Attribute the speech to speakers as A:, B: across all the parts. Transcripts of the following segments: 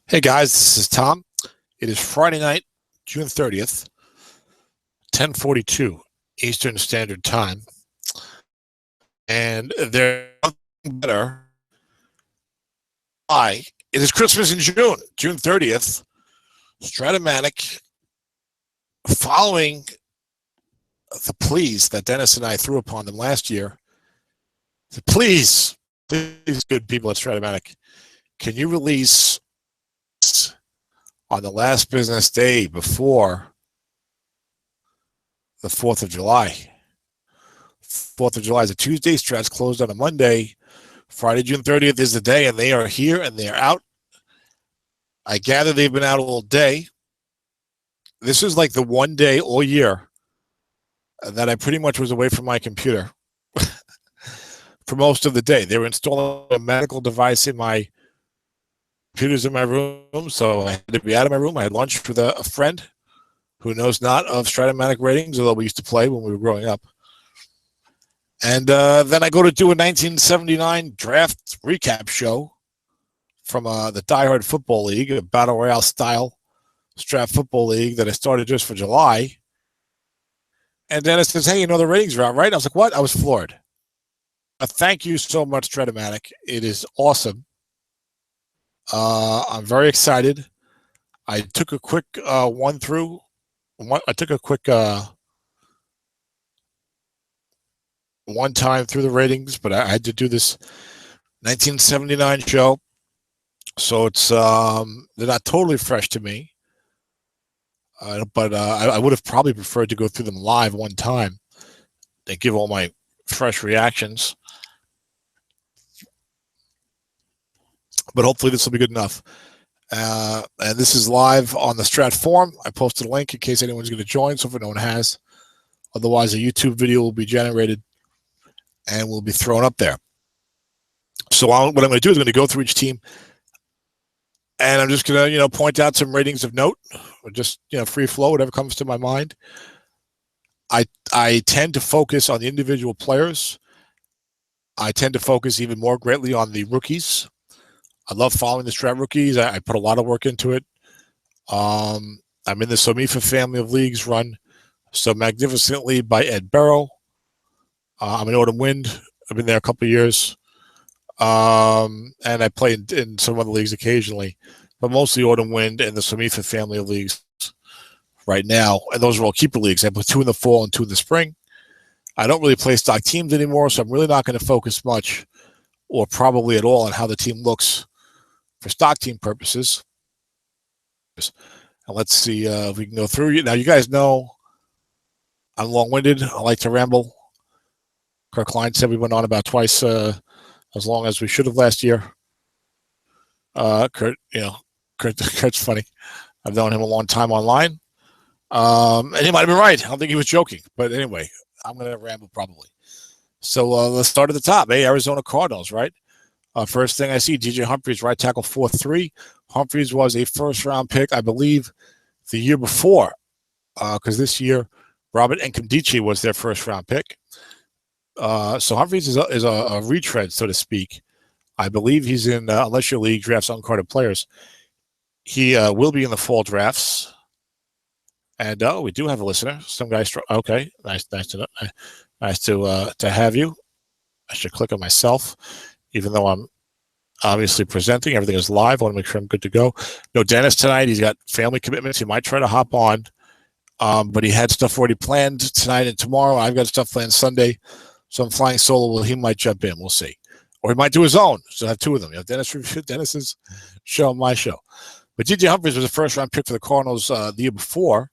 A: Hey guys, this is Tom. It is Friday night, June 30th, 10:42 Eastern Standard Time. And there's nothing better. It is Christmas in June 30th. Strat-O-Matic, following the pleas that Dennis and I threw upon them last year, please, good people at Strat-O-Matic, can you release on the last business day before the 4th of July? 4th of July is a Tuesday. Strat's closed on a Monday. Friday, June 30th is the day, and they are here and they are out. I gather they've been out all day. This is like the one day all year that I pretty much was away from my computer for most of the day. They were installing a medical device in my computers in my room, so I had to be out of my room. I had lunch with a friend who knows not of Strat-O-Matic ratings, although we used to play when we were growing up. And then I go to do a 1979 draft recap show from the Die Hard Football League, a Battle Royale style Strat Football League that I started just for July. And Dennis says, hey, you know the ratings are out, right? I was like, what? I was floored. Thank you so much, Strat-O-Matic. It is awesome. I'm very excited. I took a quick one time through the ratings, but I had to do this 1979 show, so it's they're not totally fresh to me. But I would have probably preferred to go through them live one time and give all my fresh reactions. But hopefully this will be good enough. And this is live on the Strat forum. I posted a link in case anyone's going to join, so if no one has. Otherwise, a YouTube video will be generated and will be thrown up there. So what I'm going to do is I'm going to go through each team, and I'm just going to, point out some ratings of note, or just, free flow, whatever comes to my mind. I tend to focus on the individual players. I tend to focus even more greatly on the rookies. I love following the Strat rookies. I put a lot of work into it. I'm in the Somifa family of leagues run so magnificently by Ed Barrow. I'm in Autumn Wind. I've been there a couple of years. And I play in some other leagues occasionally, but mostly Autumn Wind and the Somifa family of leagues right now. And those are all keeper leagues. I put 2 in the fall and 2 in the spring. I don't really play stock teams anymore, so I'm really not going to focus much or probably at all on how the team looks for stock team purposes. And let's see if we can go through it. Now, you guys know I'm long-winded. I like to ramble. Kirk Klein said we went on about twice as long as we should have last year. Kurt's funny. I've known him a long time online. And he might have been right. I don't think he was joking. But anyway, I'm going to ramble probably. So let's start at the top. Arizona Cardinals, right? First thing I see, DJ Humphries, right tackle 4-3. Humphries was a first-round pick, I believe, the year before, because this year Robert Nkemdiche was their first-round pick. So Humphries is a retread, so to speak. I believe he's in, unless your league drafts uncarded players, he will be in the fall drafts. And we do have a listener. Some guy, okay, nice to have you. I should click on myself, even though I'm obviously presenting. Everything is live. I want to make sure I'm good to go. No Dennis tonight. He's got family commitments. He might try to hop on, but he had stuff already planned tonight and tomorrow. I've got stuff planned Sunday. So I'm flying solo. Well, he might jump in. We'll see. Or he might do his own. So I have 2 of them. Dennis's show and my show. But DJ Humphries was a first-round pick for the Cardinals the year before,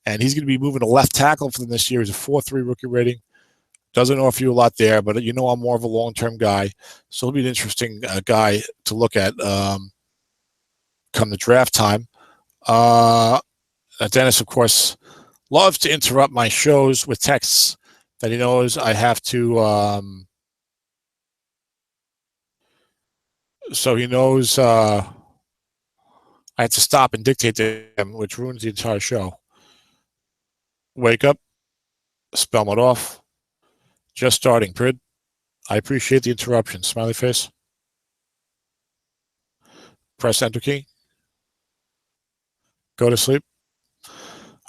A: and he's going to be moving to left tackle for them this year. He's a 4.3 rookie rating. Doesn't offer you a lot there, but I'm more of a long-term guy. So he'll be an interesting guy to look at come the draft time. Dennis, of course, loves to interrupt my shows with texts that he knows I have to. So he knows I have to stop and dictate to him, which ruins the entire show. Wake up, spell it off. Just starting, Prid. I appreciate the interruption. Smiley face. Press enter key. Go to sleep.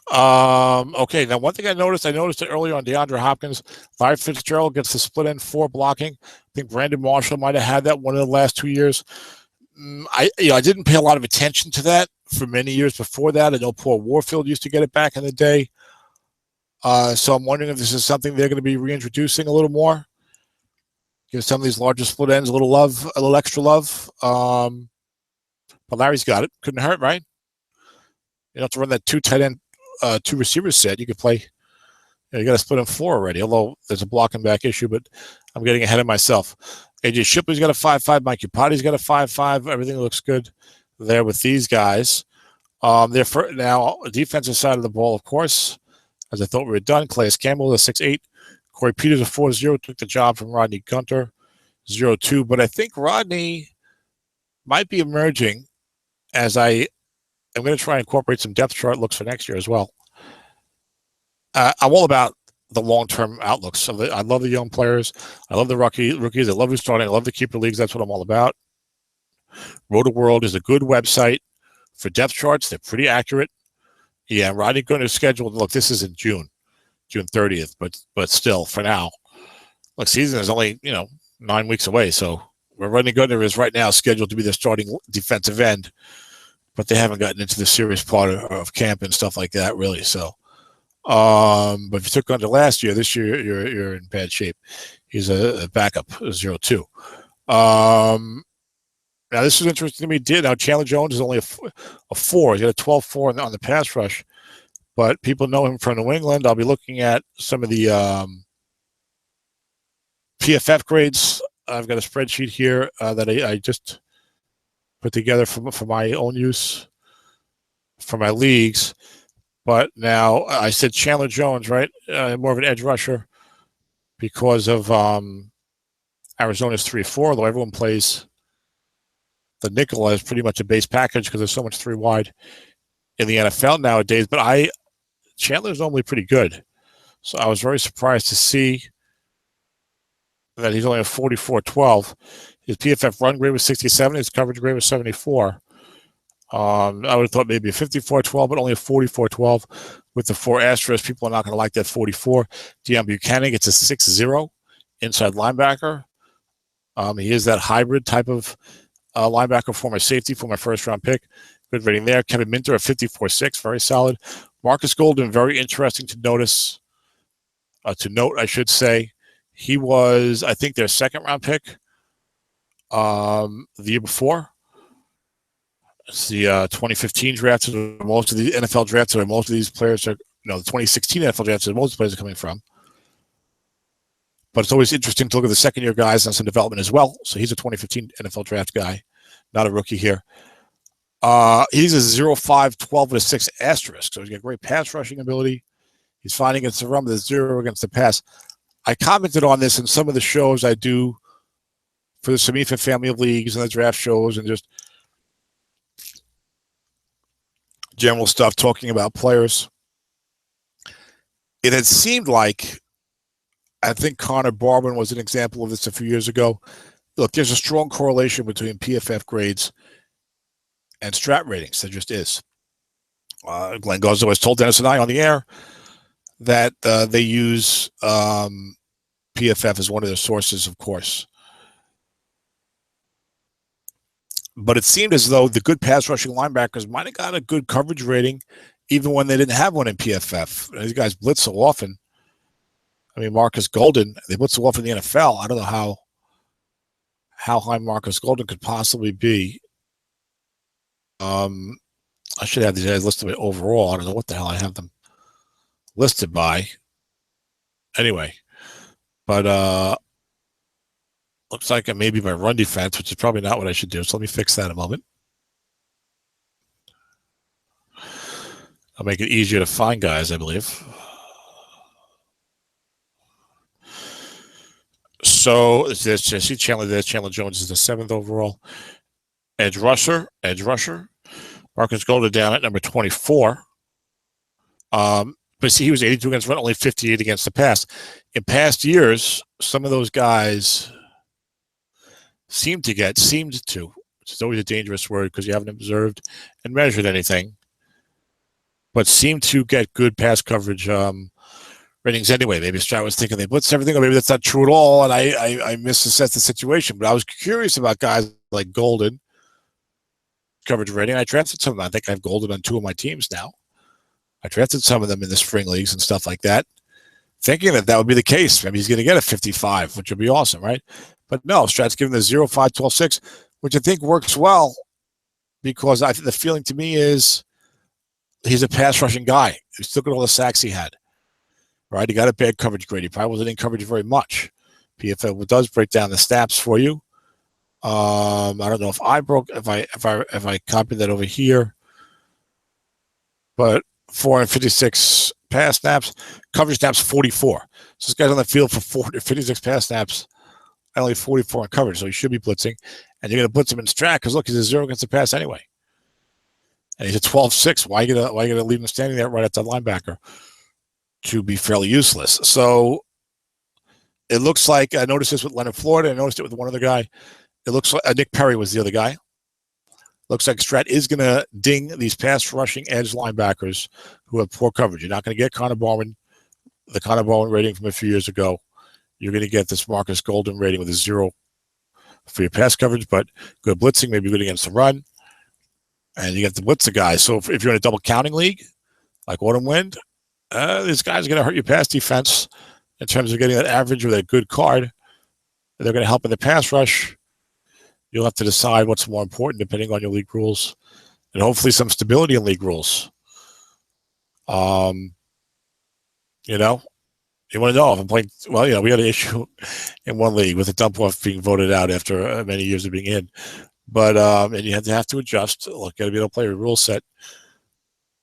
A: Okay, now one thing I noticed it earlier on DeAndre Hopkins. Larry Fitzgerald gets the split end 4 blocking. I think Brandon Marshall might have had that one of the last 2 years. I didn't pay a lot of attention to that for many years before that. I know Paul Warfield used to get it back in the day. So I'm wondering if this is something they're going to be reintroducing a little more. Give some of these larger split ends a little love, a little extra love. But Larry's got it. Couldn't hurt, right? You don't have to run that 2 tight end, 2 receiver set. You could play. You got to split in 4 already. Although there's a blocking back issue, but I'm getting ahead of myself. AJ Shipley's got a 5.5. Mike Upati's got a 5.5. Everything looks good there with these guys. They're now defensive side of the ball, of course, as I thought we were done. Calais Campbell is a 6.8. Corey Peters a 4.0 took the job from Rodney Gunter 0.2. But I think Rodney might be emerging as I'm going to try and incorporate some depth chart looks for next year as well. I'm all about the long-term outlooks. I love the young players. I love the rookies. I love who's starting. I love the keeper leagues. That's what I'm all about. Roto-World is a good website for depth charts. They're pretty accurate. Yeah, Rodney Gunter's scheduled. Look, this is in June 30th, but still, for now, look, season is only 9 weeks away. So where Rodney Gunter is right now scheduled to be the starting defensive end, but they haven't gotten into the serious part of camp and stuff like that, really. So, but if you took Gunter last year, this year you're in bad shape. He's a backup, 0.2. Now this is interesting to me. Now Chandler Jones is only a 4. He's got a 12.4 on the pass rush, but people know him from New England. I'll be looking at some of the PFF grades. I've got a spreadsheet here that I just put together for my own use for my leagues. But now I said Chandler Jones, right? More of an edge rusher because of Arizona's 3-4, although everyone plays the nickel as pretty much a base package because there's so much 3 wide in the NFL nowadays. But Chandler's normally pretty good. So I was very surprised to see that he's only a 44.12. His PFF run grade was 67. His coverage grade was 74. I would have thought maybe a 54.12, but only a 44.12 with the 4 asterisks. People are not going to like that 44. Deion Buchanan gets a 6.0 inside linebacker. He is that hybrid type of linebacker, former safety, former first-round pick. Good rating there. Kevin Minter at 54.6, very solid. Marcus Golden, very interesting to notice. I should say. He was, I think, their second-round pick the year before. It's the 2015 draft. Most of the NFL drafts where most of these players are, the 2016 NFL drafts where most players are coming from. But it's always interesting to look at the second-year guys and some development as well. So he's a 2015 NFL draft guy, not a rookie here. He's a 0.5, 12 with a 6 asterisk. So he's got great pass rushing ability. He's fine against the run, but 0 against the pass. I commented on this in some of the shows I do for the Samifa family of leagues and the draft shows and just general stuff talking about players. It had seemed like, I think Connor Barwin was an example of this a few years ago. Look, there's a strong correlation between PFF grades and Strat ratings. There just is. Glenn Guzzo has told Dennis and I on the air that they use PFF as one of their sources, of course. But it seemed as though the good pass rushing linebackers might have got a good coverage rating even when they didn't have one in PFF. These guys blitz so often. I mean, Marcus Golden, they blitz so often in the NFL. I don't know how high Marcus Golden could possibly be. I should have these guys listed by overall. I don't know what the hell I have them listed by. Anyway, but looks like it may be my run defense, which is probably not what I should do. So let me fix that in a moment. I'll make it easier to find guys, I believe. So there's Chandler there. Chandler Jones is the 7th overall. Edge rusher. Marcus Golden down at number 24. But see, he was 82 against run, only 58 against the pass. In past years, some of those guys seemed to, which is always a dangerous word because you haven't observed and measured anything. but seem to get good pass coverage ratings anyway. Maybe Strat was thinking they blitz everything, or maybe that's not true at all, and I misassessed the situation. But I was curious about guys like Golden coverage rating. I drafted some of them. I think I have Golden on 2 of my teams now. I drafted some of them in the spring leagues and stuff like that, thinking that would be the case. Maybe he's going to get a 55, which would be awesome, right? But no, Strat's giving the 0, 5, 12, 6, which I think works well because the feeling to me is he's a pass rushing guy. He's still got all the sacks he had, right? He got a bad coverage grade. He probably wasn't in coverage very much. PFF does break down the stats for you. I don't know if I copied that over here, but 456 pass snaps, coverage snaps 44. So this guy's on the field for 456 pass snaps, and only 44 in coverage. So he should be blitzing, and you're going to blitz him in Strat because look, he's a 0 against the pass anyway, and he's a 12-6. Why are you gonna leave him standing there right at the linebacker to be fairly useless? So it looks like I noticed this with Leonard Floyd. I noticed it with one other guy. It looks like Nick Perry was the other guy. Looks like Strat is going to ding these pass rushing edge linebackers who have poor coverage. You're not going to get Connor Barwin, the Connor Barwin rating from a few years ago. You're going to get this Marcus Golden rating with a 0 for your pass coverage, but good blitzing, maybe good against the run. And you get to blitz the guys. So if you're in a double counting league, like Autumn Wind, this guy's going to hurt your pass defense in terms of getting that average or that good card. They're going to help in the pass rush. You'll have to decide what's more important depending on your league rules, and hopefully some stability in league rules. You want to know if I'm playing. Well, we had an issue in one league with a dump off being voted out after many years of being in, but and you have to adjust. Look, got to be able to play a rule set.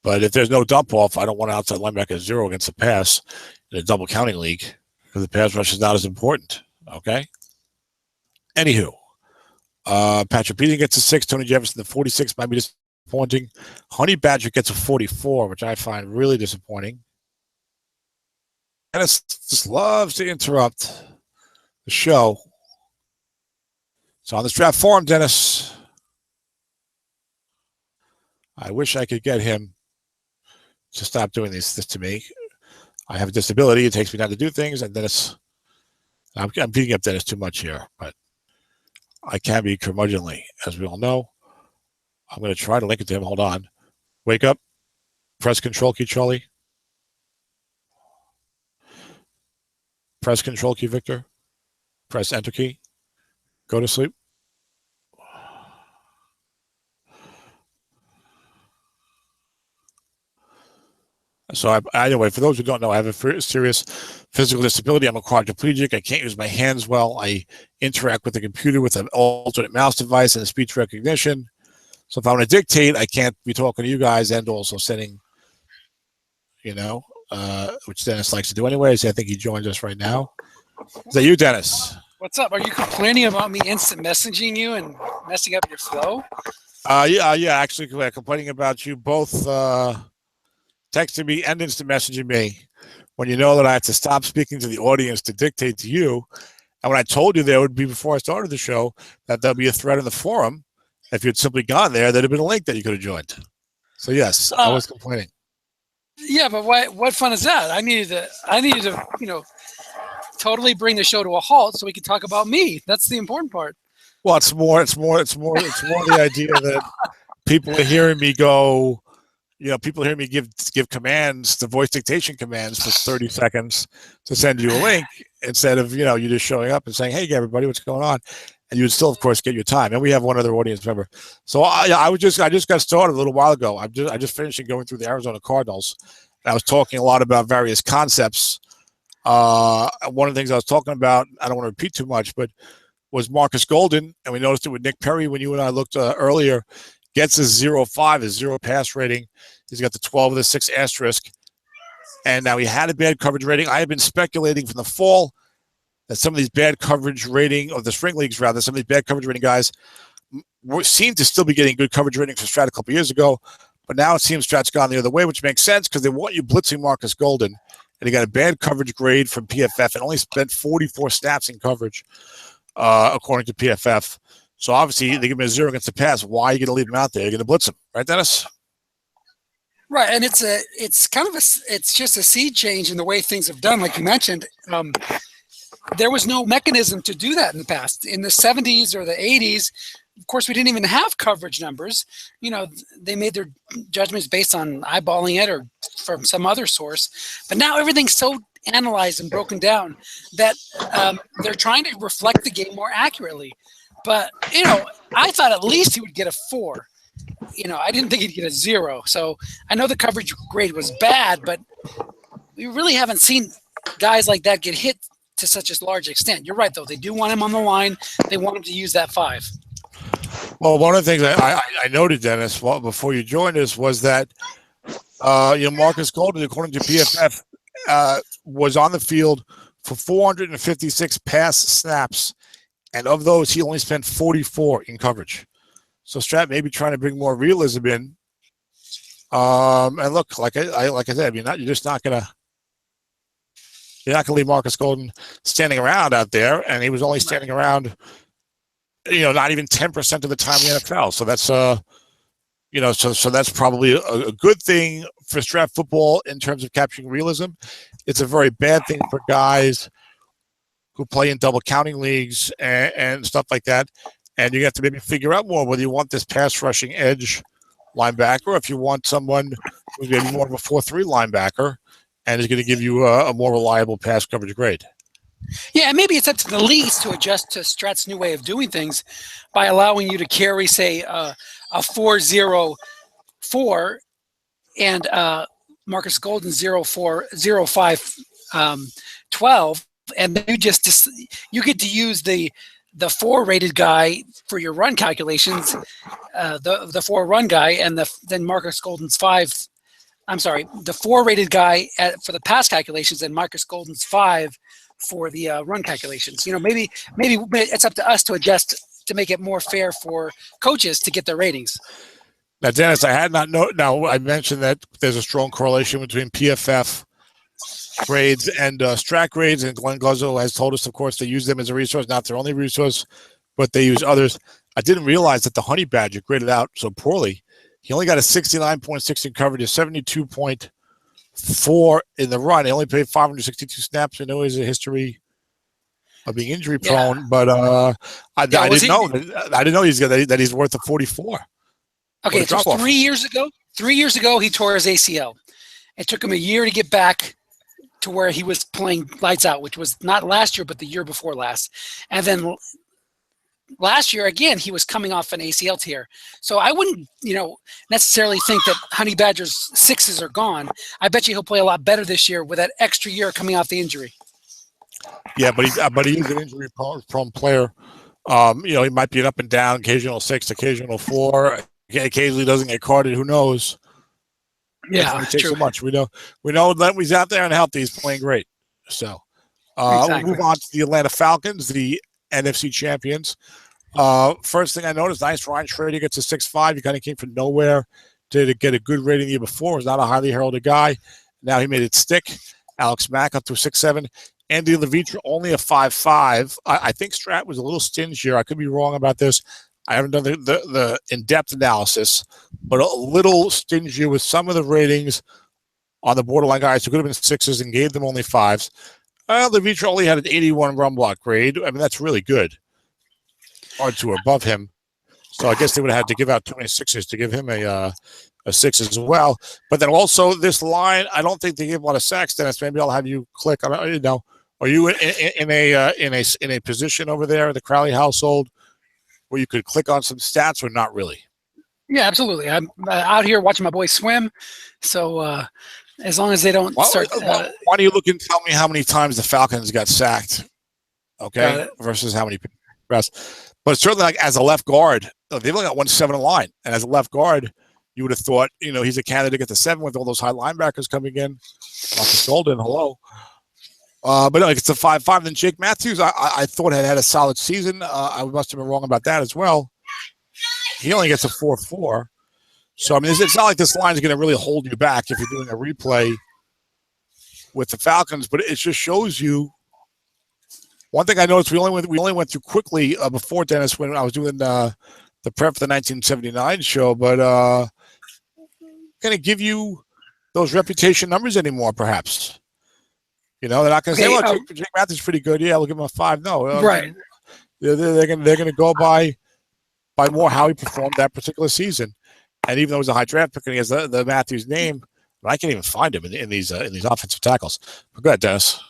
A: But if there's no dump off, I don't want outside linebacker 0 against the pass in a double counting league because the pass rush is not as important. Okay. Anywho. Patrick Beaton gets a 6. Tony Jefferson, the 46 might be disappointing. Honey Badger gets a 44, which I find really disappointing. Dennis just loves to interrupt the show. So on the Strat forum, Dennis, I wish I could get him to stop doing this to me. I have a disability. It takes me time to do things, and Dennis, I'm beating up Dennis too much here, but I can be curmudgeonly, as we all know. I'm going to try to link it to him. Hold on. Wake up. Press Control key, Charlie. Press Control key, Victor. Press Enter key. Go to sleep. So anyway, for those who don't know, I have a serious physical disability. I'm a quadriplegic. I can't use my hands well. I interact with the computer with an alternate mouse device and a speech recognition. So if I want to dictate, I can't be talking to you guys and also sending, which Dennis likes to do anyways. I think he joins us right now. Is that you, Dennis?
B: What's up? Are you complaining about me instant messaging you and messing up your flow?
A: Yeah. Actually, complaining about you both texting me and instant messaging me when you know that I have to stop speaking to the audience to dictate to you. And when I told you there would be, before I started the show, that there'll be a thread in the forum, if you'd simply gone there, there'd have been a link that you could have joined. So yes, I was complaining.
B: Yeah, but what fun is that? I needed to, totally bring the show to a halt so we could talk about me. That's the important part.
A: Well, it's more the idea that people are hearing me go. People hear me give commands, the voice dictation commands for 30 seconds to send you a link instead of, you just showing up and saying, hey, everybody, what's going on? And you would still, of course, get your time. And we have one other audience member. So I just got started a little while ago. I just finished going through the Arizona Cardinals. And I was talking a lot about various concepts. One of the things I was talking about, I don't want to repeat too much, but was Marcus Golden. And we noticed it with Nick Perry when you and I looked earlier. Gets a 0.5, a 0 pass rating. He's got the 12 of the 6 asterisk. And now he had a bad coverage rating. I have been speculating from the fall that some of these bad coverage rating, or the spring leagues rather, some of these bad coverage rating guys seem to still be getting good coverage ratings for Strat a couple years ago. But now it seems Strat's gone the other way, which makes sense because they want you blitzing Marcus Golden. And he got a bad coverage grade from PFF and only spent 44 snaps in coverage, according to PFF. So obviously they give him a 0 against the pass. Why are you going to leave him out there? You're going to blitz him, right, Dennis?
B: Right, and it's just a seed change in the way things have done, like you mentioned. There was no mechanism to do that in the past. In the 70s or the 80s, of course, we didn't even have coverage numbers. They made their judgments based on eyeballing it or from some other source. But now everything's so analyzed and broken down that they're trying to reflect the game more accurately. But, I thought at least he would get a 4. I didn't think he'd get a 0. So I know the coverage grade was bad, but we really haven't seen guys like that get hit to such a large extent. You're right, though. They do want him on the line. They want him to use that 5.
A: Well, one of the things I noted, Dennis, before you joined us, was that Marcus Golden, according to PFF, was on the field for 456 pass snaps, and of those, he only spent 44 in coverage. So Strat may be trying to bring more realism in. And look, like I said, you're just not gonna leave Marcus Golden standing around out there, and he was only standing around, not even 10% of the time in the NFL. So that's so that's probably a good thing for Strat football in terms of capturing realism. It's a very bad thing for guys who play in double counting leagues and stuff like that. And you have to maybe figure out more whether you want this pass rushing edge linebacker, or if you want someone who's maybe more of a 4-3 linebacker and is going to give you a more reliable pass coverage grade.
B: Yeah, and maybe it's up to the leagues to adjust to Strat's new way of doing things by allowing you to carry, say, a 4-0-4 and Marcus Golden 0-4-0-5-12, and you get to use the 4 rated guy for your run calculations, the 4 run guy, and then Marcus Golden's 5. I'm sorry, the 4 rated guy for the pass calculations, and Marcus Golden's 5 for the run calculations. Maybe it's up to us to adjust to make it more fair for coaches to get their ratings.
A: Now, Dennis, I had not known. Now, I mentioned that there's a strong correlation between PFF grades and Strat grades, and Glenn Guzzo has told us, of course, they use them as a resource, not their only resource, but they use others. I didn't realize that the Honey Badger graded out so poorly. He only got a 69.6 in coverage, a 72.4 in the run. He only played 562 snaps. I know he has a history of being injury prone, but I didn't know that he's worth a 44.
B: Okay, so 3 years ago. 3 years ago, he tore his ACL. It took him a year to get back to where he was playing lights out, which was not last year, but the year before last. And then last year, again, he was coming off an ACL tear. So I wouldn't, necessarily think that Honey Badger's 6s are gone. I bet you he'll play a lot better this year with that extra year coming off the injury.
A: Yeah, but he's an injury-prone player. He might be an up and down, occasional 6, occasional 4. Occasionally doesn't get carded. Who knows?
B: Yeah,
A: it takes so much. We know that he's out there and healthy. He's playing great. So we'll move on to the Atlanta Falcons, the NFC champions. First thing I noticed, nice Ryan Schrader gets a 6.5. He kind of came from nowhere to get a good rating the year before. Was not a highly heralded guy. Now he made it stick. Alex Mack up to a 6.7. Andy Levitra only a 5.5. I think Strat was a little stingier. I could be wrong about this. I haven't done the in-depth analysis, but a little stingy with some of the ratings on the borderline guys who could have been 6s and gave them only 5s. Levitra only had an 81 run block grade. I mean, that's really good. Hard to above him. So I guess they would have had to give out too many 6s to give him a 6 as well. But then also this line, I don't think they give a lot of sacks, Dennis. Maybe I'll have you click on it. Are you in a position over there in the Crowley household where you could click on some stats, or not really?
B: Yeah, absolutely. I'm out here watching my boys swim. So as long as they don't start.
A: Why don't you look and tell me how many times the Falcons got sacked? Okay, versus how many press. But certainly, like as a left guard, they've only got 1-7 in line, and as a left guard, you would have thought he's a candidate to get the 7 with all those high linebackers coming in. Marcus Golden, hello. But no, it's a 5.5. Then Jake Matthews, I thought had a solid season. I must have been wrong about that as well. He only gets a 4.4. So, I mean, it's not like this line is going to really hold you back if you're doing a replay with the Falcons, but it just shows you. One thing I noticed, we only went through quickly before, Dennis, when I was doing the prep for the 1979 show, but going to give you those reputation numbers anymore, perhaps. They're not going to say, well, Jake Matthews is pretty good. Yeah, we'll give him a 5. No.
B: Right.
A: They're going to go by more how he performed that particular season. And even though it was a high draft pick and he has the Matthews name, I can't even find him in these offensive tackles. But go ahead, Dennis.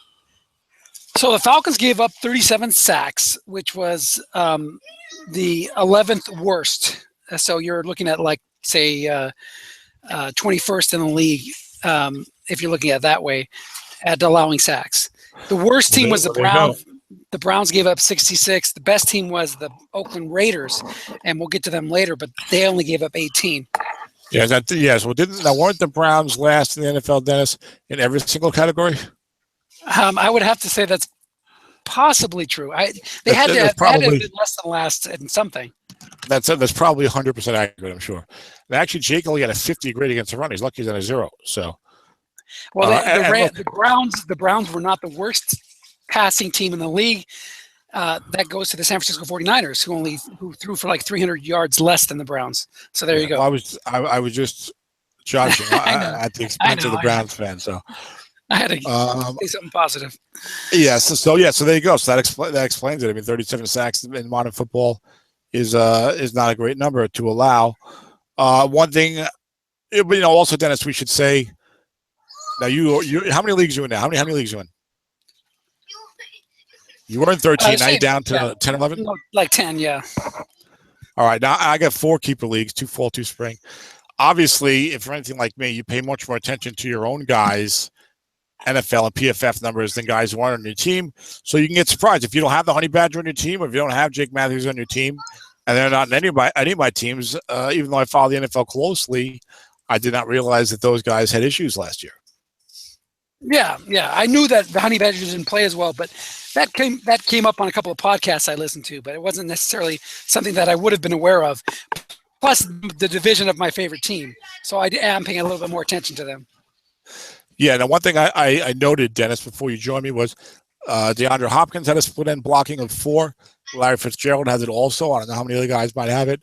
B: So the Falcons gave up 37 sacks, which was the 11th worst. So you're looking at, like, say, 21st in the league, if you're looking at it that way, at allowing sacks. The worst team was the Browns. The Browns gave up 66. The best team was the Oakland Raiders, and we'll get to them later, but they only gave up 18.
A: Yes. Well, weren't the Browns last in the NFL, Dennis, in every single category?
B: I would have to say that's possibly true. They had to have been less than last in something.
A: That's probably 100% accurate, I'm sure. And actually, Jake only got a 50 grade against the run. He's lucky he's on a 0. So,
B: well, the Browns were not the worst passing team in the league. That goes to the San Francisco 49ers, who threw for like 300 yards less than the Browns. So there you go.
A: I was just judging at the expense of the Browns fans. So
B: I had to say something positive.
A: Yes. So there you go. So that explains it. I mean, 37 sacks in modern football is not a great number to allow. One thing, also, Dennis, we should say. Now, you how many leagues are you in now? How many leagues are you in? You were in 13. Now you're down to 10, 11?
B: Like 10, yeah.
A: All right. Now I got 4 keeper leagues, 2 fall, 2 spring. Obviously, if you're anything like me, you pay much more attention to your own guys' NFL and PFF numbers than guys who aren't on your team. So you can get surprised. If you don't have the Honey Badger on your team, or if you don't have Jake Matthews on your team, and they're not in any of my teams, even though I follow the NFL closely, I did not realize that those guys had issues last year.
B: Yeah. I knew that the Honey Badgers didn't play as well, but that came up on a couple of podcasts I listened to, but it wasn't necessarily something that I would have been aware of. Plus, the division of my favorite team, so I am paying a little bit more attention to them.
A: Yeah. Now, one thing I noted, Dennis, before you joined me was DeAndre Hopkins had a split end blocking of 4. Larry Fitzgerald has it also. I don't know how many other guys might have it.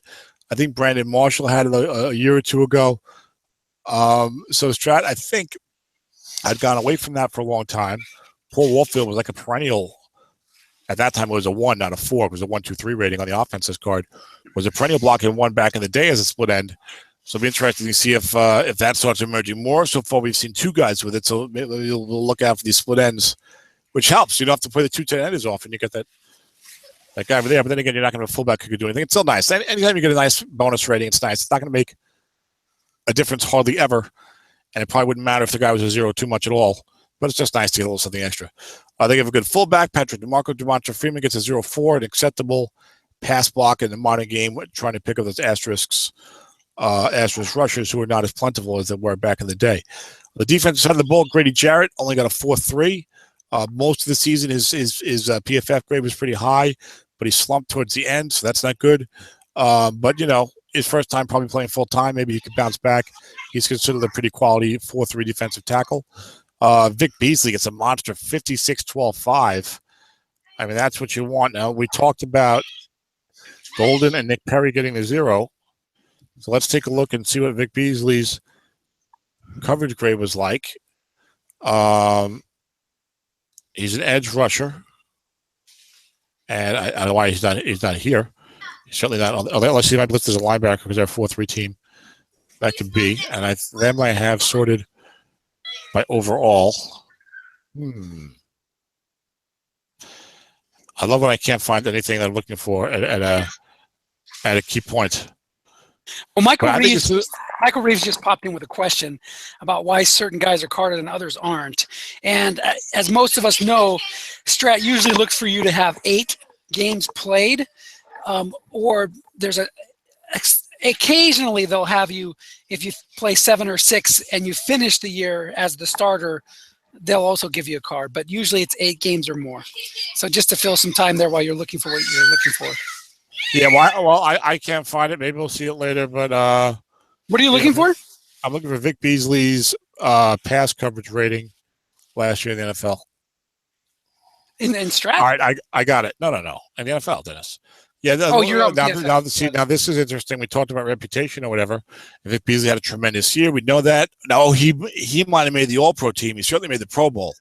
A: I think Brandon Marshall had it a year or 2 ago. So Strat, I think I'd gone away from that for a long time. Paul Warfield was like a perennial. At that time, it was a 1, not a 4. It was a 1-2-3 rating on the offensive card. It was a perennial blocking 1 back in the day as a split end. So it'll be interesting to see if that starts emerging more. So far, we've seen 2 guys with it. So maybe we'll look out for these split ends, which helps. You don't have to play the 2 tight enders off, and you get that guy over there. But then again, you're not going to have a fullback who could do anything. It's still nice. Anytime you get a nice bonus rating, it's nice. It's not going to make a difference hardly ever. And it probably wouldn't matter if the guy was a 0 too much at all. But it's just nice to get a little something extra. They have a good fullback. Patrick DeMarco, Devonta Freeman gets a 0-4, an acceptable pass block in the modern game, trying to pick up those asterisk rushers who are not as plentiful as they were back in the day. The defensive side of the ball, Grady Jarrett only got a 4.3. Most of the season, his PFF grade was pretty high, but he slumped towards the end, so that's not good. But, his first time probably playing full-time. Maybe he could bounce back. He's considered a pretty quality 4.3 defensive tackle. Vic Beasley gets a monster 56-12-5. I mean, that's what you want. Now, we talked about Golden and Nick Perry getting the 0. So let's take a look and see what Vic Beasley's coverage grade was like. He's an edge rusher. And I don't know why he's not here. He's certainly not, unless he might list as a linebacker because they're a 4-3 team. That could be. And them I have sorted by overall. I love when I can't find anything that I'm looking for at a key point.
B: Well, Michael Reeves just popped in with a question about why certain guys are carded and others aren't. And as most of us know, Strat usually looks for you to have 8 games played, or there's occasionally they'll have you, if you play 7 or 6 and you finish the year as the starter, they'll also give you a card. But usually it's 8 games or more. So just to fill some time there while you're looking for what you're looking for.
A: Yeah, well, I can't find it. Maybe we'll see it later. But
B: what are you looking for?
A: I'm looking for Vic Beasley's pass coverage rating last year in the NFL.
B: In Strat?
A: All right, I got it. No. In the NFL, Dennis. Yeah.
B: Now
A: this is interesting. We talked about reputation or whatever. Vic Beasley had a tremendous year. We know that. No, he might have made the All-Pro team. He certainly made the Pro Bowl.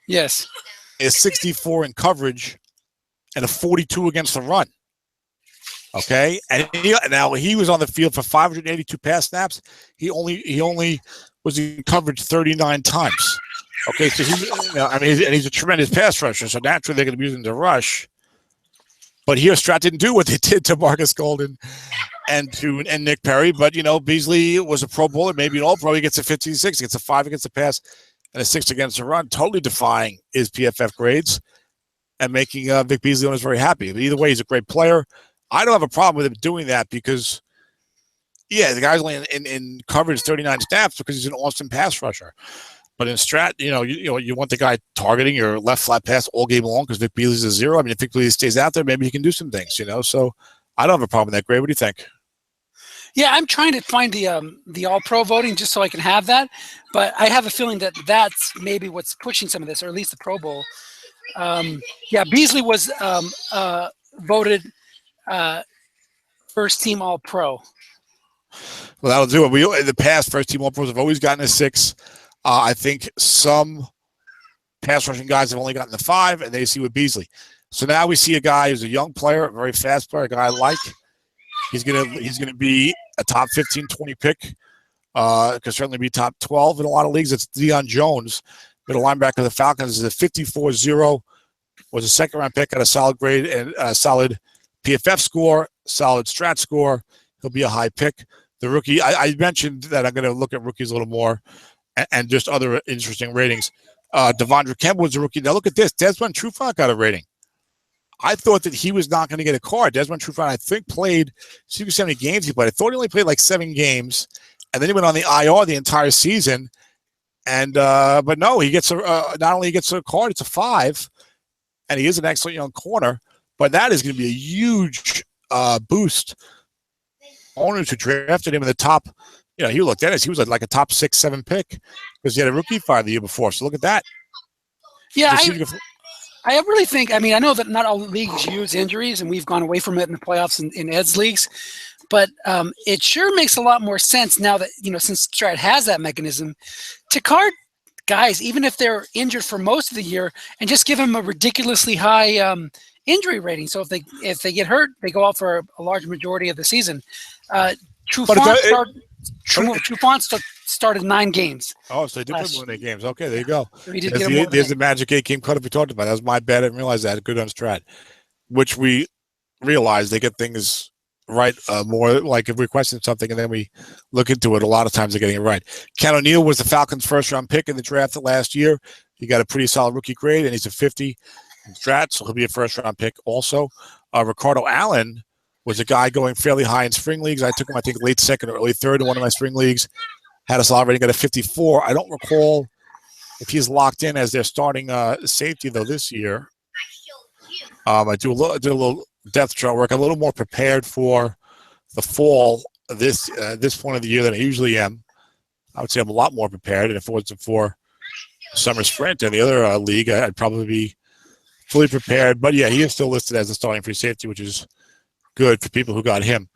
B: Yes.
A: Is 64 in coverage and a 42 against the run. Okay, and now he was on the field for 582 pass snaps. He only was in coverage 39 times. Okay, so he's a tremendous pass rusher. So naturally they're going to be using the rush. But here Strat didn't do what they did to Marcus Golden and Nick Perry. But Beasley was a Pro Bowler, maybe an All-Pro. He gets a 15-6, he gets a 5 against the pass, and a 6 against the run, totally defying his PFF grades and making Vic Beasley owners very happy. But either way, he's a great player. I don't have a problem with him doing that because, the guy's only in coverage 39 snaps because he's an awesome pass rusher. But in Strat, you want the guy targeting your left flat pass all game long because Vic Beasley's a 0. I mean, if Vic Beasley stays out there, maybe he can do some things, So I don't have a problem with that. Gray, what do you think?
B: Yeah, I'm trying to find the All-Pro voting just so I can have that. But I have a feeling that that's maybe what's pushing some of this, or at least the Pro Bowl. Beasley was voted first team All-Pro.
A: Well, that'll do it. We in the past, first team All-Pros have always gotten a 6. I think some pass rushing guys have only gotten the 5, and they see with Beasley. So now we see a guy who's a young player, a very fast player, a guy I like. He's gonna be a top 15, 20 pick. Could certainly be top 12 in a lot of leagues. It's Deion Jones, middle linebacker of the Falcons, is a 54-0. Was a second-round pick, got a solid grade and a solid PFF score, solid Strat score. He'll be a high pick. The rookie, I mentioned that I'm going to look at rookies a little more and just other interesting ratings. Devondre Campbell was a rookie. Now look at this. Desmond Trufant got a rating. I thought that he was not going to get a card. Desmond Trufant, I think, played, see how many games he played. I thought he only played like 7 games, and then he went on the IR the entire season. And but no, he gets not only he gets a card, it's a 5, and he is an excellent young corner. But that is going to be a huge boost. Owners who drafted him in the top, he looked at it, he was like a top 6, 7 pick because he had a rookie 5 the year before. So look at that.
B: Yeah, I really think, I know that not all leagues use injuries, and we've gone away from it in the playoffs in Ed's leagues, but it sure makes a lot more sense now that, since Strat has that mechanism, to card guys, even if they're injured for most of the year, and just give them a ridiculously high injury rating. So if they get hurt, they go out for a large majority of the season. Trufant started 9 games.
A: Oh, so they did play 9 games. Okay, there you go.
B: So there's
A: the Magic 8-game cut-up we talked about. That was my bad. I didn't realize that. Good on Strat. Which we realize they get things right more, like if we're questioning something and then we look into it, a lot of times they're getting it right. Ken O'Neill was the Falcons' first-round pick in the draft last year. He got a pretty solid rookie grade, and he's a 50 in Strat, so he'll be a first-round pick also. Ricardo Allen was a guy going fairly high in spring leagues. I took him, I think, late second or early third in one of my spring leagues. Had a solid rating, got a 54. I don't recall if he's locked in as their starting safety, though, this year. I do a little depth chart work. I'm a little more prepared for the fall this point of the year than I usually am. I would say I'm a lot more prepared, and if it wasn't for summer sprint and the other league, I'd probably be fully prepared. But, yeah, he is still listed as a starting free safety, which is good for people who got him.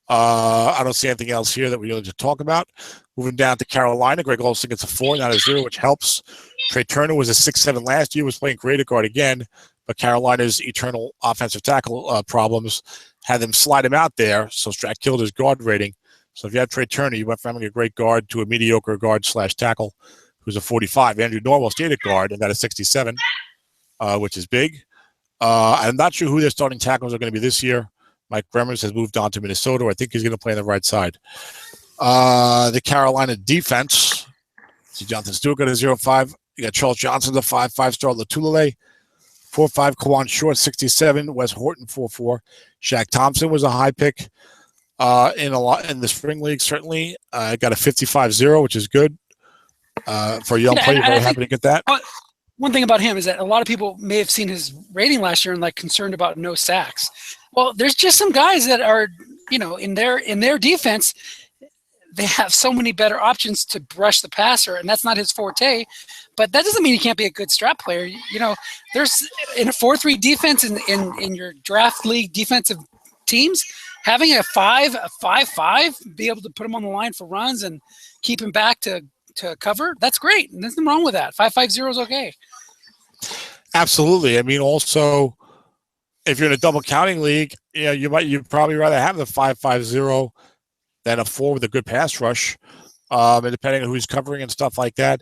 A: I don't see anything else here that we need to talk about. Moving down to Carolina, Greg Olsen gets a 4, not a 0, which helps. Trey Turner was a 6-7 last year, was playing great at guard again, but Carolina's eternal offensive tackle problems had them slide him out there, so Strat killed his guard rating. So if you have Trey Turner, you went from having a great guard to a mediocre guard/tackle who's a 45. Andrew Norwell stayed at guard and got a 67, which is big. I'm not sure who their starting tackles are going to be this year. Mike Bremmers has moved on to Minnesota. I think he's going to play on the right side. The Carolina defense. See Jonathan Stewart got a 0-5. You got Charles Johnson, the 5-star Latulele. 4-5, Kawan Short, 67. Wes Horton, 4-4. Shaq Thompson was a high pick in the spring league, certainly. Got a 55-0, which is good for a young player. Very happy to get that.
B: One thing about him is that a lot of people may have seen his rating last year and concerned about no sacks. Well, there's just some guys that are, in their defense, they have so many better options to brush the passer, and that's not his forte. But that doesn't mean he can't be a good Strat player. You know, there's in a 4-3 defense in your draft league defensive teams, having a 5-5, be able to put him on the line for runs and keep him back to cover, that's great. And there's nothing wrong with that. 5-5-0 is okay.
A: Absolutely. I mean, also, if you're in a double counting league, you'd probably rather have the 5-5-0 than a 4 with a good pass rush, and depending on who's covering and stuff like that.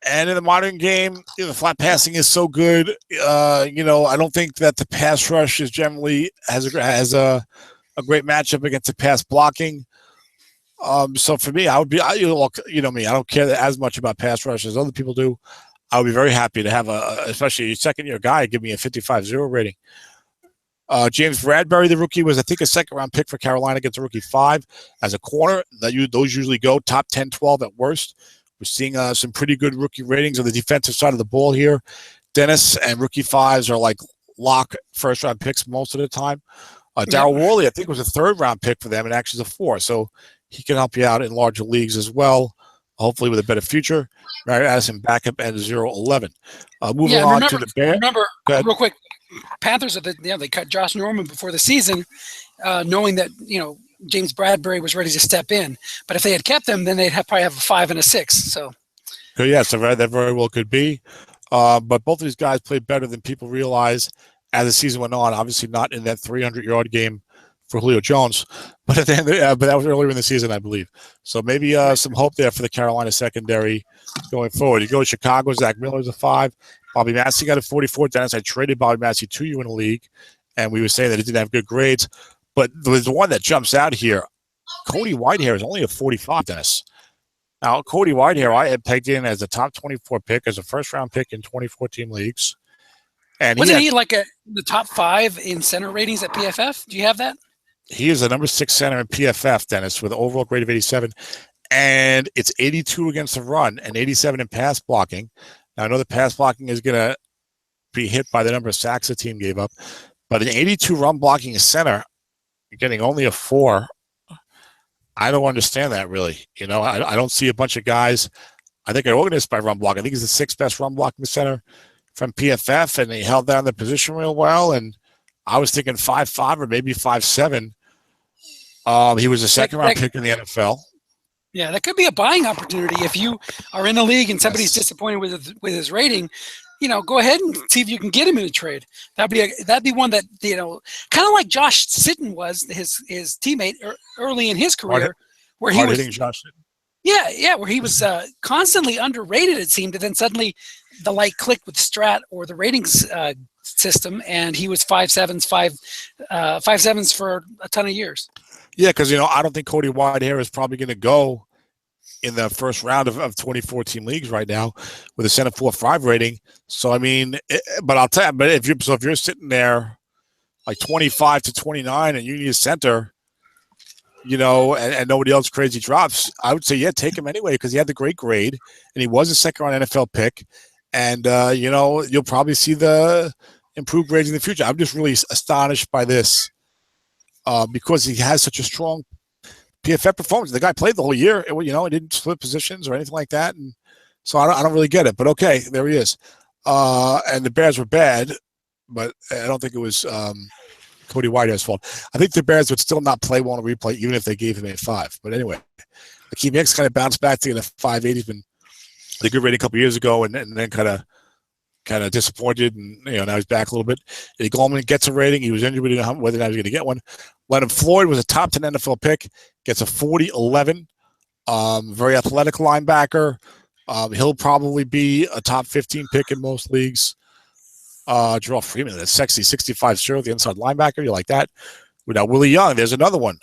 A: And in the modern game, the flat passing is so good. I don't think that the pass rush is generally has a great matchup against the pass blocking. So for me, I would be, me, I don't care as much about pass rush as other people do. I would be very happy to have especially a second-year guy, give me a 55-0 rating. James Bradbury, the rookie, was, I think, a second-round pick for Carolina, gets a rookie 5 as a corner. Those usually go top 10, 12 at worst. We're seeing some pretty good rookie ratings on the defensive side of the ball here. Dennis and rookie 5s are like lock first-round picks most of the time. Darryl Worley, I think, was a third-round pick for them and actually is a 4. So he can help you out in larger leagues as well, hopefully with a better future. Mary Addison backup at 0-11. Moving on to the Bears.
B: Remember, real quick, Panthers they cut Josh Norman before the season, knowing that James Bradbury was ready to step in. But if they had kept him, then they'd probably have a 5 and a 6. So that very well could be. But both of these guys played better than people realize as the season went on. Obviously, not in that 300-yard game for Julio Jones, but at the end, but that was earlier in the season, I believe. So maybe some hope there for the Carolina secondary going forward. You go to Chicago, Zach Miller's a 5. Bobby Massey got a 44. Dennis, I traded Bobby Massey to you in the league, and we were saying that he didn't have good grades. But there's the one that jumps out here. Cody Whitehair is only a 45, Dennis. Now, Cody Whitehair, I had pegged in as a top 24 pick, as a first-round pick in 24-team leagues. And wasn't he like the top 5 in center ratings at PFF? Do you have that?
A: He is a number 6 center in PFF, Dennis, with an overall grade of 87. And it's 82 against the run and 87 in pass blocking. Now, I know the pass blocking is going to be hit by the number of sacks the team gave up. But an 82 run blocking center, you're getting only a 4. I don't understand that, really. I don't see a bunch of guys. I think are organized by run block. I think he's the 6th best run blocking center from PFF, and he held down the position real well. And I was thinking 5'5" or maybe 5'7". He was a second-round pick in the NFL.
B: Yeah, that could be a buying opportunity if you are in the league and somebody's disappointed with his rating. Go ahead and see if you can get him in a trade. That'd be one that kind of like Josh Sitton was his teammate early in his career, where he was
A: Josh Sitton.
B: Yeah, where he was constantly underrated. It seemed, and then suddenly the light clicked with Strat or the ratings system, and he was 5.7s for a ton of years.
A: Yeah, because I don't think Cody Whitehair is probably going to go in the first round of 24-team leagues right now with a center 4.5 rating. So I mean, but I'll tell you, but if you're sitting there like 25 to 29 and you need a center, and nobody else crazy drops, I would say take him anyway because he had the great grade and he was a second-round NFL pick, and you'll probably see the improved grades in the future. I'm just really astonished by this. Because he has such a strong PFF performance. The guy played the whole year. He didn't split positions or anything like that. And so I don't really get it. But okay, there he is. And the Bears were bad, but I don't think it was Cody Whitehair's fault. I think the Bears would still not play well on a replay even if they gave him a 5. But anyway, Akeem Hicks kind of bounced back to the 5.8. He's been a good rating a couple years ago and then kind of disappointed, and now he's back a little bit. Eddie Goldman gets a rating. He was injured. We didn't know whether or not he was going to get one. Leonard Floyd was a top 10 NFL pick, gets a 40-11. Very athletic linebacker. He'll probably be a top 15 pick in most leagues. Jarrell Freeman, that sexy 65-0, the inside linebacker. You like that? Now, Willie Young, there's another one.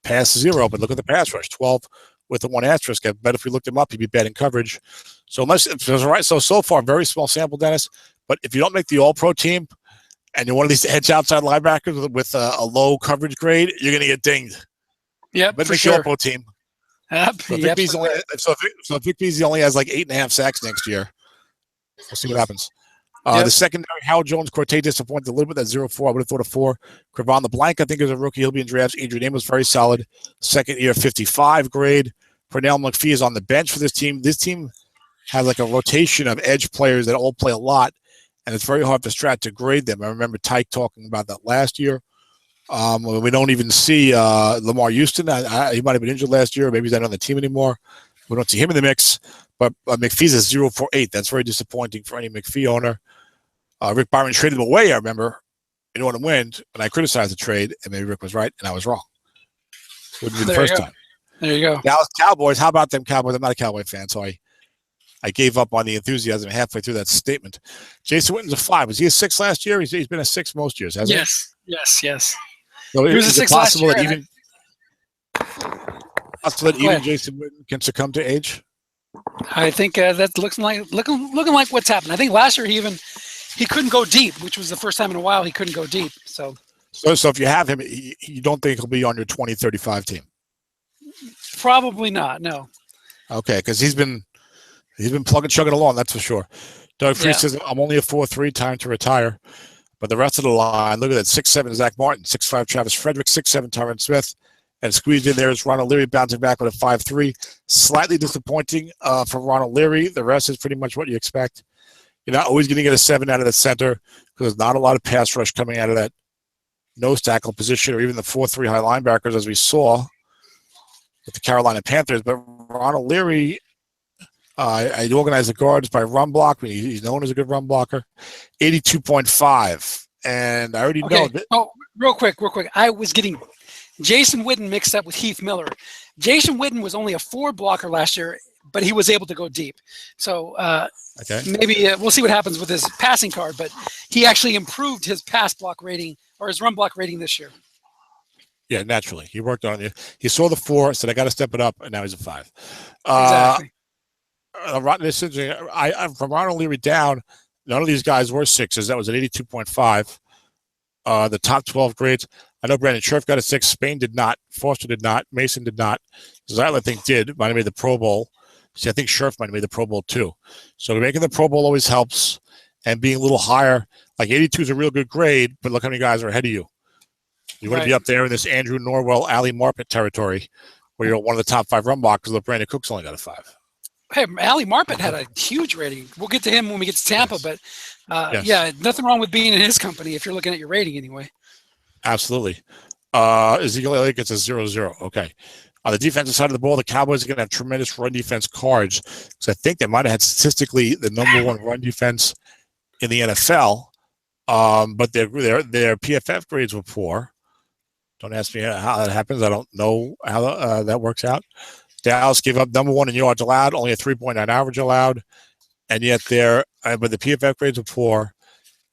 A: Pass 0, but look at the pass rush, 12 with the 1 asterisk. I bet if we looked him up, he'd be bad in coverage. So so far, very small sample, Dennis. But if you don't make the All-Pro team and you're one of these edge outside linebackers with a low coverage grade, you're going to get dinged.
B: Yeah,
A: but
B: for
A: make
B: sure.
A: the All-Pro team. So Vic Beasley only has like 8.5 sacks next year. We'll see what happens. The secondary, Howard Jones, Corte disappointed a little bit. That 0-4. I would have thought a 4. Cravon LeBlanc, I think, is a rookie. He'll be in drafts. Adrian Amos, very solid. Second year, 55 grade. Pernell McPhee is on the bench for this team. This team has like a rotation of edge players that all play a lot, and it's very hard for Strat to grade them. I remember Tyke talking about that last year. We don't even see Lamar Houston. He might have been injured last year. Maybe he's not on the team anymore. We don't see him in the mix. But McPhee's a 0-4-8. That's very disappointing for any McPhee owner. Rick Byron traded him away, I remember, in order to win, and I criticized the trade, and maybe Rick was right, and I was wrong. Wouldn't be the first time.
B: There you go.
A: Dallas Cowboys, how about them Cowboys? I'm not a Cowboy fan, so I gave up on the enthusiasm halfway through that statement. Jason Witten's a 5. Was he a 6 last year? He's been a 6 most years, hasn't he?
B: Yes.
A: So
B: he was a 6 last year.
A: Possible that even Jason Witten can succumb to age?
B: I think that looking like what's happened. I think last year he couldn't go deep, which was the first time in a while he couldn't go deep. So
A: if you have him, you don't think he'll be on your 2035 team?
B: Probably not. No.
A: Okay, because he's been plugging, chugging along. That's for sure. Doug Freese says, "I'm only a 4-3, time to retire." But the rest of the line, look at that: 6'7" Zach Martin, 6'5" Travis Frederick, 6'7" Tyron Smith, and squeezed in there is Ronald Leary bouncing back with a 5'3". Slightly disappointing for Ronald Leary. The rest is pretty much what you expect. You're not always going to get a 7 out of the center because there's not a lot of pass rush coming out of that nose tackle position or even the 4-3 high linebackers as we saw with the Carolina Panthers. But Ronald Leary, I organize the guards by run block. He's known as a good run blocker. 82.5. And I already know that.
B: Oh, real quick. I was getting Jason Witten mixed up with Heath Miller. Jason Witten was only a 4 blocker last year, but he was able to go deep. So maybe we'll see what happens with his passing card, but he actually improved his pass block rating or his run block rating this year.
A: Yeah, naturally. He worked on it. He saw the 4, said, I got to step it up, and now he's a 5.
B: Exactly.
A: From Ronald Leary down, none of these guys were 6s. That was an 82.5. The top 12 grades. I know Brandon Scherf got a 6. Spain did not. Foster did not. Mason did not. Zeitler, I think, did. Might have made the Pro Bowl. See, I think Scherf might have made the Pro Bowl, too. So making the Pro Bowl always helps. And being a little higher. Like 82 is a real good grade, but look how many guys are ahead of you. You want to be up there in this Andrew Norwell, Ali Marpet territory where you're one of the top 5 run blockers. Look, Brandon Cooks only got a 5.
B: Hey, Ali Marpet had a huge rating. We'll get to him when we get to Tampa, but nothing wrong with being in his company if you're looking at your rating anyway.
A: Absolutely. Ezekiel Elliott gets a 0-0. Okay. On the defensive side of the ball, the Cowboys are going to have tremendous run defense cards because I think they might have had statistically the number 1 run defense in the NFL, but their PFF grades were poor. Don't ask me how that happens. I don't know how that works out. Dallas gave up number 1 in yards allowed, only a 3.9 average allowed, and yet but the PFF grades are poor,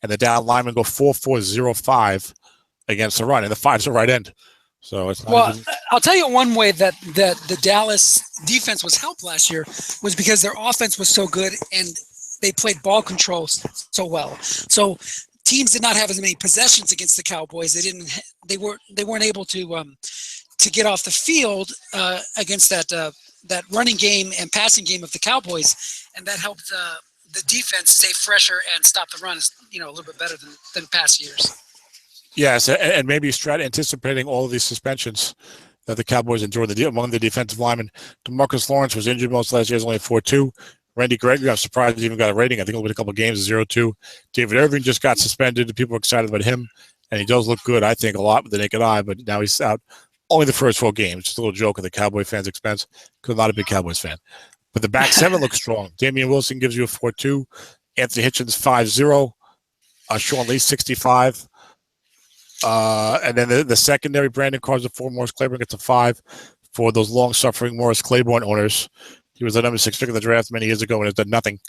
A: and the down linemen go 4.405 against the run, and the 5's the right end. So it's not
B: I'll tell you one way that the Dallas defense was helped last year was because their offense was so good and they played ball control so well. So teams did not have as many possessions against the Cowboys. They weren't able to get off the field against that running game and passing game of the Cowboys, and that helped the defense stay fresher and stop the run, a little bit better than past years.
A: Yes, and maybe Strat anticipating all of these suspensions that the Cowboys endured among the defensive linemen. DeMarcus Lawrence was injured most last year, only a 4.2. Randy Gregory, I'm surprised he even got a rating. I think he'll win a couple of games, 0.2. David Irving just got suspended. People are excited about him, and he does look good, I think, a lot with the naked eye, but now he's out only the first 4 games. Just a little joke at the Cowboy fans' expense because I'm not a big Cowboys fan. But the back 7 looks strong. Damian Wilson gives you a 4.2. Anthony Hitchens, 5.0. Sean Lee, 65. And then the secondary, Brandon Carr's a 4. Morris Claiborne gets a 5 for those long-suffering Morris Claiborne owners. He was the number 6 pick of the draft many years ago and has done nothing.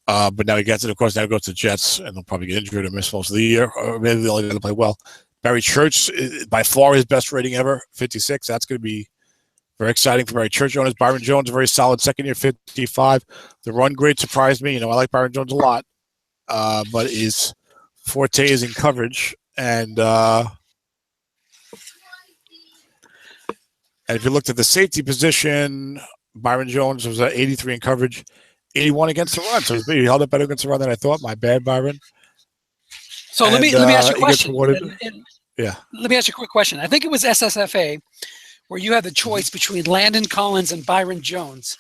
A: But now he gets it. Of course, now he goes to the Jets, and they'll probably get injured or miss most of the year, or maybe they're only going to play well. Barry Church, by far his best rating ever, 56. That's going to be very exciting for Barry Church owners. Byron Jones, a very solid second year, 55. The run grade surprised me. I like Byron Jones a lot, but his forte is in coverage. And if you looked at the safety position, Byron Jones was at 83 in coverage, 81 against the run. So he held up better against the run than I thought. My bad, Byron.
B: So let me ask you a question.
A: Yeah.
B: Let me ask you a quick question. I think it was SSFA where you had the choice between Landon Collins and Byron Jones.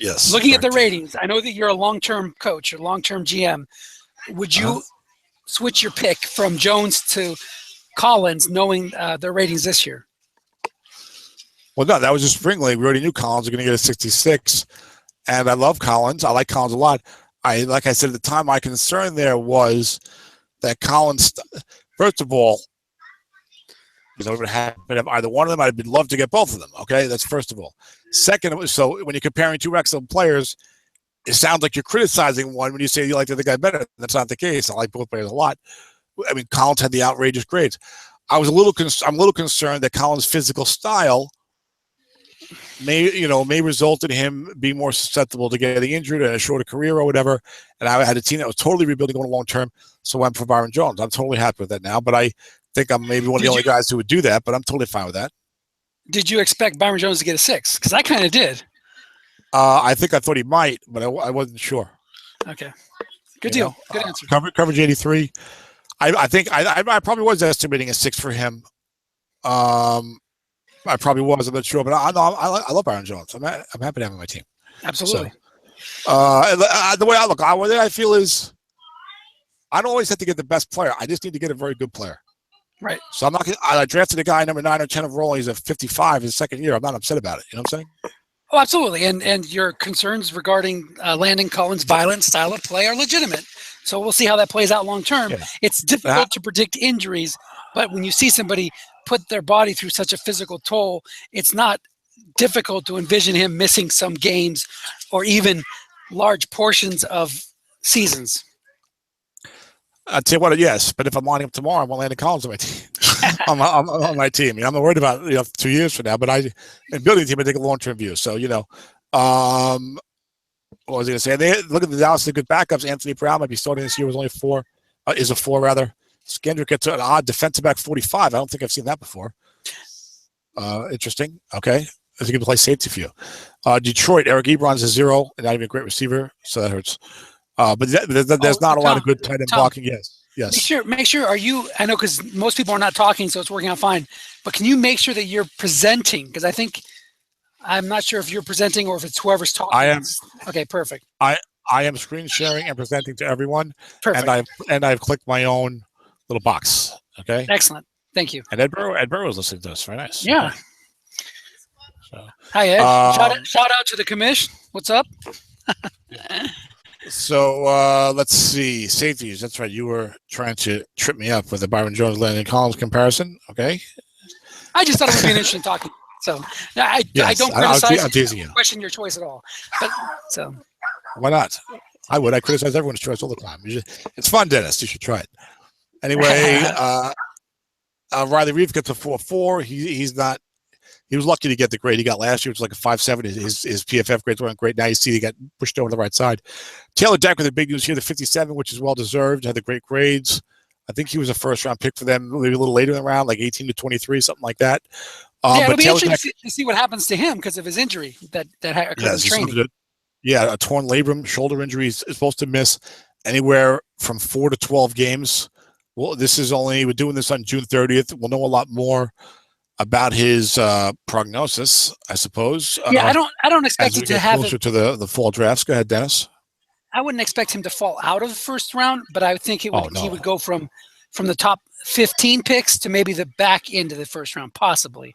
A: Yes.
B: Looking at the ratings, I know that you're a long-term coach or long-term GM. Would you switch your pick from Jones to Collins, knowing their ratings this year?
A: Well, no, that was just spring league. We already knew Collins was going to get a 66, and I love Collins. I like Collins a lot. Like I said at the time, my concern there was that Collins, first of all, because it would happen either one of them, I'd love to get both of them. Okay, that's first of all. Second, so when you're comparing two excellent players, it sounds like you're criticizing one when you say you like the other guy better. That's not the case. I like both players a lot. I mean, Collins had the outrageous grades. I'm a little concerned that Collins' physical style may result in him being more susceptible to getting injured in a shorter career or whatever. And I had a team that was totally rebuilding going long term, so I went for Byron Jones. I'm totally happy with that now, but I think I'm maybe one of the only guys who would do that, but I'm totally fine with that.
B: Did you expect Byron Jones to get a 6? Because I kind of did.
A: I thought he might, but I wasn't sure.
B: Okay. Good deal. Good answer.
A: Coverage 83. I think I probably was estimating a 6 for him. I probably was. I'm not sure, but I love Byron Jones. I'm happy to have him on my team.
B: Absolutely.
A: So, the way I look, the way I feel is I don't always have to get the best player. I just need to get a very good player.
B: Right.
A: So I'm not. I drafted a guy number 9 or 10 overall. He's a 55 his second year. I'm not upset about it. You know what I'm saying?
B: Oh, absolutely. And your concerns regarding Landon Collins' violent style of play are legitimate. So we'll see how that plays out long term. Yeah. It's difficult to predict injuries, but when you see somebody put their body through such a physical toll, it's not difficult to envision him missing some games or even large portions of seasons.
A: I'll tell you what, yes, but if I'm lining up tomorrow, I want Landon Collins on my team. on my team. I'm not worried about 2 years from now, but in building a team, I take a long-term view. So, what was I going to say? They look at the Dallas, the good backups. Anthony Brown might be starting this year. Was only 4, is a 4 rather. Skendrick gets an odd defensive back 45. I don't think I've seen that before. Interesting. Okay, I think he can play safety for you. Detroit, Eric Ebron's a 0, and not even a great receiver, so that hurts. But there's not a lot of good tight end blocking. Yes.
B: Make sure. Are you? I know because most people are not talking, so it's working out fine. But can you make sure that you're presenting? Because I'm not sure if you're presenting or if it's whoever's talking.
A: I am.
B: Okay, perfect.
A: I am screen sharing and presenting to everyone.
B: Perfect.
A: And I've clicked my own little box. Okay.
B: Excellent. Thank you.
A: And Ed Burrow is listening to us. Very nice.
B: Yeah.
A: Okay. So,
B: hi Ed. Shout out to the commish. What's up?
A: So let's see. Safeties. That's right. You were trying to trip me up with the Byron Jones Landon Collins comparison. Okay.
B: I just thought it would be an interesting talking. So I don't criticize you. Question your choice at all. But so
A: why not? I would. I criticize everyone's choice all the time. It's fun, Dennis. You should try it. Anyway, Riley Reeve gets a 4.4. He's not. He was lucky to get the grade he got last year, which was like a 5.7. His PFF grades weren't great. Now you see he got pushed over to the right side. Taylor Decker, the big news here, the 57, which is well deserved, had the great grades. I think he was a first round pick for them, maybe a little later in the round, like 18 to 23, something like that.
B: It'll be interesting to see what happens to him because of his injury that occurred in training.
A: A torn labrum, shoulder injury. Is supposed to miss anywhere from 4 to 12 games. Well, we're doing this on June 30th. We'll know a lot more about his prognosis, I suppose.
B: Yeah, I don't expect it to have
A: closer to the fall drafts. Go ahead, Dennis.
B: I wouldn't expect him to fall out of the first round, but I think he would go from the top 15 picks to maybe the back end of the first round, possibly.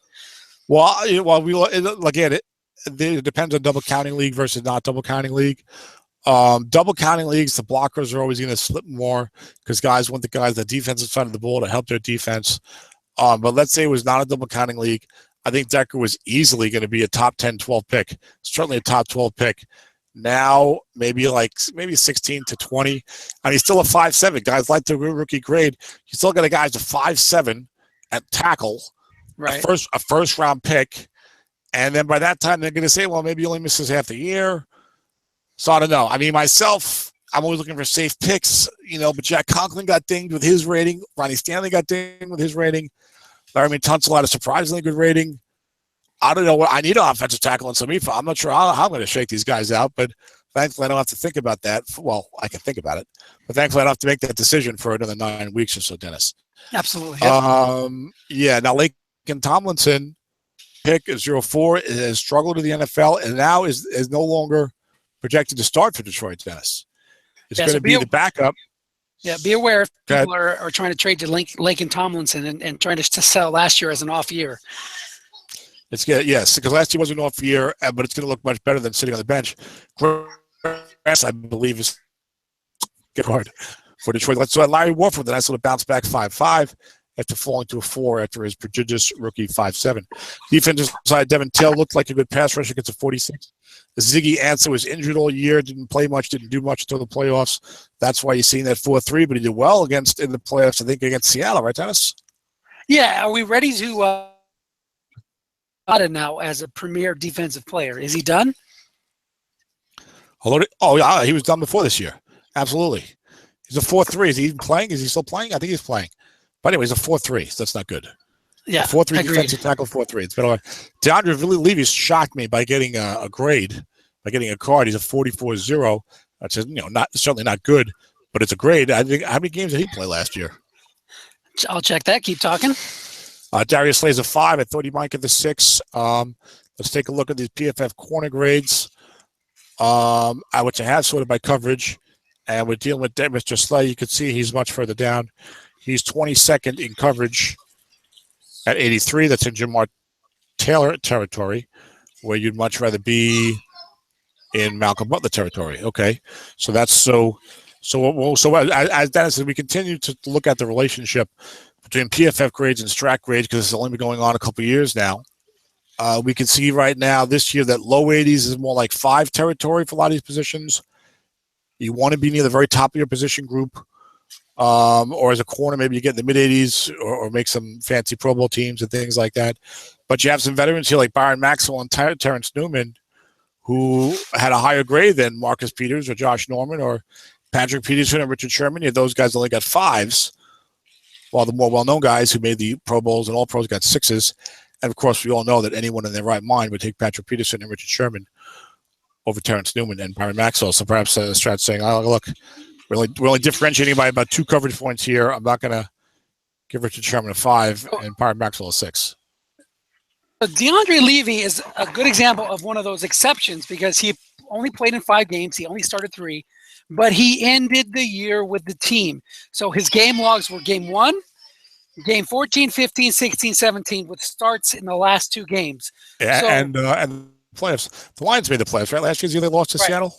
A: Well, again, it depends on double counting league versus not double counting league. Double counting leagues, the blockers are always going to slip more because guys want the guys the defensive side of the ball to help their defense. But let's say it was not a double counting league. I think Decker was easily going to be a top 10, 12 pick, certainly a top 12 pick. Now, maybe 16 to 20. I mean, he's still a 5.7. Guys like the rookie grade. You still got a guy who's a 5.7 at tackle,
B: right?
A: A first round pick. And then by that time, they're going to say, well, maybe he only misses half the year. So I don't know. I mean, myself, I'm always looking for safe picks, but Jack Conklin got dinged with his rating. Ronnie Stanley got dinged with his rating. Larry Tunsil had a surprisingly good rating. I don't know what I need an offensive tackle in Samifa. I'm not sure how I'm going to shake these guys out, but thankfully, I don't have to think about that. Well, I can think about it, but thankfully, I don't have to make that decision for another 9 weeks or so, Dennis.
B: Absolutely. Yep.
A: Yeah. Now, Laken Tomlinson, pick 04, has struggled in the NFL and now is no longer projected to start for Detroit, Dennis. It's going to be the backup.
B: Yeah, be aware if people are trying to trade to Laken Tomlinson and trying to sell last year as an off year.
A: It's good, yes, because last year was an off year, but it's going to look much better than sitting on the bench. Grass, I believe, is good hard for Detroit. So Larry Warford, the nice little bounce back 5'5" after falling to a 4 after his prodigious rookie 5'7". Defensive side, Devin Taylor looked like a good pass rusher against a 46. Ziggy Ansah was injured all year, didn't play much, didn't do much until the playoffs. That's why you're seeing that 4-3, but he did well in the playoffs, I think, against Seattle, right, Dennis?
B: Yeah, are we ready to now as a premier defensive player? Is he done?
A: Oh, yeah, he was done before this year. Absolutely. He's a 4-3. Is he even playing? Is he still playing? I think he's playing. But anyway, he's a 4-3, so that's not good.
B: Yeah,
A: 4-3 defensive tackle, 4-3. It's been all right. DeAndre Levy shocked me by getting a grade, by getting a card. He's a 44-0. That's certainly not good, but it's a grade. I think, how many games did he play last year?
B: I'll check that. Keep talking.
A: Darius Slay's a 5. I thought he might get the 6. Let's take a look at these PFF corner grades, which I have sorted by coverage. And we're dealing with Mr. Slay. You can see he's much further down. He's 22nd in coverage at 83. That's in Jamar Taylor territory, where you'd much rather be in Malcolm Butler territory. Okay, so that's so as Dennis said, we continue to look at the relationship between PFF grades and Strat grades because it's only been going on a couple of years now. We can see right now this year that low 80s is more like 5 territory for a lot of these positions. You want to be near the very top of your position group. Or as a corner, maybe you get in the mid-80s or make some fancy Pro Bowl teams and things like that. But you have some veterans here like Byron Maxwell and Terrence Newman who had a higher grade than Marcus Peters or Josh Norman or Patrick Peterson and Richard Sherman. Yeah, those guys only got 5s, while the more well-known guys who made the Pro Bowls and All-Pros got 6s. And, of course, we all know that anyone in their right mind would take Patrick Peterson and Richard Sherman over Terrence Newman and Byron Maxwell. So perhaps Strat's saying, oh, look, we're only differentiating by about 2 coverage points here. I'm not going to give Richard Sherman a 5 and Byron Maxwell a 6.
B: DeAndre Levy is a good example of one of those exceptions because he only played in 5 games. He only started 3, but he ended the year with the team. So his game logs were game 1, game 14, 15, 16, 17 with starts in the last 2 games.
A: Yeah, and playoffs. The Lions made the playoffs, right? Last year they lost to Seattle.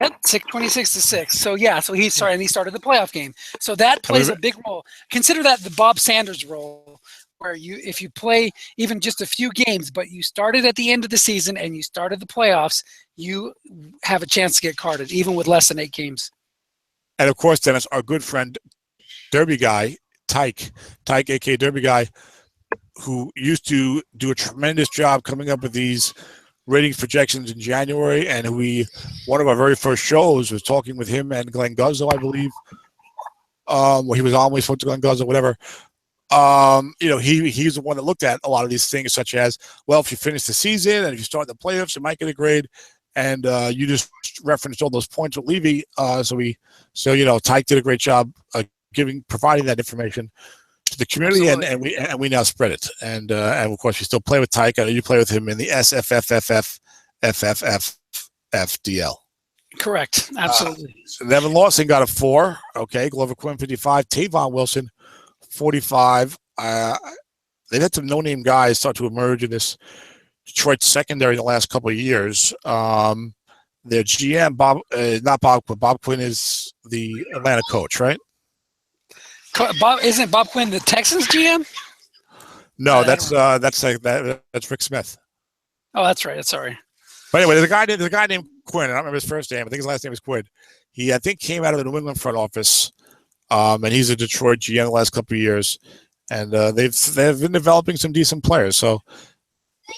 B: Yep, 26-6. So yeah, so he started the playoff game. So that plays a big role. Consider that the Bob Sanders role, where if you play even just a few games, but you started at the end of the season and you started the playoffs, you have a chance to get carded, even with less than 8 games.
A: And of course, Dennis, our good friend, Derby guy, Tyke, aka Derby guy, who used to do a tremendous job coming up with these ratings projections in January, and one of our very first shows was talking with him and Glenn Guzzo, I believe. He was on, we spoke to Glenn Guzzo, whatever. He's the one that looked at a lot of these things, such as, well, if you finish the season and if you start the playoffs, you might get a grade. And you just referenced all those points with Levy. Tyke did a great job providing that information to the community, and we now spread it. And of course, we still play with Tyke. You play with him in the SFFFFFFDL.
B: Correct. Absolutely.
A: So Nevin Lawson got a 4. Okay. Glover Quinn, 55. Tavon Wilson, 45. They've had some no-name guys start to emerge in this Detroit secondary in the last couple of years. Their GM, Bob Quinn is the Atlanta coach, right?
B: Isn't Bob Quinn the Texans GM?
A: No, that's Rick Smith.
B: Oh, that's right. Sorry.
A: But anyway, there's a guy named Quinn. I don't remember his first name. I think his last name is Quinn. He, I think, came out of the New England front office, and he's a Detroit GM the last couple of years. And they've been developing some decent players. So,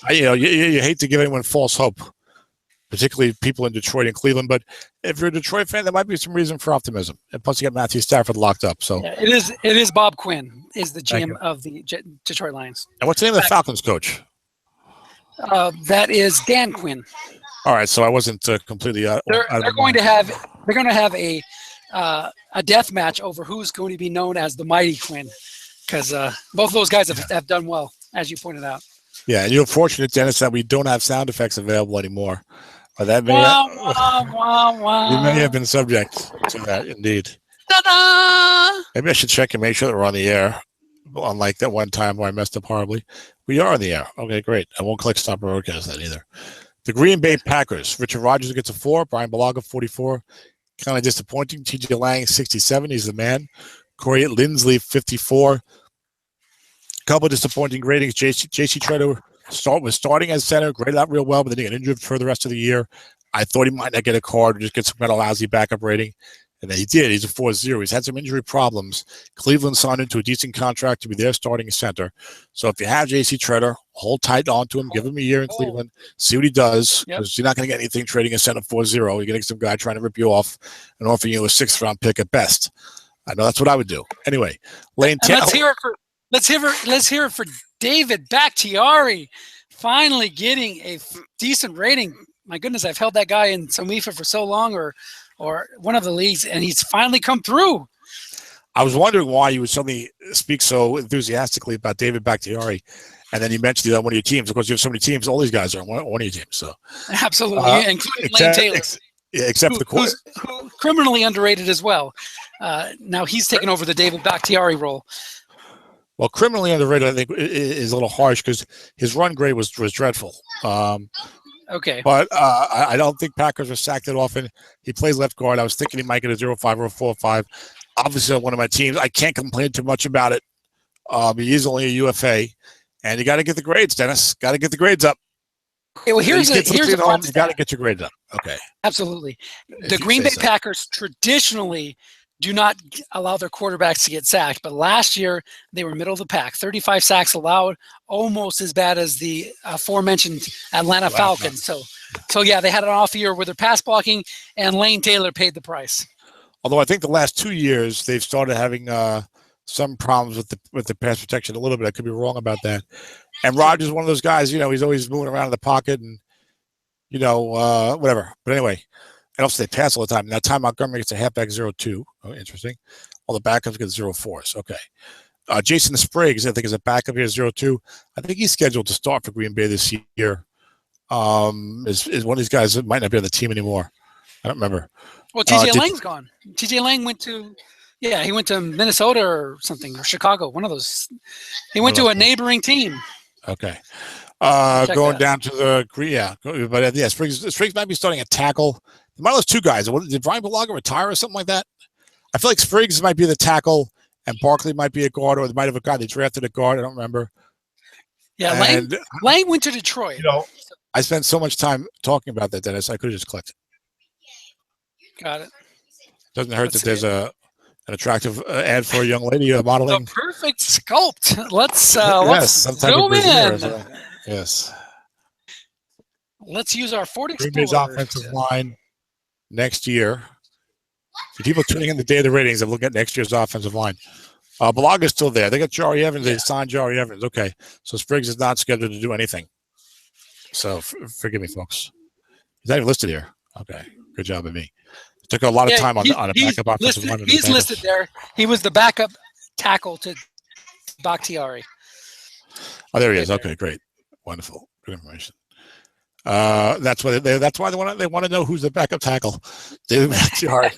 A: you hate to give anyone false hope, particularly people in Detroit and Cleveland. But if you're a Detroit fan, there might be some reason for optimism. And plus, you got Matthew Stafford locked up. So
B: yeah, it is Bob Quinn is the GM of the Detroit Lions.
A: And what's the name of the Falcons coach?
B: That is Dan Quinn.
A: All right, so I wasn't completely.
B: They're going to have a death match over who's going to be known as the Mighty Quinn, because both of those guys have done well, as you pointed out.
A: Yeah, and you're fortunate, Dennis, that we don't have sound effects available anymore. That may you may have been subject to that, indeed.
B: Ta-da!
A: Maybe I should check and make sure that we're on the air. Unlike that one time where I messed up horribly, we are on the air. Okay, great. I won't click stop broadcast that either. The Green Bay Packers. Richard Rodgers gets a 4. Brian Balaga 44. Kind of disappointing. T.J. Lang 67. He's the man. Corey Lindsley 54. Couple of disappointing ratings. J.C. Treader was starting as center, graded out real well, but then he got injured for the rest of the year. I thought he might not get a card or just get some kind of lousy backup rating. And then he did. He's a 4-0. He's had some injury problems. Cleveland signed into a decent contract to be their starting center. So if you have J.C. Treader, hold tight on to him, give him a year in Cleveland, see what he does, because you're not going to get anything trading a center 4-0. You're going to get some guy trying to rip you off and offer you a 6th-round pick at best. I know that's what I would do. Anyway, Lane Taylor.
B: Let's hear it for David Bakhtiari, finally getting a decent rating. My goodness, I've held that guy in Somifa for so long, or one of the leagues, and he's finally come through.
A: I was wondering why you would suddenly speak so enthusiastically about David Bakhtiari, and then you mentioned one of your teams. Of course, you have so many teams. All these guys are on one of your teams. So
B: absolutely, including Lane Taylor,
A: except
B: who's criminally underrated as well. Now he's taken over the David Bakhtiari role.
A: Well, criminally underrated, I think, is a little harsh because his run grade was dreadful.
B: Okay.
A: But I don't think Packers are sacked that often. He plays left guard. I was thinking he might get a 0-5 or a 4-5. Obviously, on one of my teams, I can't complain too much about it. He is only a UFA, and you got to get the grades, Dennis. Got to get the grades up.
B: Okay, well, here's a
A: you got to get your grades up. Okay.
B: Absolutely. The Green Bay Packers traditionally do not allow their quarterbacks to get sacked, but last year they were middle of the pack. 35 sacks allowed, almost as bad as the aforementioned Atlanta Falcons. So yeah, they had an off year with their pass blocking, and Lane Taylor paid the price.
A: Although I think the last 2 years they've started having some problems with the pass protection a little bit. I could be wrong about that. And Rodgers is one of those guys, he's always moving around in the pocket and, whatever. But anyway, and also they pass all the time. Now, Ty Montgomery gets a halfback 0-2. Oh, interesting. All the backups get 0-4s. Okay. Jason Spriggs, I think, is a backup here, 0-2. I think he's scheduled to start for Green Bay this year. Is one of these guys that might not be on the team anymore. I don't remember.
B: Well, TJ Lang's gone. TJ Lang went to Minnesota or something, or Chicago, one of those. He went to a neighboring team.
A: Okay. Going down to the but Spriggs might be starting a tackle. One of those two guys. Did Brian Balaga retire or something like that? I feel like Spriggs might be the tackle, and Barkley might be a guard, or they might have a guy they drafted a guard. I don't remember.
B: Yeah, Lang went to Detroit.
A: I spent so much time talking about that, Dennis. I could have just clicked.
B: Got it.
A: Doesn't hurt that there's an attractive ad for a young lady modeling.
B: The perfect sculpt. Let's
A: zoom in. Yes.
B: Let's use our Ford Explorer.
A: Green Bay's offensive line next year. For people tuning in the day of the ratings, I'm looking at next year's offensive line. Balaga's still there. They got Jari Evans. They signed Jari Evans. Okay. So Spriggs is not scheduled to do anything. So forgive me, folks. He's not even listed here. Okay. Good job of me. It took a lot of time on a backup offensive line.
B: He's listed there. He was the backup tackle to Bakhtiari.
A: Oh, there he is. Okay, great. Wonderful. Good information. That's why they want to know who's the backup tackle. David Bakhtiari.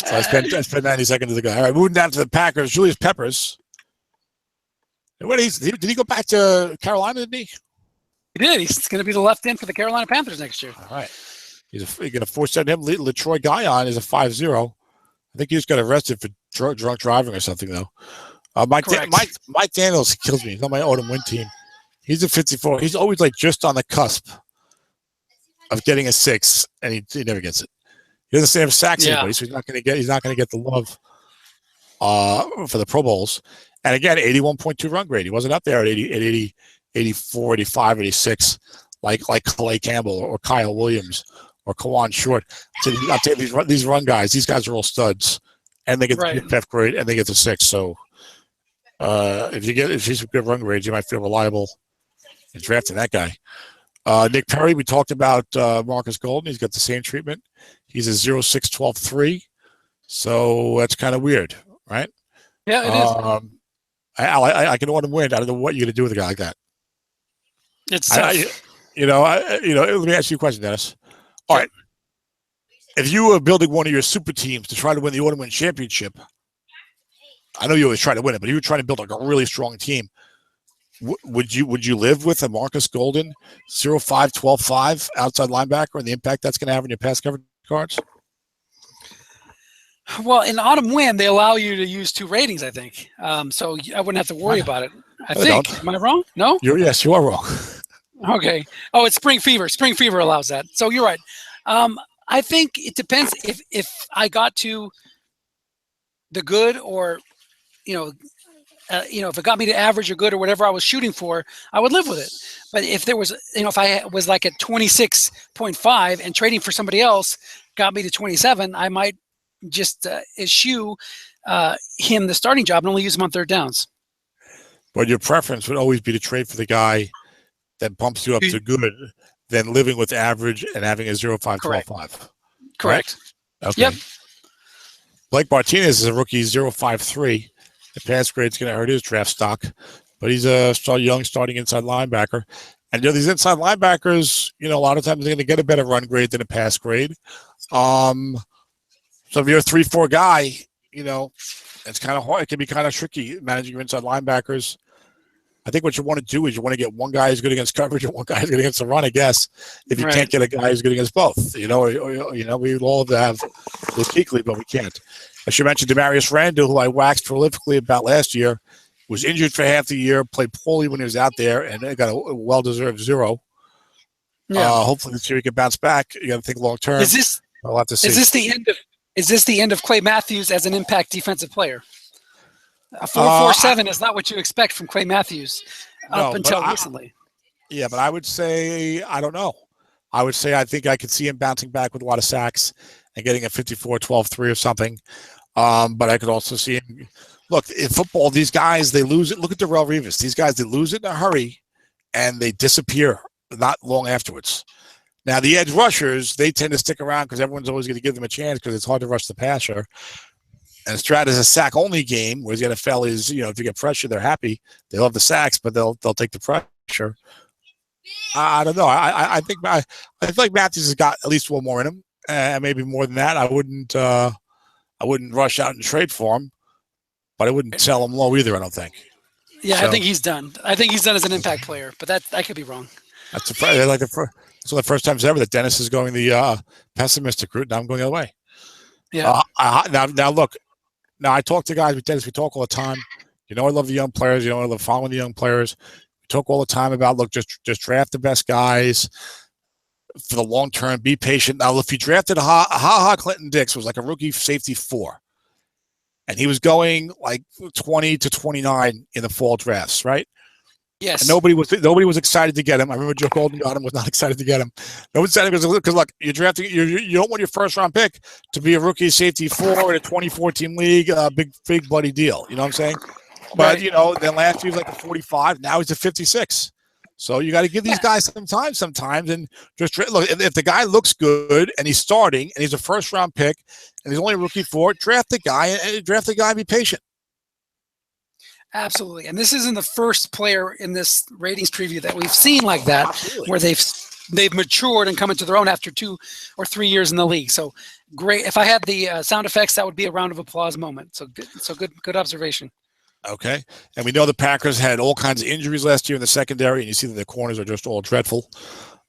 A: So I spent 90 seconds with the guy. All right, moving down to the Packers. Julius Peppers. Did he go back to Carolina? Didn't he?
B: He did. He's going to be the left end for the Carolina Panthers next year.
A: All right. You're going to force him. Latroy Guion is a 5-0. I think he just got arrested for drunk driving or something, though. Mike Daniels kills me. He's on my autumn win team. He's a 54. He's always just on the cusp of getting a 6, and he never gets it. He doesn't have sacks anybody, so he's not going to get the love for the Pro Bowls. And again, 81.2 run grade. He wasn't up there at 80, 84, 85, 86, like Calais Campbell or Kyle Williams or Kawan Short. So I'll tell you, these run guys, these guys are all studs, and they get the PFF grade and they get the 6. So if he's a good run grade, you might feel reliable in drafting that guy. Nick Perry, we talked about Marcus Golden. He's got the same treatment. He's a 0.612.3. So that's kind of weird, right?
B: Yeah, it is.
A: I can want him win. I don't know what you're going to do with a guy like that.
B: It's tough.
A: Let me ask you a question, Dennis. All right. If you were building one of your super teams to try to win the Autumn Championship, I know you always try to win it, but if you were trying to build like a really strong team, would you live with a Marcus Golden 0.5-12.5 outside linebacker and the impact that's going to have on your pass coverage cards?
B: Well, in Autumn Win, they allow you to use 2 ratings, I think. So I wouldn't have to worry about it. I think. Don't. Am I wrong? No?
A: Yes, you are wrong.
B: Okay. Oh, it's Spring Fever. Spring Fever allows that. So you're right. I think it depends if I got to the good or, if it got me to average or good or whatever I was shooting for, I would live with it. But if there was, if I was like at 26.5 and trading for somebody else got me to 27, I might just eschew him the starting job and only use him on third downs.
A: But your preference would always be to trade for the guy that bumps you up to good than living with average and having a 0.5-12.5.
B: Correct.
A: Right? Okay.
B: Yep.
A: Blake Martinez is a rookie, 0.53. The pass grade's going to hurt his draft stock, but he's a young starting inside linebacker. And these inside linebackers, a lot of times they're going to get a better run grade than a pass grade. So if you're a 3-4 guy, it's kind of hard. It can be kind of tricky managing your inside linebackers. I think what you want to do is you want to get one guy who's good against coverage and one guy who's good against the run, I guess, if you can't get a guy who's good against both. We'd all have to have Luke Kuechly, but we can't. I should mention Demarius Randall, who I waxed prolifically about last year, was injured for half the year, played poorly when he was out there, and got a well-deserved 0. Yeah. Hopefully this year he can bounce back. You got to think long-term. I'll have to see.
B: Is this the end of Clay Matthews as an impact defensive player? A 4.47 is not what you expect from Clay Matthews until recently.
A: Yeah, but I would say, I don't know. I would say I think I could see him bouncing back with a lot of sacks and getting a 54-12-3 or something. But I could also see him. Look, in football, these guys, they lose it. Look at Darrelle Revis. These guys, they lose it in a hurry, and they disappear not long afterwards. Now, the edge rushers, they tend to stick around because everyone's always going to give them a chance because it's hard to rush the passer. And Strat is a sack-only game, whereas the NFL is, if you get pressure, they're happy. They love the sacks, but they'll take the pressure. I don't know. I think feel like Matthews has got at least one more in him, and maybe more than that. I wouldn't rush out and trade for him, but I wouldn't sell him low either. I don't think.
B: Yeah, so, I think he's done. I think he's done as an impact player, but I could be wrong.
A: That's it's one of the first times ever that Dennis is going the pessimistic route. Now I'm going the other way.
B: Yeah.
A: Now look. Now, I talk to guys with Dennis. We talk all the time. I love the young players. I love following the young players. We talk all the time about, look, just draft the best guys for the long term. Be patient. Now, if you drafted Ha Clinton Dix was like a rookie safety 4, and he was going like 20 to 29 in the fall drafts, right?
B: Yes.
A: And nobody was excited to get him. I remember Joe Golden got him, was not excited to get him. No one's excited because look, you're drafting. You don't want your first round pick to be a rookie safety 4 in a 2014 league, big bloody deal. You know what I'm saying? But then last year he was like a 45. Now he's a 56. So you got to give these guys some time sometimes, and just look. If the guy looks good and he's starting and he's a first round pick and he's only a rookie 4, draft the guy and be patient.
B: Absolutely. And this isn't the first player in this ratings preview that we've seen like that. Absolutely. Where they've matured and come into their own after 2 or 3 years in the league. So great. If I had the sound effects, that would be a round of applause moment. So good observation.
A: Okay. And we know the Packers had all kinds of injuries last year in the secondary, and you see that their corners are just all dreadful.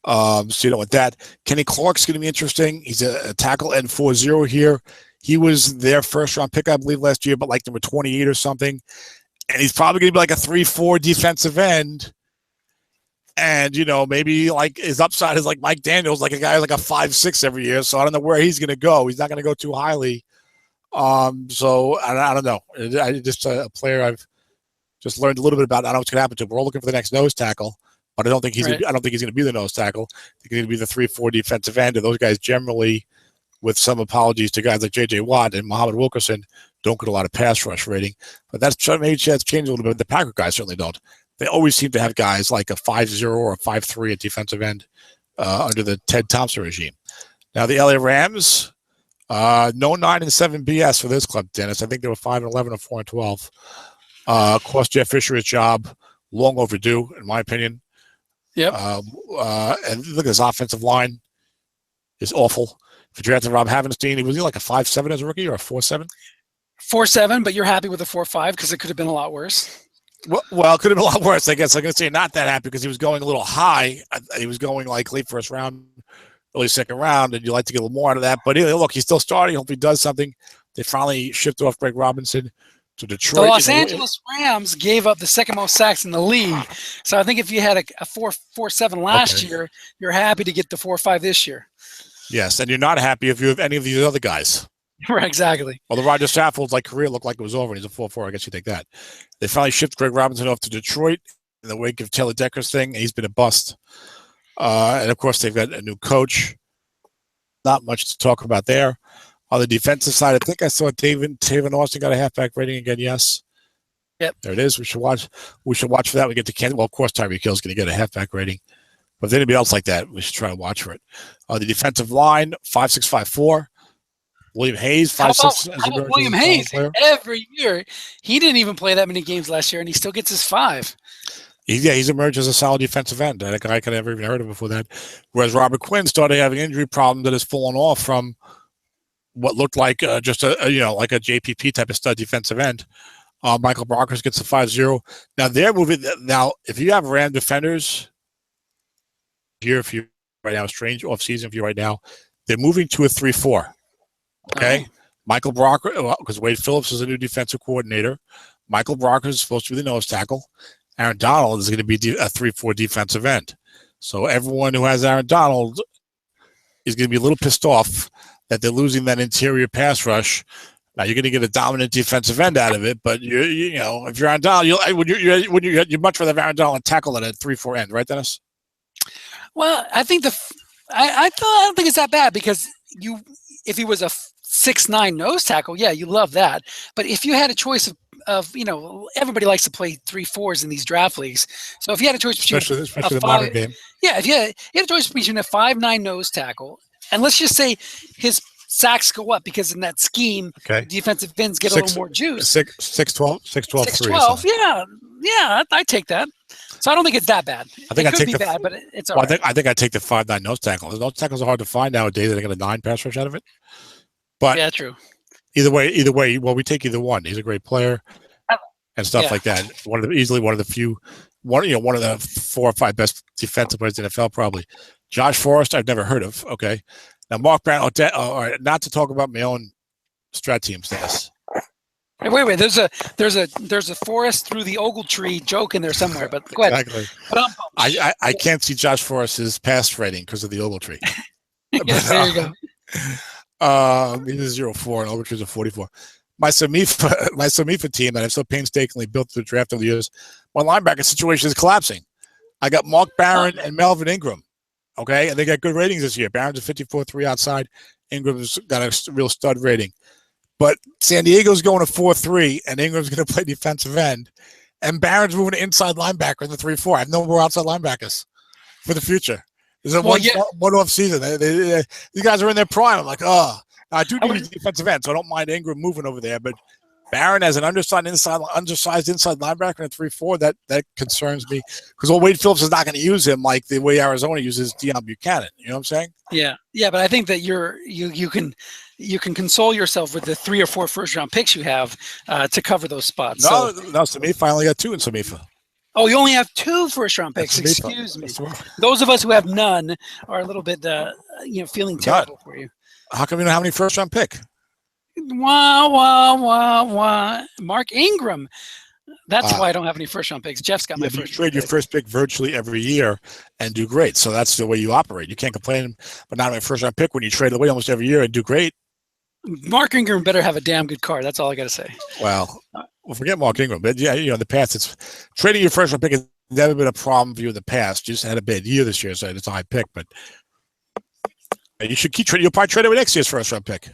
A: So you don't want that. Kenny Clark's going to be interesting. He's a tackle end 4-0 here. He was their first round pick, I believe, last year, but like number 28 or something. And he's probably going to be like a 3-4 defensive end. And, maybe like his upside is like Mike Daniels, like a guy like a 5-6 every year. So I don't know where he's going to go. He's not going to go too highly. So I don't know. I just a player I've just learned a little bit about. I don't know what's going to happen to him. We're all looking for the next nose tackle, but I don't think he's going to be the nose tackle. I think he's going to be the 3-4 defensive end. And those guys generally, with some apologies to guys like J.J. Watt and Muhammad Wilkerson, don't get a lot of pass rush rating. But that's changed a little bit. The Packer guys certainly don't. they always seem to have guys like a 5-0 or a 5-3 at defensive end under the Ted Thompson regime. Now the LA Rams, no 9-7 BS for this club, Dennis. I think they were 5-11 or 4-12. Cost Jeff Fisher his job, long overdue, in my opinion.
B: Yep.
A: And look at his offensive line is awful. If you drafted Rob Havenstein, was he like a 5-7 as a rookie or a 4-7?
B: 4-7, but you're happy with a 4-5 because it could have been a lot worse.
A: Well, it could have been a lot worse, I guess. I'm going to say not that happy because he was going a little high. He was going like late first round, early second round, and you like to get a little more out of that. But look, he's still starting. Hope he does something. They finally shipped off Greg Robinson to Detroit.
B: The Los Angeles Rams gave up the second most sacks in the league. So I think if you had a 4-7 last year, you're happy to get the 4-5 this year.
A: Yes, and you're not happy if you have any of these other guys.
B: Right, exactly.
A: Well, the Roger Saffold's career looked like it was over, and he's a 4-4. I guess you take that. They finally shipped Greg Robinson off to Detroit in the wake of Taylor Decker's thing, and he's been a bust. And, of course, they've got a new coach. Not much to talk about there. On the defensive side, I think I saw Taven Austin got a halfback rating again. Yes.
B: Yep.
A: There it is. We should watch for that. We get to Kansas. Well, of course, Tyreek Hill's going to get a halfback rating. But if anybody else like that, we should try to watch for it. The defensive line, 5'6", 5'4". William Hayes, 5'6".
B: How about William Hayes? Every year. He didn't even play that many games last year, and he still gets his 5.
A: He's emerged as a solid defensive end. A guy I could never even heard of before that. Whereas Robert Quinn started having injury problems that has fallen off from what looked like just a JPP type of stud defensive end. Michael Brockers gets a 5-0. Now they're moving. Now, if you have Ram defenders here, if you right now, strange off season for you right now, they're moving to a 3-4. Okay, Michael Brocker, because Wade Phillips is a new defensive coordinator. Michael Brocker is supposed to be the nose tackle. Aaron Donald is going to be a 3-4 defensive end. So everyone who has Aaron Donald is going to be a little pissed off that they're losing that interior pass rush. Now you're going to get a dominant defensive end out of it, but if you're Aaron Donald, you'd much rather have Aaron Donald tackle than a 3-4 end, right, Dennis?
B: Well, I think I don't think it's that bad because if he was a 6'9" nose tackle, yeah, you love that. But if you had a choice of everybody likes to play 3-4s in these draft leagues. So if you had a choice between
A: especially the modern game,
B: yeah, if you had a choice between a 5'9" nose tackle, and let's just say his sacks go up because in that scheme, defensive ends get a little more juice. 6'12",
A: 6'12",
B: yeah, I take that. So I don't think it's that bad.
A: I think
B: it could be bad, but it's all right.
A: I think I take the 5'9" nose tackle. The nose tackles are hard to find nowadays. They get a 9 pass rush out of it. But
B: yeah, true.
A: Either way, well, we take either one. He's a great player and stuff like that. Easily one of the few, one of the 4 or 5 best defensive players in the NFL, probably. Josh Forrest, I've never heard of. Okay, now Mark Brown. All right, not to talk about my own strat teams. This.
B: Wait. There's a forest through the Ogletree joke in there somewhere. But go ahead.
A: Exactly. I can't see Josh Forrest's pass rating because of the Ogletree.
B: There you go.
A: He's a 0-4 and Ogletree's a 44. My Samifa team that I've so painstakingly built through the draft over the years, my linebacker situation is collapsing. I got Mark Barron and Melvin Ingram. Okay, and they got good ratings this year. Barron's a 54-3 outside. Ingram's got a real stud rating. But San Diego's going to 4-3, and Ingram's going to play defensive end. And Barron's moving to inside linebacker in the 3-4. I have no more outside linebackers for the future. There's a one off season. These guys are in their prime. I'm like, I do need a defensive end, so I don't mind Ingram moving over there. But Barron as an undersized inside linebacker in a 3-4, that concerns me because Wade Phillips is not going to use him like the way Arizona uses Deion Buchanan. You know what I'm saying?
B: Yeah, but I think that you can console yourself with the 3 or 4 first round picks you have to cover those spots.
A: No, Samifa, I only got 2 in Samifa.
B: Oh, you only have 2 first-round picks. Excuse me. Those of us who have none are a little bit, feeling terrible for you.
A: How come you don't have any first-round pick?
B: Wah. Mark Ingram. That's why I don't have any first-round picks. Jeff's got my first.
A: You trade your first pick virtually every year and do great. So that's the way you operate. You can't complain, but not having a first-round pick when you trade away almost every year and do great.
B: Mark Ingram better have a damn good card. That's all I got to say.
A: Well, forget Mark Ingram. But yeah, in the past, it's trading your first round pick has never been a problem for you in the past. You just had a bad year this year, so it's a high pick. But you should keep trading. You'll probably trade away next year's first round pick.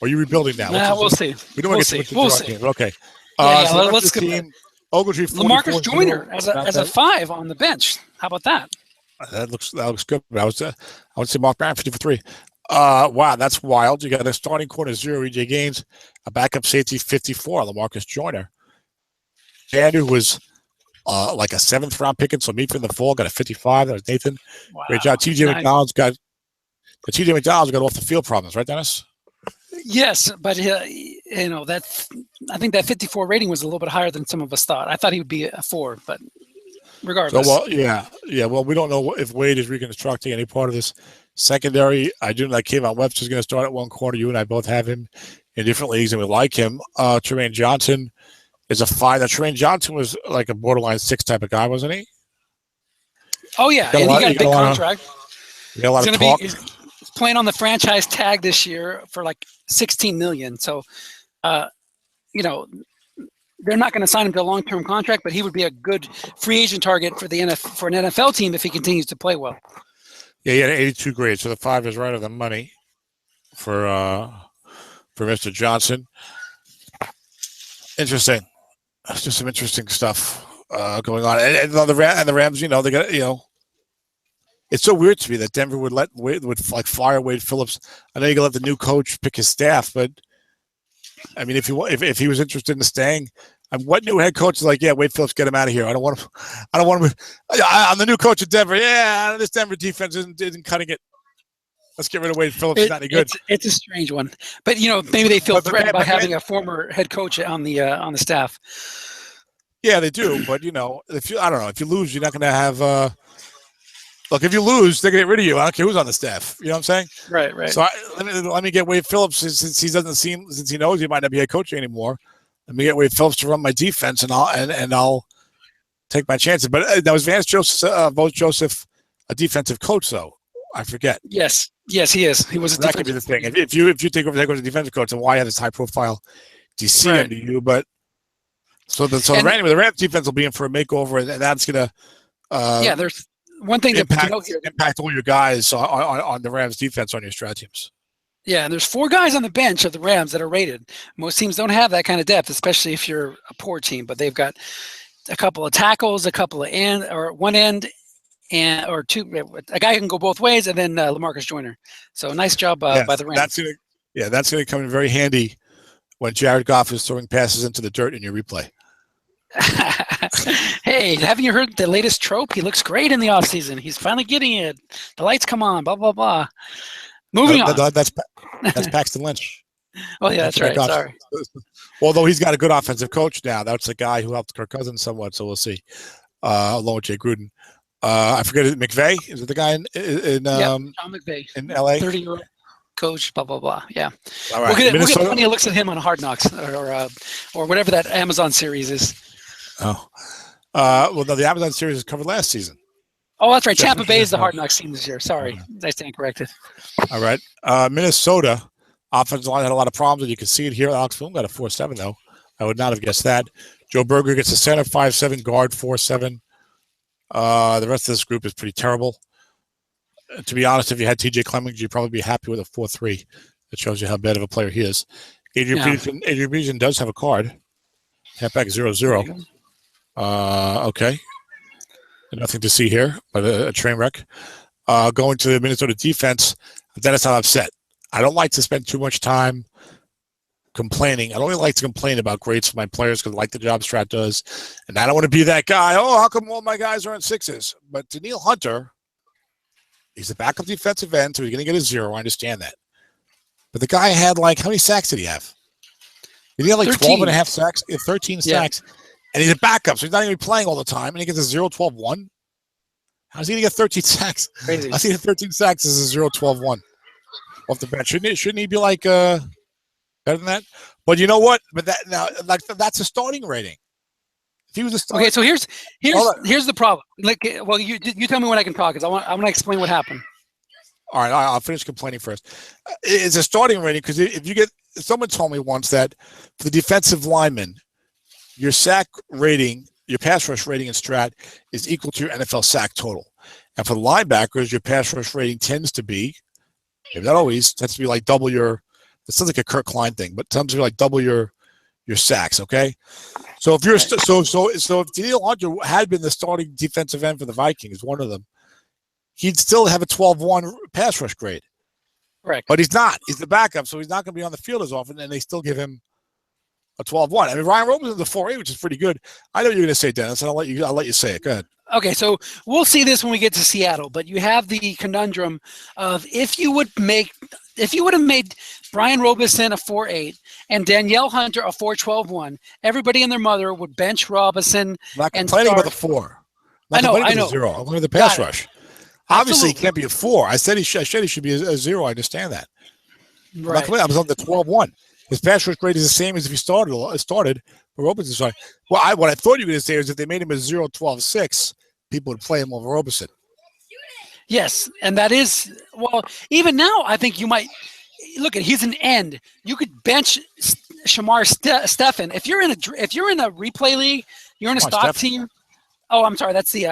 A: Or are you rebuilding now?
B: We'll see.
A: We don't want to get
B: we'll see.
A: Okay.
B: Let's skip
A: team. Ogletree,
B: LaMarcus
A: 44,
B: Joyner as a 5 on the bench. How about that?
A: That looks good. But I would say Mark Barron 50 for 3. Wow, that's wild. You got a starting corner 0, EJ Gaines, a backup safety 54, LaMarcus Joyner. Andrew was like a 7th round pick until me from the fall, got a 55. That was Nathan.
B: Wow.
A: Great job. TJ McDonald's got off the field problems, right, Dennis?
B: Yes, but I think that 54 rating was a little bit higher than some of us thought. I thought he would be a 4, but regardless.
A: So, well, we don't know if Wade is reconstructing any part of this secondary. I do know that Kayvon Webster's going to start at one corner. You and I both have him in different leagues, and we like him. Tremaine Johnson is a 5. Now, Tremaine Johnson was like a borderline 6 type of guy, wasn't he?
B: Oh, yeah, and he got a big contract.
A: He got a lot of talk.
B: He's playing on the franchise tag this year for like $16 million. So, they're not going to sign him to a long-term contract, but he would be a good free agent target for for an NFL team if he continues to play well.
A: Yeah, he had an 82 grade, so the 5 is right on the money for Mr. Johnson. Interesting. That's just some interesting stuff going on. And the Rams, they got, it's so weird to me that Denver would fire Wade Phillips. I know you can let the new coach pick his staff, but I mean, if he was interested in staying, what new head coach is like? Yeah, Wade Phillips, get him out of here. I don't want him. I'm the new coach of Denver. Yeah, this Denver defense isn't cutting it. Let's get rid of Wade Phillips. He's not any good.
B: It's a strange one, but maybe they feel threatened by having a former head coach on the staff.
A: Yeah, they do. But if you lose, you're not going to have. Look, if you lose, they're going to get rid of you. I don't care who's on the staff. You know what I'm saying?
B: Right.
A: So let me get Wade Phillips since he knows he might not be a coach anymore. Let me get Wade Phillips to run my defense, and I'll take my chances. But now is Vance Joseph a defensive coach though? I forget.
B: Yes, he is. He was.
A: That could be the thing. If you take over as a defensive coach, then why have this high profile DC under you? But the Rams defense will be in for a makeover, and that's gonna.
B: There's one thing
A: impact all your guys on the Rams defense on your strat teams.
B: Yeah, and there's 4 guys on the bench of the Rams that are rated. Most teams don't have that kind of depth, especially if you're a poor team. But they've got a couple of tackles, a couple of one end, or 2. A guy who can go both ways, and then LaMarcus Joyner. So nice job by the Rams.
A: That's gonna come in very handy when Jared Goff is throwing passes into the dirt in your replay.
B: Hey, haven't you heard the latest trope? He looks great in the offseason. He's finally getting it. The lights come on, blah, blah, blah. Moving on.
A: That's Paxton Lynch.
B: Oh, yeah, that's right. Sorry.
A: Although he's got a good offensive coach now. That's a guy who helped Kirk Cousins somewhat, so we'll see. Along with Jay Gruden. I forget, McVay? Is it the guy in
B: John McVay.
A: In L.A.?
B: 30-year-old coach, blah, blah, blah. Yeah.
A: All right.
B: We'll get plenty of looks at him on Hard Knocks or whatever that Amazon series is.
A: Oh. No, the Amazon series was covered last season.
B: Oh, that's right. Tampa Bay is the Hard Knocks team this year. Sorry. I stand corrected.
A: All right. Minnesota offensive line had a lot of problems, and you can see it here. Alex Boone got a 4.7, though. I would not have guessed that. Joe Berger gets a center, 5.7, guard, 4.7. The rest of this group is pretty terrible. To be honest, if you had TJ Clemmings, you'd probably be happy with a 4.3. That shows you how bad of a player he is. Adrian Peterson does have a card. Halfback 0-0. Okay. Nothing to see here, but a train wreck. Going to the Minnesota defense, Dennis, I'm upset. I don't like to spend too much time complaining. I don't really like to complain about grades for my players because I like the job Strat does. And I don't want to be that guy. Oh, how come all my guys are on 6s? But Daniil Hunter, he's a backup defensive end, so he's going to get a 0. I understand that. But the guy had how many sacks did he have? Did he have 12 and a half sacks? He had 13 sacks. And he's a backup, so he's not even playing all the time. And he gets a 0-12-1. How's he going to get 13 sacks?
B: Crazy.
A: I see 13 sacks as a 0-12-1 off the bench. Shouldn't he be better than that? But you know what? But that's a starting rating. If he was a starter.
B: Okay, so here's the problem. You tell me when I can talk because I want to explain what happened.
A: All right, I'll finish complaining first. It's a starting rating because someone told me once that for the defensive lineman, your sack rating, your pass rush rating in Strat is equal to your NFL sack total. And for the linebackers, your pass rush rating tends to be, maybe not always, tends to be double your, it sounds like a Kirk Klein thing, but tends to be double your sacks, okay? So if you're so if Daniel Hunter had been the starting defensive end for the Vikings, one of them, he'd still have a 12-1 pass rush grade.
B: Correct.
A: But he's not. He's the backup, so he's not going to be on the field as often, and they still give him a 12-1. I mean, Ryan Robison's a 4.8, which is pretty good. I know what you're going to say, Dennis, and I'll let you say it. Go ahead.
B: Okay, so we'll see this when we get to Seattle, but you have the conundrum of if you would have made Brian Robison a 4.8 and Danielle Hunter a 4.12.1, everybody and their mother would bench Robison.
A: I'm not complaining about the 4.
B: I know.
A: The 0. I'm going to the pass rush. Obviously, he can't be a 4. I said he should be a 0. I understand that.
B: Right.
A: I was on the 12-1. His pass rush grade is the same as if he started. But Robinson started. Well, what I thought you were going to say is if they made him a 0.12.6, people would play him over Robinson.
B: Yes, and that is even now, I think you might look at he's an end. You could bench Shamar Stephen if you're in a replay league. You're in a stock team. Oh, I'm sorry. That's the.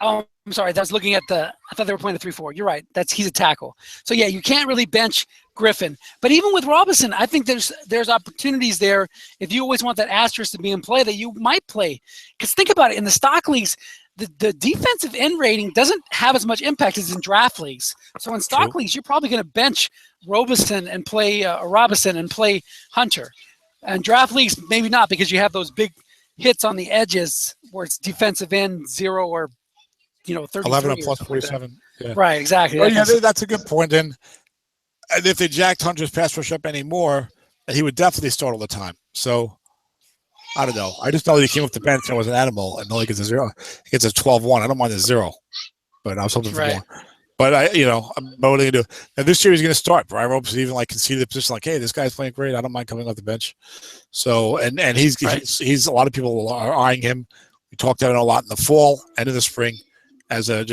B: I'm sorry. I was looking at I thought they were playing the 3-4. You're right. He's a tackle. So yeah, you can't really bench Griffin. But even with Robinson, I think there's opportunities there. If you always want that asterisk to be in play, that you might play. Because think about it, in the stock leagues, the defensive end rating doesn't have as much impact as in draft leagues. So in stock leagues, you're probably going to bench Robinson and play Hunter. And draft leagues, maybe not, because you have those big hits on the edges where it's defensive end 0 or
A: 11 plus 47. Yeah.
B: Right, exactly.
A: Well, that's a good point. And if they jacked Hunter's pass rush up anymore, he would definitely start all the time. So I don't know. I just know that he came up the bench and was an animal, and only gets a 0. He gets a 12-1. I don't mind the 0, but I was hoping for more. But I'm what are they gonna do? Now this year he's gonna start. Brian Robinson even conceded the position, hey, this guy's playing great. I don't mind coming off the bench. So and he's a lot of people are eyeing him. We talked about it a lot in the fall, end of the spring, as an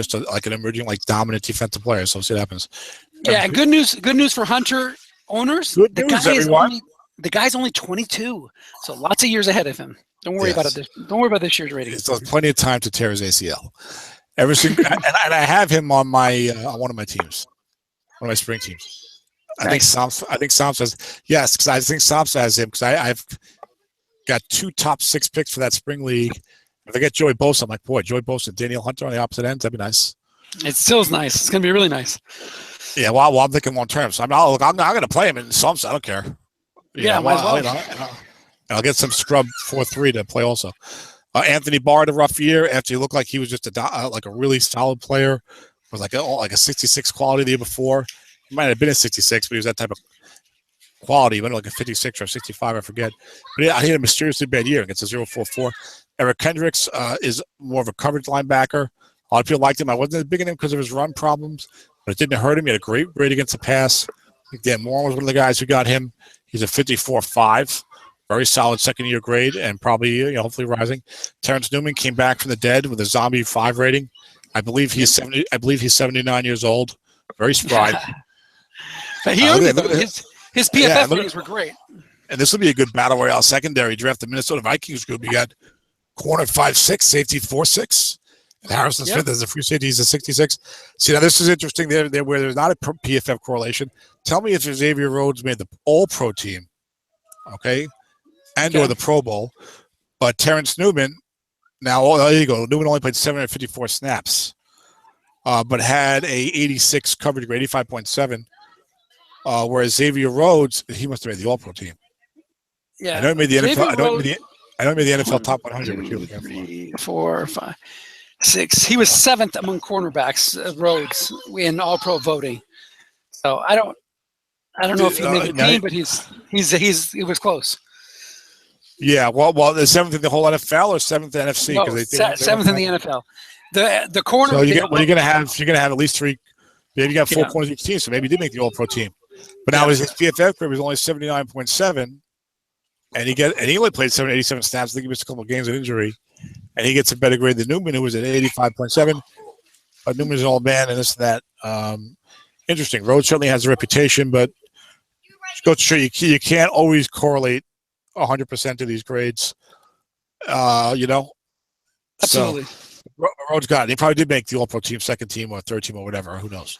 A: emerging dominant defensive player. So we'll see what happens.
B: Yeah, and good news for Hunter owners.
A: Good news, everyone.
B: The guy's only 22, so lots of years ahead of him. Don't worry about it. Don't worry about this year's rating.
A: So plenty of time to tear his ACL. And I have him on my on one of my teams, one of my spring teams. I think Samsa says yes, because I think Samsa has him because I've got 2 top 6 picks for that spring league. If I get Joey Bosa, I'm like, boy, Joey Bosa, Daniel Hunter on the opposite ends, that'd be nice.
B: It still is nice. It's gonna be really nice.
A: Yeah, well, I'm thinking long term. So I'm going to play him in some. I don't care. I'll get some scrub 4-3 to play also. Anthony Barr had a rough year after he looked like he was just a really solid player with a 66 quality the year before. He might have been a 66, but he was that type of quality. He went like a 56 or 65, I forget. But he had a mysteriously bad year. It's a 0.44. Eric Kendricks is more of a coverage linebacker. A lot of people liked him. I wasn't as big on him because of his run problems, but it didn't hurt him. He had a great grade against the pass. I think Dan Moore was one of the guys who got him. He's a 54.5. Very solid second-year grade and probably, hopefully rising. Terrence Newman came back from the dead with a zombie 5 rating. I believe he's 79 years old. Very spry.
B: But his PFF ratings were great.
A: And this will be a good battle royale secondary draft. The Minnesota Vikings group. You got corner 5'6", safety 4'6". And Harrison Smith is a free safety. He's a 66. See, now this is interesting. There where there's not a PFF correlation. Tell me if Xavier Rhodes made the All-Pro team, okay, or the Pro Bowl. But Terrence Newman, there you go. Newman only played 754 snaps, but had a 86 coverage grade, 85.7. Whereas Xavier Rhodes, he must have made the All-Pro team.
B: Yeah,
A: I know he made the NFL. I know he made the NFL top 100.
B: 3, 4, 5, 6. He was 7th among cornerbacks. Rhodes in All-Pro voting. So I don't know if he made the team, but he was close.
A: Yeah, well, the 7th in the whole NFL or 7th in NFC?
B: No, 7th in the NFL. The corner.
A: So you're going to have at least 3. Maybe you got 4 corners each team, so maybe he did make the All-Pro team. But now his PFF grade was only 79.7, and he only played 787 snaps. I think he missed a couple of games with injury, and he gets a better grade than Newman, who was at 85.7. But Newman's an old man and this and that. Interesting. Rhodes certainly has a reputation, but go to show you can't always correlate 100% to these grades.
B: Absolutely.
A: So, Rhodes got it. He probably did make the All-Pro team, second team or third team or whatever. Who knows?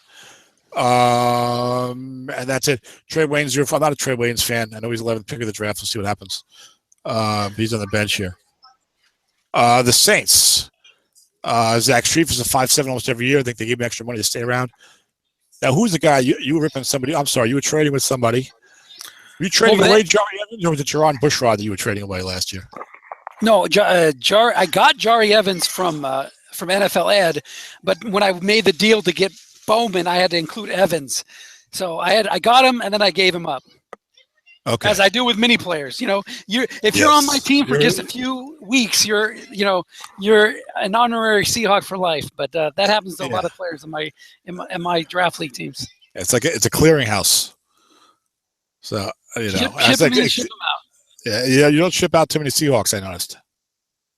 A: And that's it. Trey Wayne's I'm not a Trey Wayne's fan. I know he's 11th pick of the draft. We'll see what happens. He's on the bench here. The Saints. Zach Strief is a 5.7 almost every year. I think they gave him extra money to stay around. Now, who's the guy? You were ripping somebody. I'm sorry. You were trading with somebody. Were you trading away Jari Evans, or was it Jaron Bushrod that you were trading away last year?
B: No, I got Jari Evans from NFL Ed, but when I made the deal to get Bowman, I had to include Evans. So I got him, and then I gave him up. Okay. As I do with many players, if you're on my team for just a few weeks, you're an honorary Seahawk for life. But that happens to a lot of players in my draft league teams.
A: It's a clearinghouse. So
B: ship them out.
A: Yeah, you don't ship out too many Seahawks, I noticed.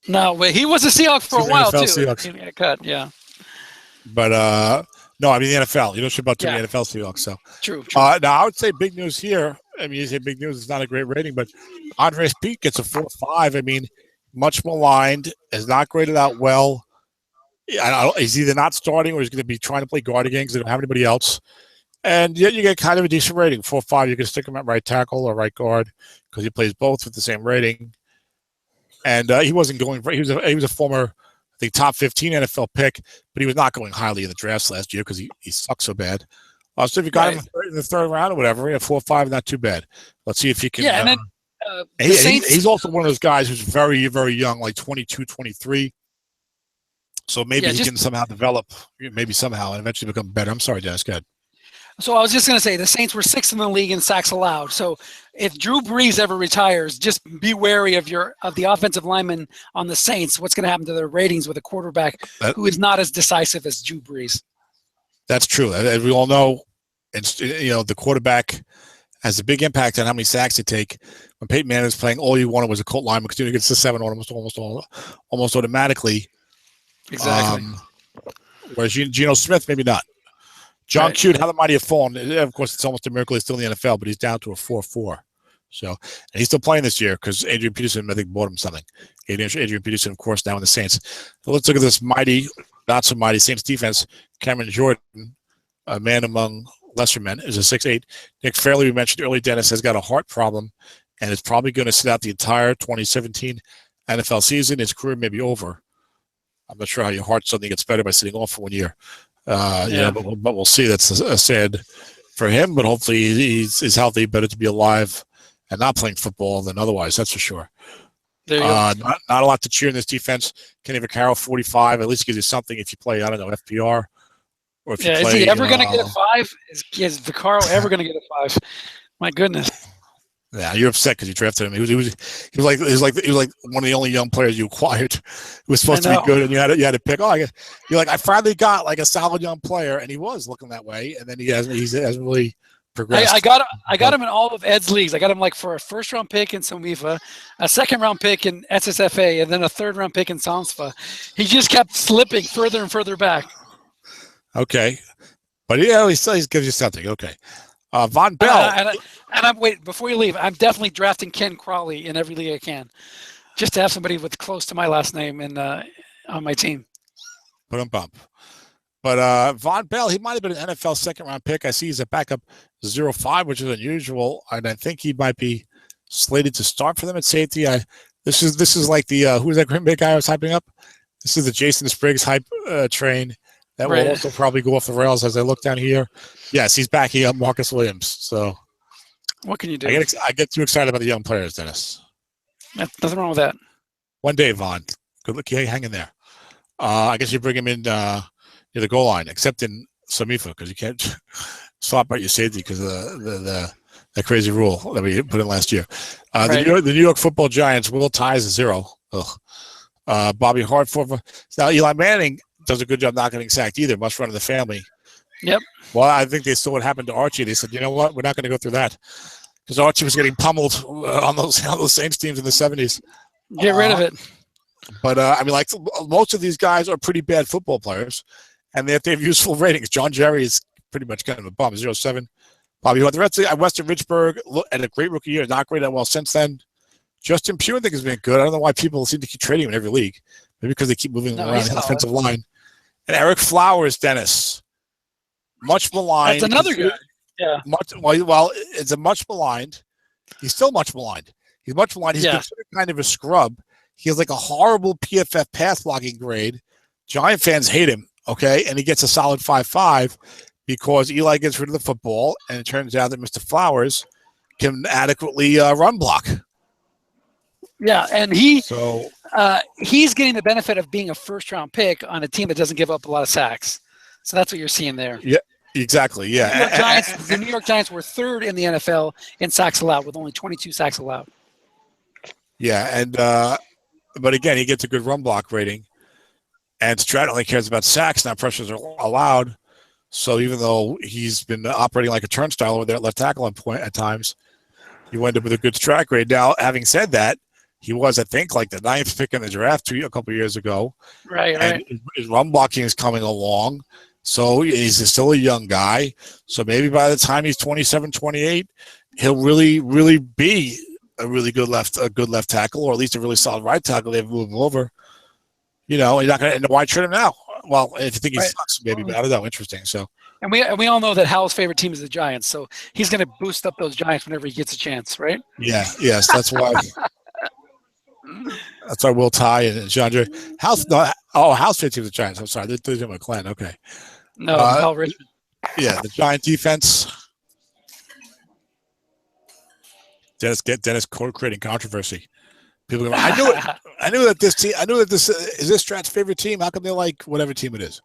B: No, but he was a Seahawk for a while too. Seahawks. He got cut, yeah.
A: But no, I mean the NFL. You don't ship out too many NFL Seahawks. So
B: true.
A: Now I would say big news here. I mean, you say big news. It's not a great rating, but Andres Pete gets a 4.5. I mean, much maligned, is not graded out well. He's either not starting or he's going to be trying to play guard again because they don't have anybody else. And yet you get kind of a decent rating, 4.5. You can stick him at right tackle or right guard because he plays both with the same rating. And he wasn't going. He was a former, I think, top 15 NFL pick, but he was not going highly in the drafts last year because he sucked so bad. So if you got him in the third round or whatever, 4.5, not too bad. Let's see if he can.
B: Yeah, and then
A: he's also one of those guys who's very, very young, like 22, 23. So maybe he can somehow develop, maybe somehow, and eventually become better. I'm sorry, Dennis, go ahead.
B: So I was just going to say the Saints were 6th in the league in sacks allowed. So if Drew Brees ever retires, just be wary of the offensive lineman on the Saints. What's going to happen to their ratings with a quarterback who is not as decisive as Drew Brees? That's true.
A: As we all know, the quarterback has a big impact on how many sacks they take. When Peyton Manning was playing, all you wanted was a Colt lineman because he gets to 7 almost automatically.
B: Exactly.
A: Whereas Geno Smith, maybe not. John Cute, how the mighty have fallen. Of course, it's almost a miracle he's still in the NFL, but he's down to a 4.4. So, and he's still playing this year because Adrian Peterson, I think, bought him something. Adrian Peterson, of course, now in the Saints. So let's look at this mighty, not so mighty Saints defense. Cameron Jordan, a man among lesser men, is a 6'8". Nick Fairley, we mentioned earlier, Dennis, has got a heart problem and is probably going to sit out the entire 2017 NFL season. His career may be over. I'm not sure how your heart suddenly gets better by sitting off for 1 year. But we'll see. That's sad for him, but hopefully he's healthy. Better to be alive and not playing football than otherwise, that's for sure.
B: There you go.
A: Not a lot to cheer in this defense. Kenny Vaccaro, 45, at least gives you something if you play, I don't know, FPR. Or if you play,
B: is he ever going to get a 5? Is Vaccaro ever going to get a 5? My goodness.
A: Yeah, you're upset because you drafted him. He was like one of the only young players you acquired who was supposed to be good, and you had to pick. You're like, I finally got like a solid young player, and he was looking that way, and then he hasn't really progressed.
B: I got him in all of Ed's leagues. I got him like for a 1st-round pick in Somifa, a 2nd-round pick in SSFA, and then a 3rd-round pick in Samsfa. He just kept slipping further and further back.
A: Okay, but he still gives you something. Okay. Von Bell.
B: And I'm wait before you leave. I'm definitely drafting Ken Crawley in every league I can, just to have somebody with close to my last name and on my team.
A: Bump. But Von Bell, he might have been an NFL 2nd-round pick. I see he's a backup 0.5, which is unusual, and I think he might be slated to start for them at safety. This is like the who's that Green Bay guy I was hyping up? This is the Jason Spriggs hype train. That will also probably go off the rails as I look down here. Yes, he's backing up Marcus Williams. So
B: what can you do?
A: I get too excited about the young players, Dennis.
B: Nothing wrong with that.
A: One day, Vaughn. Good luck. Hang in there. I guess you bring him in near the goal line, except in Somifa, because you can't swap out your safety because of that crazy rule that we put in last year. The New York Football Giants, Will Ties 0. Bobby Hart 4. Now Eli Manning does a good job not getting sacked either. Must run in the family.
B: Yep.
A: Well, I think they saw what happened to Archie. They said, you know what? We're not going to go through that because Archie was getting pummeled on those Saints teams in the 70s.
B: Get rid of it.
A: But, I mean, like most of these guys are pretty bad football players, and they have useful ratings. John Jerry is pretty much kind of a bum, 0.7. Bobby Hart. The rest of Weston Richburg had a great rookie year, not great that well since then. Justin Pugh, I think, has been good. I don't know why people seem to keep trading him in every league. Maybe because they keep moving around the offensive line. And Eric Flowers, Dennis, much maligned.
B: That's another guy. Yeah.
A: Well, it's a much maligned. He's still much maligned. He's much maligned. He's considered kind of a scrub. He has like a horrible PFF pass blocking grade. Giant fans hate him, okay? And he gets a solid 5.5 because Eli gets rid of the football, and it turns out that Mr. Flowers can adequately run block.
B: Yeah, and he's getting the benefit of being a first-round pick on a team that doesn't give up a lot of sacks. So that's what you're seeing there.
A: Yeah, exactly. Yeah.
B: The New York Giants were third in the NFL in sacks allowed with only 22 sacks allowed.
A: Yeah, and but again, he gets a good run block rating. And Strat only cares about sacks, not pressures are allowed. So even though he's been operating like a turnstile over there at left tackle at times, you end up with a good Strat grade. Now, having said that, he was, I think, like the 9th pick in the draft a couple of years ago.
B: Right.
A: And his run blocking is coming along. So he's still a young guy. So maybe by the time he's 27, 28, he'll really, really be a really good left tackle, or at least a really solid right tackle. They've moved him over. You're not going to. Why trade him now? Well, if you think he sucks, maybe. But I don't know. Interesting. So. And
B: we all know that Hal's favorite team is the Giants. So he's going to boost up those Giants whenever he gets a chance, right?
A: Yeah. Yes. That's why. That's our Will Ty and Chandra. Hal's favorite team is the Giants. I'm sorry. They're doing my clan. Okay.
B: No, Hal Richard.
A: Yeah, the Giant defense. Dennis creating controversy. People go, I knew it. I knew that this team. I knew that this is this Strat's favorite team. How come they like whatever team it is?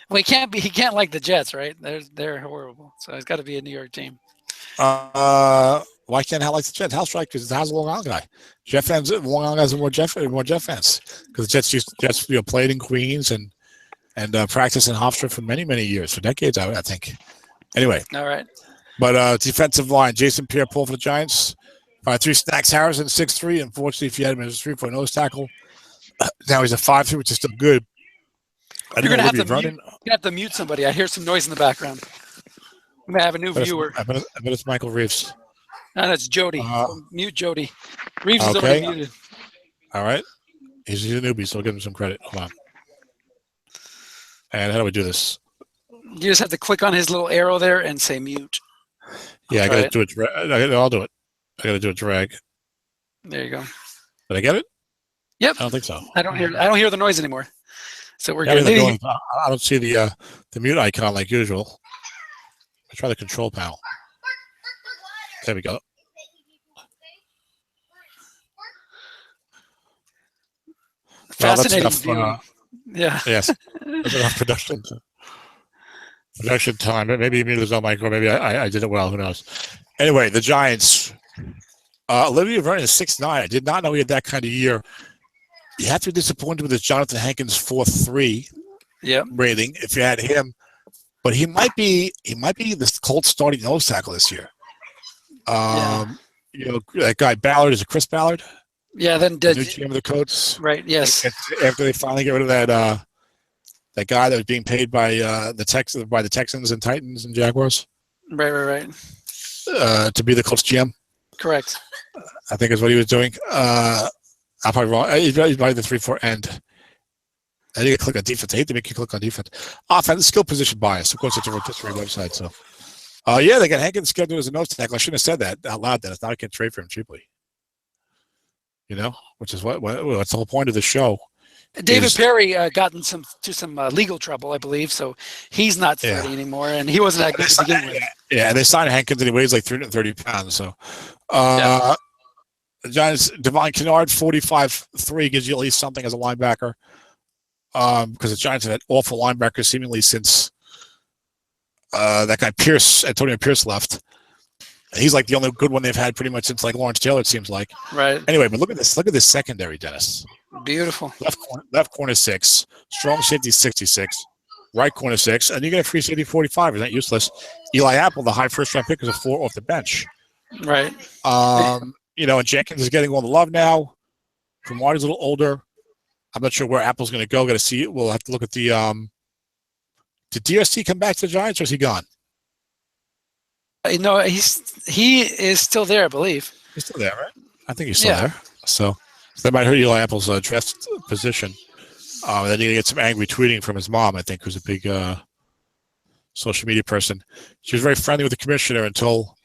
B: Well, he can't like the Jets, right? They're horrible. So it's got to be a New York team.
A: Why can't Hal like the Jets? Hal's right because Hal's a Long Island guy. Jeff fans, Long Island guys are more Jeff fans because the Jets played in Queens and practiced in Hofstra for many years, for decades, I think. Anyway.
B: All right.
A: But defensive line, Jason Pierre-Paul for the Giants. 5'3", Snacks Harrison, 6'3". Unfortunately, if you had him as a 3-point nose tackle, now he's a 5'3", which is still good.
B: You're going to have to mute somebody. I hear some noise in the background. I'm going to have a new viewer.
A: I bet it's Michael Reeves.
B: No, that's Jody. Mute Jody. Reeves is already muted.
A: All right. He's a newbie, so I'll give him some credit. Hold on. And how do we do this?
B: You just have to click on his little arrow there and say mute.
A: Yeah, I got to do it. I'll do it. I got to do a drag.
B: There you go.
A: Did I get it?
B: Yep.
A: I don't think so.
B: I don't hear the noise anymore. So we're
A: good.
B: I
A: don't see the mute icon like usual. I try the control panel. There we go.
B: Fascinating view. Yeah.
A: Yes. That's enough production time. Maybe it was on micro. Maybe I did it well. Who knows? Anyway, the Giants. Olivia Vernon is 6'9". I did not know he had that kind of year. You have to be disappointed with this Jonathan Hankins 4.3 rating if you had him. But he might be this Colts starting nose tackle this year. That guy Ballard is a Chris Ballard.
B: Yeah, then
A: the new GM of the Colts.
B: Right. Yes.
A: After they finally get rid of that guy that was being paid by the Texans and Titans and Jaguars.
B: Right.
A: To be the Colts GM.
B: Correct.
A: I think is what he was doing. I'm probably wrong. He's probably the 3-4 end. I think you click on defense. I hate to make you click on defense. Offense, skill position bias. Of course, it's a rotisserie website. So, they got Hankins scheduled as a nose tackle. I shouldn't have said that out loud. That it's not I can trade for him cheaply. Which is that's the whole point of the show.
B: David Perry got into some legal trouble, I believe, so he's not starting anymore, and he wasn't that good to begin with.
A: Yeah, and they signed Hankins, and he weighs like 330 pounds. So, the Giants, Devon Kennard, 45.3 gives you at least something as a linebacker, because the Giants have had awful linebackers seemingly since that guy Antonio Pierce left. He's like the only good one they've had pretty much since like Lawrence Taylor, it seems like.
B: Right.
A: Anyway, but look at this. Look at this secondary, Dennis.
B: Beautiful.
A: Left corner 6, strong safety 66, right corner 6, and you get a free safety 45. Is that useless? Eli Apple, the high first round pick, is a 4 off the bench.
B: Right.
A: And Jenkins is getting all the love now. Cromartie's a little older. I'm not sure where Apple's going to go. Got to see it. We'll have to look at the. Did DST come back to the Giants, or is he gone?
B: No, he is still there, I believe.
A: He's still there, right? I think he's still there. So that might hurt Eli Apple's draft position. Then you get some angry tweeting from his mom, I think, who's a big social media person. She was very friendly with the commissioner until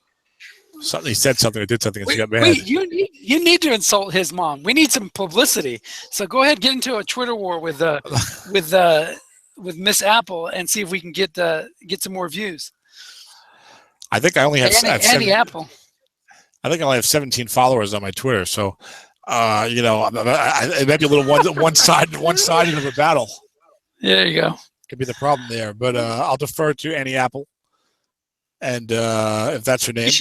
A: Something he said something or did something and she got mad.
B: Wait, you need to insult his mom. We need some publicity. So go ahead, get into a Twitter war with Miss Apple and see if we can get some more views.
A: I think I only have
B: Apple.
A: I think I only have 17 followers on my Twitter, so it might be a little one-sided of a battle.
B: There you go.
A: Could be the problem there, but I'll defer to Annie Apple, and if that's her name,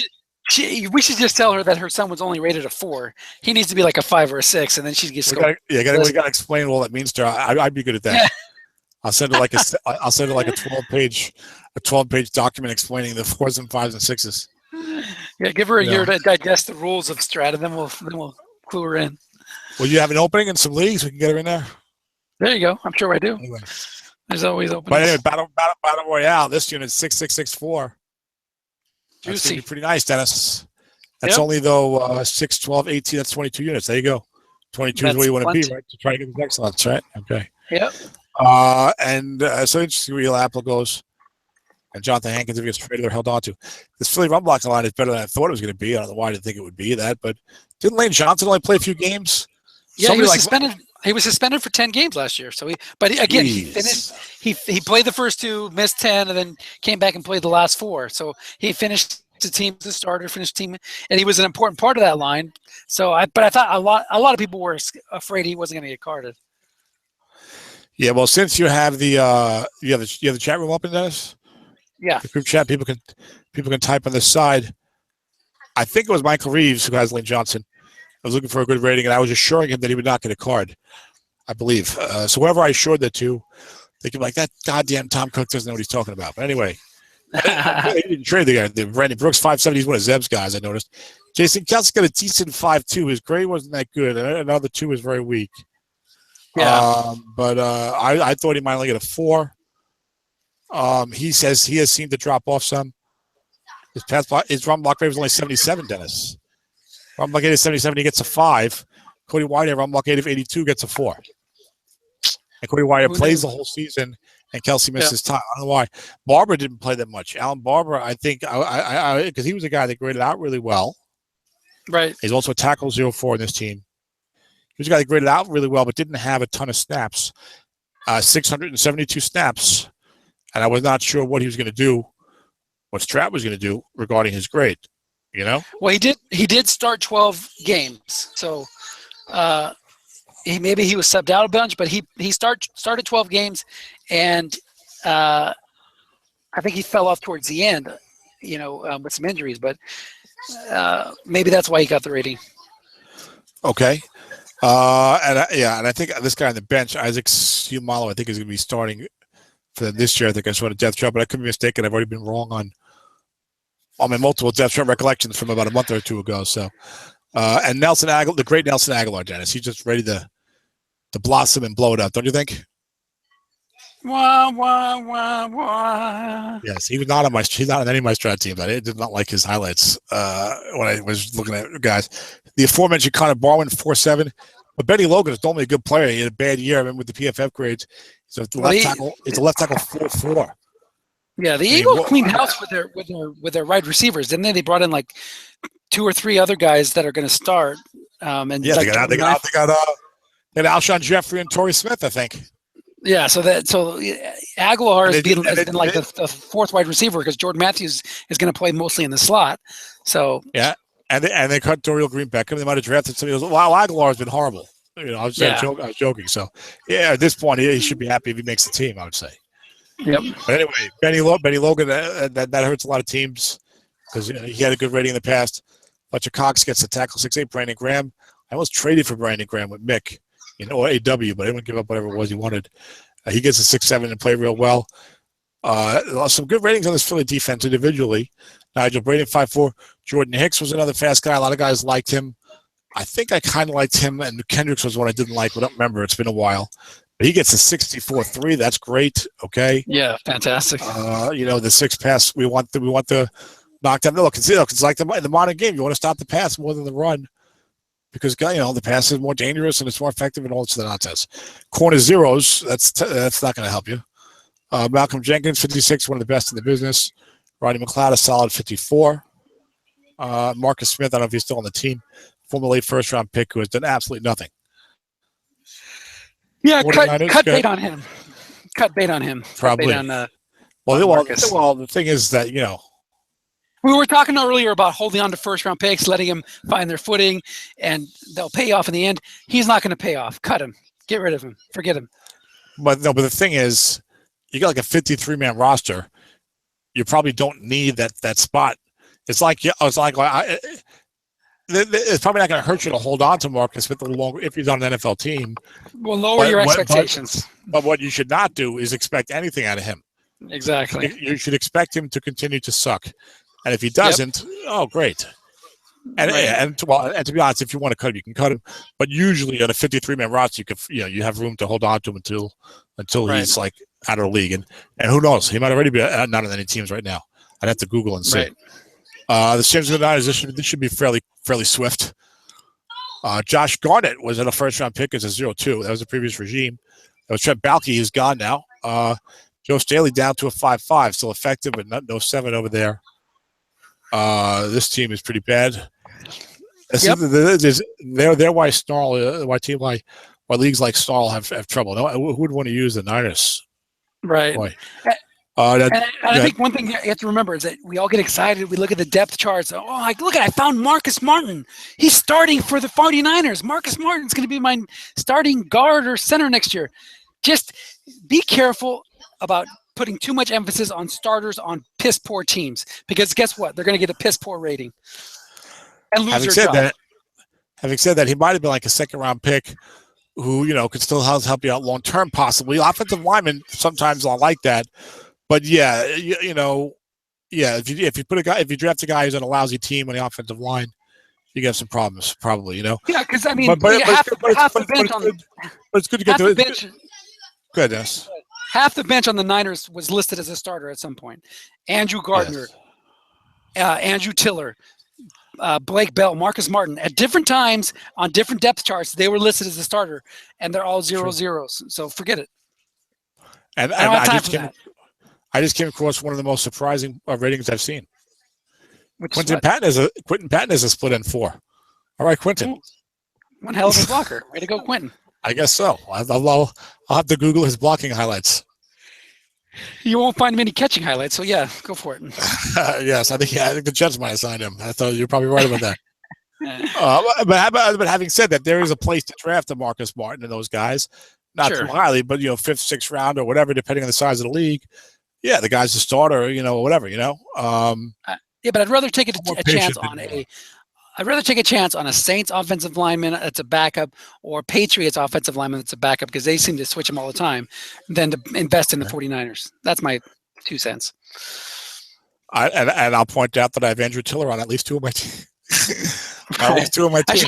B: we should just tell her that her son was only rated a 4. He needs to be like a 5 or a 6, and then she gets.
A: We got to explain what that means to her. I'd be good at that. Yeah. I'll send her like a 12-page document explaining the 4s and 5s and 6s.
B: Yeah, give her a year to digest the rules of Strat, and then we'll clue her in.
A: Well, you have an opening in some leagues. We can get her in there.
B: There you go. I'm sure I do.
A: Anyway.
B: There's always openings.
A: But anyway, battle royale. This unit 6664. That's
B: Juicy.
A: Pretty nice, Dennis. That's only though 6, 12, 18. That's 22 units. There you go. 22 is where you want to be, right? To try to get the excellence, right? Okay.
B: Yep.
A: So interesting where Apple goes. And Jonathan Hankins, if he gets traded or held on to. This Philly run blocking line is better than I thought it was going to be. I don't know why I didn't think it would be that, but didn't Lane Johnson only play a few games?
B: Yeah, he was suspended. He was suspended for 10 games last year. So he finished. He played the first 2, missed 10, and then came back and played the last 4. So he finished the team as a starter, finished team, and he was an important part of that line. So I thought a lot of people were afraid he wasn't going to get carded.
A: Yeah, well, since you have the you have the chat room open, Dennis.
B: Yeah,
A: the group chat, people can type on the side. I think it was Michael Reeves who has Lane Johnson. I was looking for a good rating, and I was assuring him that he would not get a card, I believe. So whoever I assured that to, they could be like, that goddamn Tom Cook doesn't know what he's talking about. But anyway, he didn't trade the guy. The Brandon Brooks 570 is one of Zeb's guys, I noticed. Jason Kelsey's got a decent 5.2. His grade wasn't that good, and another 2 was very weak.
B: Yeah.
A: But I thought he might only get a 4. He says he has seemed to drop off some. His run block rate was only 77, Dennis. Run block rate is 77, he gets a 5. Cody Whitehair, run block rate of 82, gets a 4. And Cody Whitehair plays the whole season, and Kelsey misses time. I don't know why. Barber didn't play that much. Alan Barber, I think, because he was a guy that graded out really well.
B: Right.
A: He's also a tackle 0-4 in this team. He was a guy that graded out really well, but didn't have a ton of snaps. 672 snaps. And I was not sure what he was going to do, what Strat was going to do regarding his grade. You know?
B: Well, he did start 12 games, so maybe he was subbed out a bunch, but he started 12 games, and I think he fell off towards the end, with some injuries. But maybe that's why he got the rating.
A: Okay. And I think this guy on the bench, Isaac Sumalo, I think is going to be starting for them this year. I think I saw a depth chart, but I could be mistaken. I've already been wrong on my multiple depth chart recollections from about a month or 2 ago. So, and Nelson Aguilar, the great Nelson Aguilar, Dennis, he's just ready to blossom and blow it up, don't you think?
B: Wah, wah, wah, wah.
A: Yes, he's not on any of my Strat teams. I did not like his highlights when I was looking at guys. The aforementioned Connor Barwin, 4.7. But Benny Logan is normally a good player. He had a bad year. I mean, with the PFF grades. So it's a left tackle 4.4.
B: Yeah, the Eagles cleaned house with their wide receivers, didn't they? They brought in like 2 or 3 other guys that are going to start.
A: They got Alshon Jeffrey and Torrey Smith, I think.
B: Yeah, so Aguilar has been like the 4th wide receiver because Jordan Matthews is going to play mostly in the slot. So
A: yeah, and they cut Dorial Green Beckham. They might have drafted somebody else. Wow, Aguilar has been horrible. I was joking. So yeah, at this point he should be happy if he makes the team, I would say.
B: Yep.
A: But anyway, Benny Logan, that hurts a lot of teams because he had a good rating in the past. Fletcher Cox gets the tackle 6.8. Brandon Graham. I almost traded for Brandon Graham with Mick, or AW, but I didn't give up whatever it was he wanted. He gets a 6.7 and played real well. Some good ratings on this Philly defense individually. Nigel Braden, 5.4. Jordan Hicks was another fast guy. A lot of guys liked him. I think I kind of liked him, and Kendricks was one I didn't like. I don't remember. It's been a while. But he gets a 64.3. That's great. Okay.
B: Yeah, fantastic.
A: The 6 pass, we want the knock down. Look, it's like in the modern game. You want to stop the pass more than the run because the pass is more dangerous and it's more effective and all this nonsense. Corner zeros, that's not going to help you. Malcolm Jenkins, 56, one of the best in the business. Rodney McLeod, a solid 54. Marcus Smith, I don't know if he's still on the team, former late first-round pick who has done absolutely nothing.
B: Yeah, cut bait on him. Cut bait on him.
A: Probably.
B: On,
A: Marcus. Well, the thing is that,
B: we were talking earlier about holding on to first-round picks, letting them find their footing, and they'll pay off in the end. He's not going to pay off. Cut him. Get rid of him. Forget him.
A: But the thing is, you got like a 53-man roster. You probably don't need that spot. It's probably not going to hurt you to hold on to Marcus Smith a little longer if he's on an NFL team.
B: Well, lower your expectations.
A: But what you should not do is expect anything out of him.
B: Exactly.
A: You should expect him to continue to suck. And if he doesn't, oh, great. And to be honest, if you want to cut him, you can cut him. But usually on a 53-man roster, you have room to hold on to him until he's like out of the league. And who knows? He might already be not on any teams right now. I'd have to Google and see.
B: Right.
A: The Sims of the Niners, this should be fairly swift. Josh Garnett was in a first-round pick as a 0-2. That was the previous regime. That was Trent Baalke. He's gone now. Joe Staley down to a 5-5, still effective, but no 7 over there. This team is pretty bad. They're why Snarl, why leagues like Snarl have trouble. No, who would want to use the Niners?
B: Right. I think one thing you have to remember is that we all get excited. We look at the depth charts. Oh, I found Marcus Martin. He's starting for the 49ers. Marcus Martin's going to be my starting guard or center next year. Just be careful about putting too much emphasis on starters on piss poor teams, because guess what? They're going to get a piss poor rating and lose their job.
A: Having said that, he might have been like a second-round pick who, could still help you out long-term, possibly. Offensive linemen sometimes I like that. But, yeah, if you draft a guy who's on a lousy team on the offensive line, you have some problems, probably,
B: Yeah, because, half the bench on
A: it's good to get the bench. Goodness.
B: Half the bench on the Niners was listed as a starter at some point. Andrew Gardner, Andrew Tiller, Blake Bell, Marcus Martin. At different times on different depth charts, they were listed as a starter, and they're all 0-0s. So forget it.
A: And I just came across one of the most surprising ratings I've seen. Quentin Patton is a split end 4. All right, Quentin.
B: One hell of a blocker. Way to go, Quentin.
A: I guess so. I'll have to Google his blocking highlights.
B: You won't find many catching highlights, so yeah, go for it.
A: Yes, I think the Jets might have signed him. I thought you're probably right about that. But having said that, there is a place to draft a Marcus Martin and those guys. Not too highly, but 5th, 6th round or whatever, depending on the size of the league. Yeah, the guy's a starter, whatever,
B: Yeah, but I'd rather take a chance on I'd rather take a chance on a Saints offensive lineman that's a backup or Patriots offensive lineman that's a backup, because they seem to switch them all the time, than to invest in the 49ers. That's my 2 cents.
A: And I'll point out that I have Andrew Tiller on at least 2 of my teams. At least 2 of my teams.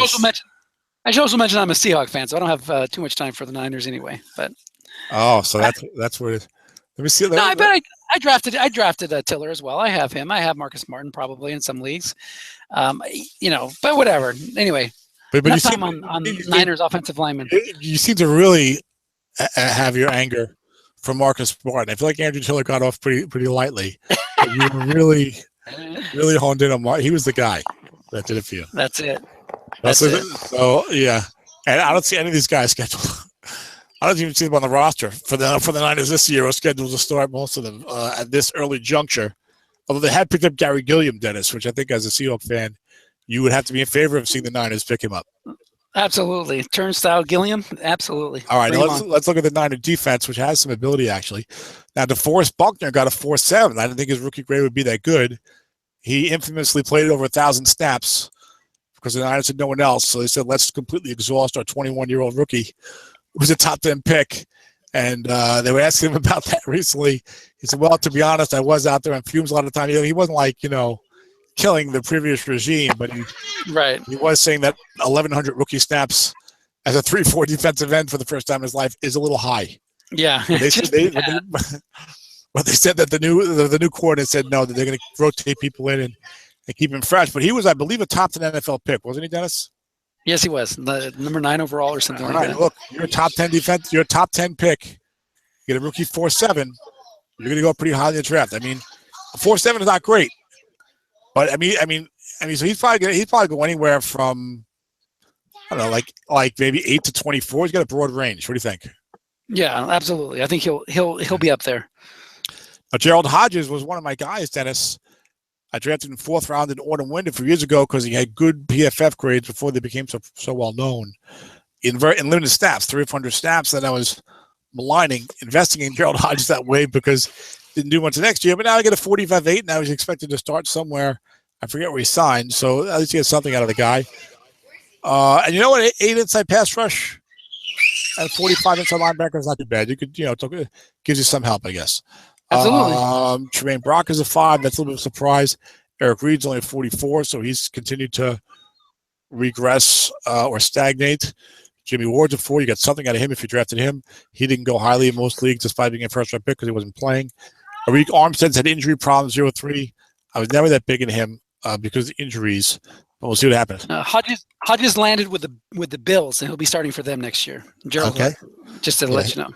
B: I should also mention I'm a Seahawks fan, so I don't have too much time for the Niners anyway. But
A: so that's where it is. Let me see.
B: No, I bet I drafted Tiller as well. I have him. I have Marcus Martin probably in some leagues. But whatever. Anyway,
A: but you seem
B: on Niners offensive linemen.
A: You seem to really have your anger for Marcus Martin. I feel like Andrew Tiller got off pretty lightly. But you really honed in on Martin. He was the guy that did it for you.
B: That's it.
A: So yeah, and I don't see any of these guys scheduled. I don't even see them on the roster for the Niners this year. Are scheduled to start most of them at this early juncture. Although they had picked up Gary Gilliam, Dennis, which I think as a Seahawks fan, you would have to be in favor of seeing the Niners pick him up.
B: Absolutely. Turnstile Gilliam, absolutely.
A: All right, let's look at the Niner defense, which has some ability, actually. Now, DeForest Buckner got a 4.7. I didn't think his rookie grade would be that good. He infamously played over 1,000 snaps because the Niners had no one else. So they said, let's completely exhaust our 21-year-old rookie, who's a top 10 pick. And they were asking him about that recently. He said, well, to be honest, I was out there on fumes a lot of the time. He wasn't like, killing the previous regime, but he was saying that 1,100 rookie snaps as a 3-4 defensive end for the first time in his life is a little high.
B: Yeah.
A: But they said that the new coordinator said no, that they're going to rotate people in and keep him fresh. But he was, I believe, a top 10 NFL pick, wasn't he, Dennis?
B: Yes, he was. The number 9 overall or something like that.
A: Look, you're a top 10 defense. You're a top 10 pick. You get a rookie 4.7. You're going to go pretty high in the draft. I mean, a 4.7 is not great. But, I mean, I mean, so he's probably go anywhere from, I don't know, like maybe 8 to 24. He's got a broad range. What do you think?
B: Yeah, absolutely. I think he'll be up there.
A: Gerald Hodges was one of my guys, Dennis. I drafted him 4th round in Autumn Wind a few years ago because he had good PFF grades before they became so well known. In limited snaps, 300 snaps, and I was maligning investing in Gerald Hodges that way because didn't do much the next year. But now I get a 45-8. Now he's expected to start somewhere. I forget where he signed, so at least he has something out of the guy. And you know what? 8 inside pass rush and 45 inside linebacker is not too bad. You could, it gives you some help, I guess.
B: Absolutely.
A: Tremaine Brock is a 5. That's a little bit of a surprise. Eric Reed's only a 44, so he's continued to regress or stagnate. Jimmy Ward's a 4. You got something out of him if you drafted him. He didn't go highly in most leagues despite being a first-round pick because he wasn't playing. Arik Armstead's had injury problems, 0-3. I was never that big in him because of injuries, but we'll see what happens.
B: Hodges landed with the Bills, and he'll be starting for them next year. Gerald,
A: okay.
B: Just to let you know.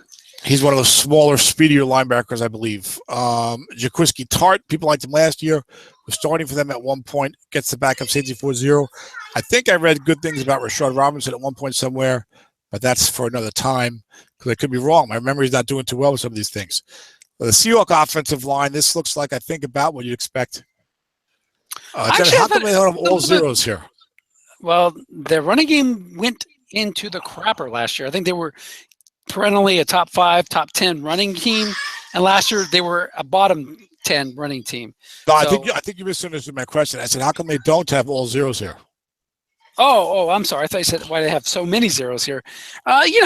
A: He's one of those smaller, speedier linebackers, I believe. Jaquiski Tart, people liked him last year, was starting for them at one point, gets the backup safety 4-0. I think I read good things about Rashard Robinson at one point somewhere, but that's for another time because I could be wrong. My memory's not doing too well with some of these things. The Seahawks offensive line, this looks like, I think, about what you'd expect.
B: Actually,
A: how come they don't have all zeros here?
B: Well, their running game went into the crapper last year. I think they were perennially a top 5, top 10 running team, and last year they were a bottom 10 running team.
A: No, I think you misunderstood my question. I said, how come they don't have all zeros here?
B: Oh, I'm sorry. I thought you said why they have so many zeros here.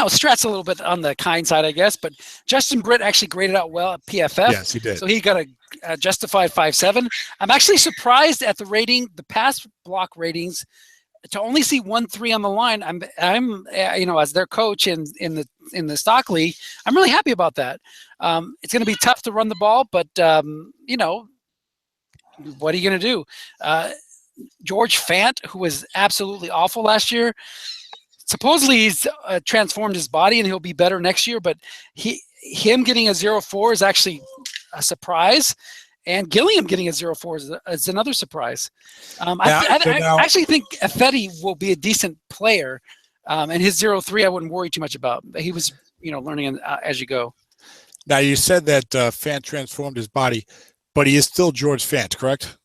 B: Strat's a little bit on the kind side, I guess, but Justin Britt actually graded out well at PFF.
A: Yes, he did.
B: So he got a justified 5.7. I'm actually surprised at the rating, the pass block ratings, to only see 1.3 on the line. I'm as their coach in the stock league, I'm really happy about that. It's going to be tough to run the ball, but what are you going to do? George Fant, who was absolutely awful last year, supposedly he's transformed his body and he'll be better next year. But him getting a 0.4 is actually a surprise. And Gilliam getting a 0.4 is another surprise. I actually think Effetti will be a decent player, and his 0.3 I wouldn't worry too much about. He was, learning as you go.
A: Now you said that Fant transformed his body, but he is still George Fant, correct?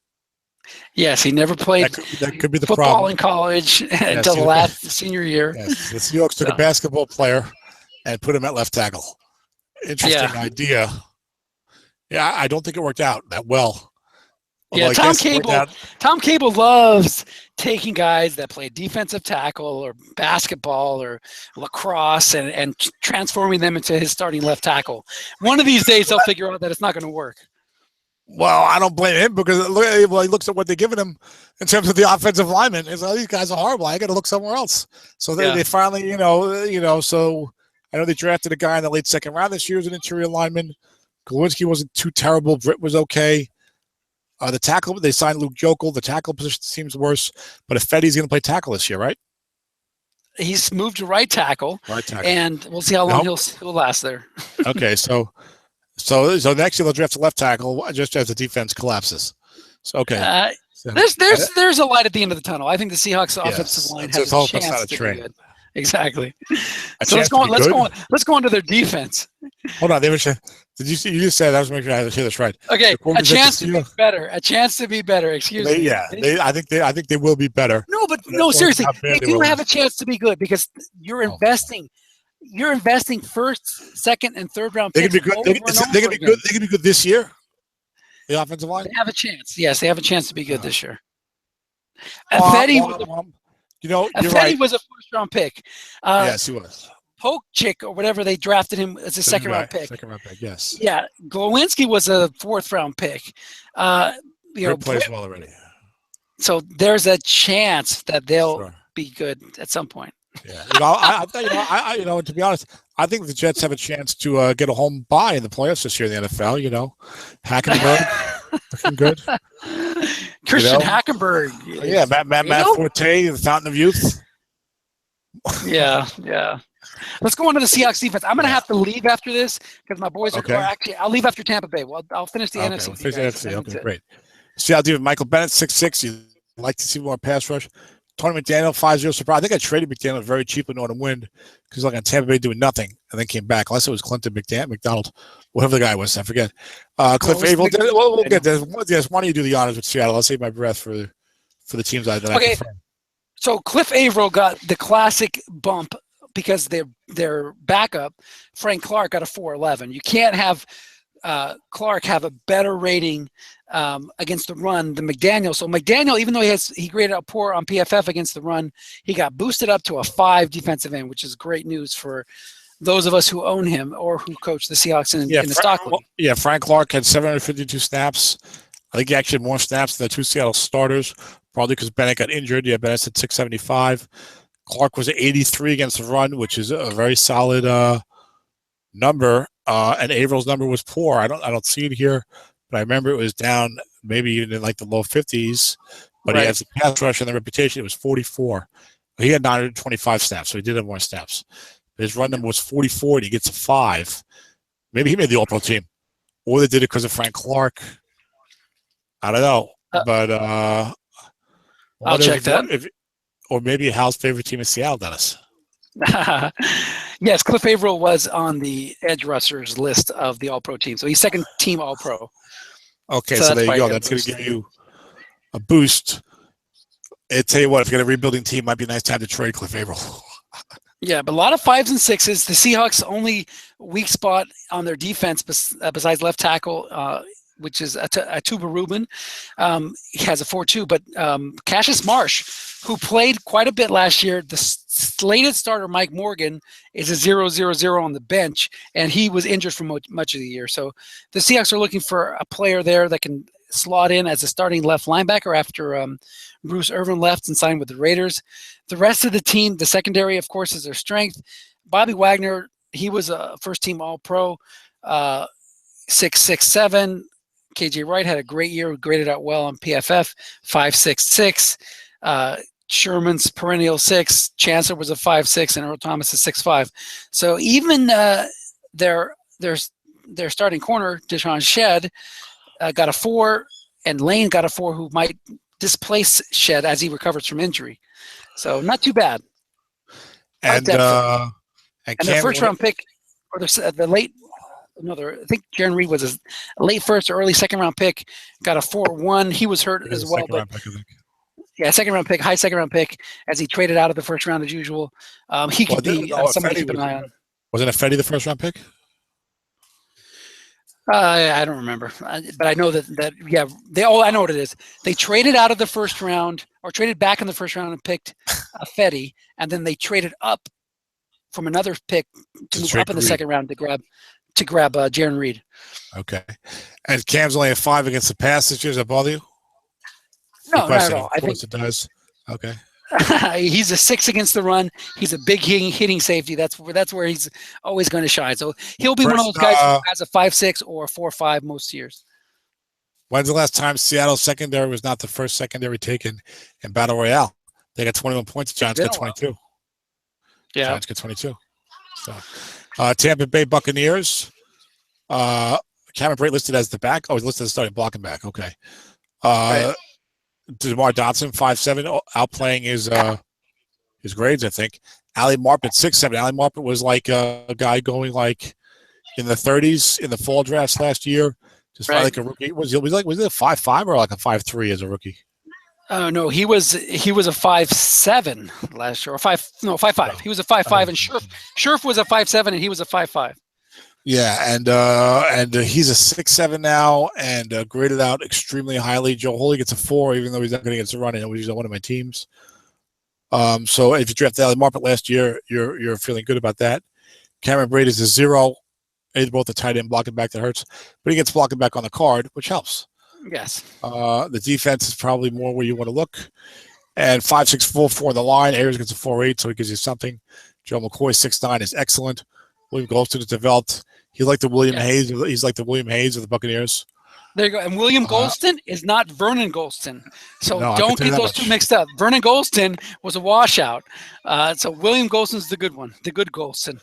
B: Yes, he never played
A: that could be the
B: football
A: problem
B: in college until the last senior year.
A: Yes, the Seahawks took a basketball player and put him at left tackle. Interesting idea. Yeah, I don't think it worked out that well.
B: Although Tom Cable loves taking guys that play defensive tackle or basketball or lacrosse and transforming them into his starting left tackle. One of these days, they'll figure out that it's not going to work.
A: Well, I don't blame him because he looks at what they're giving him in terms of the offensive linemen. It's these guys are horrible. I got to look somewhere else. So they finally, so I know they drafted a guy in the late second round this year as an interior lineman. Glowinski wasn't too terrible. Britt was okay. The tackle, they signed Luke Jokel. The tackle position seems worse. But Effetti's going to play tackle this year, right?
B: He's moved to right tackle. And we'll see how long he'll last there.
A: Okay, so next year they'll draft a left tackle just as the defense collapses. So okay.
B: There's a light at the end of the tunnel. I think the Seahawks offensive line has a chance to be good. Exactly. So let's go on to their defense.
A: Hold on, did you see? You just said I was making sure I hear this right.
B: Okay, a chance to be better. A chance to be better. Excuse me.
A: I think they will be better.
B: No, seriously, they do have a chance to be good because you're investing. You're investing first, second, and third round picks.
A: They can be good. They can be good this year. The offensive line.
B: They have a chance. Yes, they have a chance to be good this year. Effetti was a first-round pick.
A: Yes, he was.
B: Polkchick or whatever they drafted him as a second-round pick.
A: Second-round pick, yes.
B: Yeah, Glowinski was a fourth-round pick.
A: Plays well already.
B: So there's a chance that they'll be good at some point.
A: Yeah, to be honest, I think the Jets have a chance to get a home bye in the playoffs this year in the NFL. Hackenberg, looking good.
B: Christian Hackenberg.
A: Matt Forte, the fountain of youth.
B: Yeah. Let's go on to the Seahawks defense. I'm going to have to leave after this because my boys are actually. I'll leave after Tampa Bay. Well, I'll finish the NFC.
A: Okay, great. Seattle defense. Michael Bennett, 6'6". like to see more pass rush. Tony McDaniel, 5-0 surprise. I think I traded McDaniel very cheap with Northern Wind because like on Tampa Bay doing nothing and then came back. Unless it was Clinton McDonald, whatever the guy was, I forget. Cliff Averill. We'll get this. Yes, why don't you do the honors with Seattle? I'll save my breath for the teams that I prefer.
B: So Cliff Averill got the classic bump because their backup, Frank Clark, got a 4.11. You can't have Clark have a better rating against the run than McDaniel. So McDaniel, even though he graded out poor on PFF against the run, he got boosted up to a 5 defensive end, which is great news for those of us who own him or who coach the Seahawks in the stock league.
A: Frank Clark had 752 snaps. I think he actually had more snaps than the 2 Seattle starters, probably because Bennett got injured. Yeah, Bennett's at 675. Clark was at 83 against the run, which is a very solid number. And Averill's number was poor. I don't see it here, but I remember it was down maybe even in like the low 50s. But he has the pass rush and the reputation. It was 44. He had 925 snaps, so he did have more snaps. His run number was 44, and he gets a 5. Maybe he made the All-Pro team, or they did it because of Frank Clark. I don't know, but
B: I'll check that.
A: Or maybe Hal's favorite team is Seattle, Dennis.
B: Yes, Cliff Averill was on the edge rushers list of the All-Pro team, so he's second team All-Pro.
A: Okay, so there you go. That's going to give you a boost. I tell you what, if you got a rebuilding team, it might be a nice time to trade Cliff Averill.
B: Yeah, but a lot of 5s and 6s. The Seahawks' only weak spot on their defense, besides left tackle, which is Tuba Rubin, he has a 4.2. But Cassius Marsh, who played quite a bit last year, the slated starter Mike Morgan is a 0-0-0 on the bench, and he was injured for much of the year. So the Seahawks are looking for a player there that can slot in as a starting left linebacker after Bruce Irvin left and signed with the Raiders. The rest of the team, the secondary, of course, is their strength. Bobby Wagner, he was a first-team All-Pro, 6'7". KJ Wright had a great year, graded out well on PFF, 5'6". Sherman's perennial 6. Chancellor was a 5'6", and Earl Thomas is 6'5". So even their starting corner, Deshaun Shedd, got a 4, and Lane got a 4, who might displace Shedd as he recovers from injury. So not too bad.
A: And
B: the first round pick, or the late, I think Jaron Reed was a late first or early second round pick, got a 4.1. He was hurt as well. Second round pick, high second round pick, as he traded out of the first round as usual. He could be somebody to keep an eye on.
A: Wasn't Fetty the first round pick?
B: I don't remember, but I know that I know what it is. They traded out of the first round, or traded back in the first round and picked Fetty, and then they traded up from another pick to move up in the second round to grab Jaron Reed.
A: Okay, and Cam's only a 5 against the pass this year. Does that bother you?
B: No, not at all.
A: Of course it does. Okay.
B: He's a 6 against the run. He's a big hitting safety. That's where he's always going to shine. So he'll be one of those guys who has a 5.6 or a 4.5 most years.
A: When's the last time Seattle secondary was not the first secondary taken in Battle Royale? They got 21 points. Giants got 22.
B: Yeah.
A: Giants got 22. So, Tampa Bay Buccaneers. Cameron Brate listed as the back. Oh, he's listed as starting blocking back. Okay. Right. DeMar Dotson, 5'7", outplaying his grades, I think. Ali Marpet, 6'7". Ali Marpet was like a guy going like in the 30s in the fall drafts last year. Just like a rookie. Was he a 5'5" or like a 5'3" as a rookie?
B: No, he was a 5'7" last year, or 5'5". He was a 5'5", and Scherf was a 5'7", and he was a 5'5".
A: Yeah, and he's a 6'7" now, and graded out extremely highly. Joe Holy gets a 4, even though he's not going to get a run, and he's on one of my teams. So if you drafted Ali Marpet last year, you're feeling good about that. Cameron Brate is a 0. He's both the tight end blocking back that hurts, but he gets blocking back on the card, which helps.
B: Yes.
A: The defense is probably more where you want to look. And 5'6", 4 on the line. Ayers gets a 4.8, so he gives you something. Joe McCoy, 6'9", is excellent. William Golston has developed. He's like the William Hayes. He's like the William Hayes of the Buccaneers.
B: There you go. And William Golston is not Vernon Golston. So don't get those two mixed up. Vernon Golston was a washout. So William Golston's the good one, the good Golston.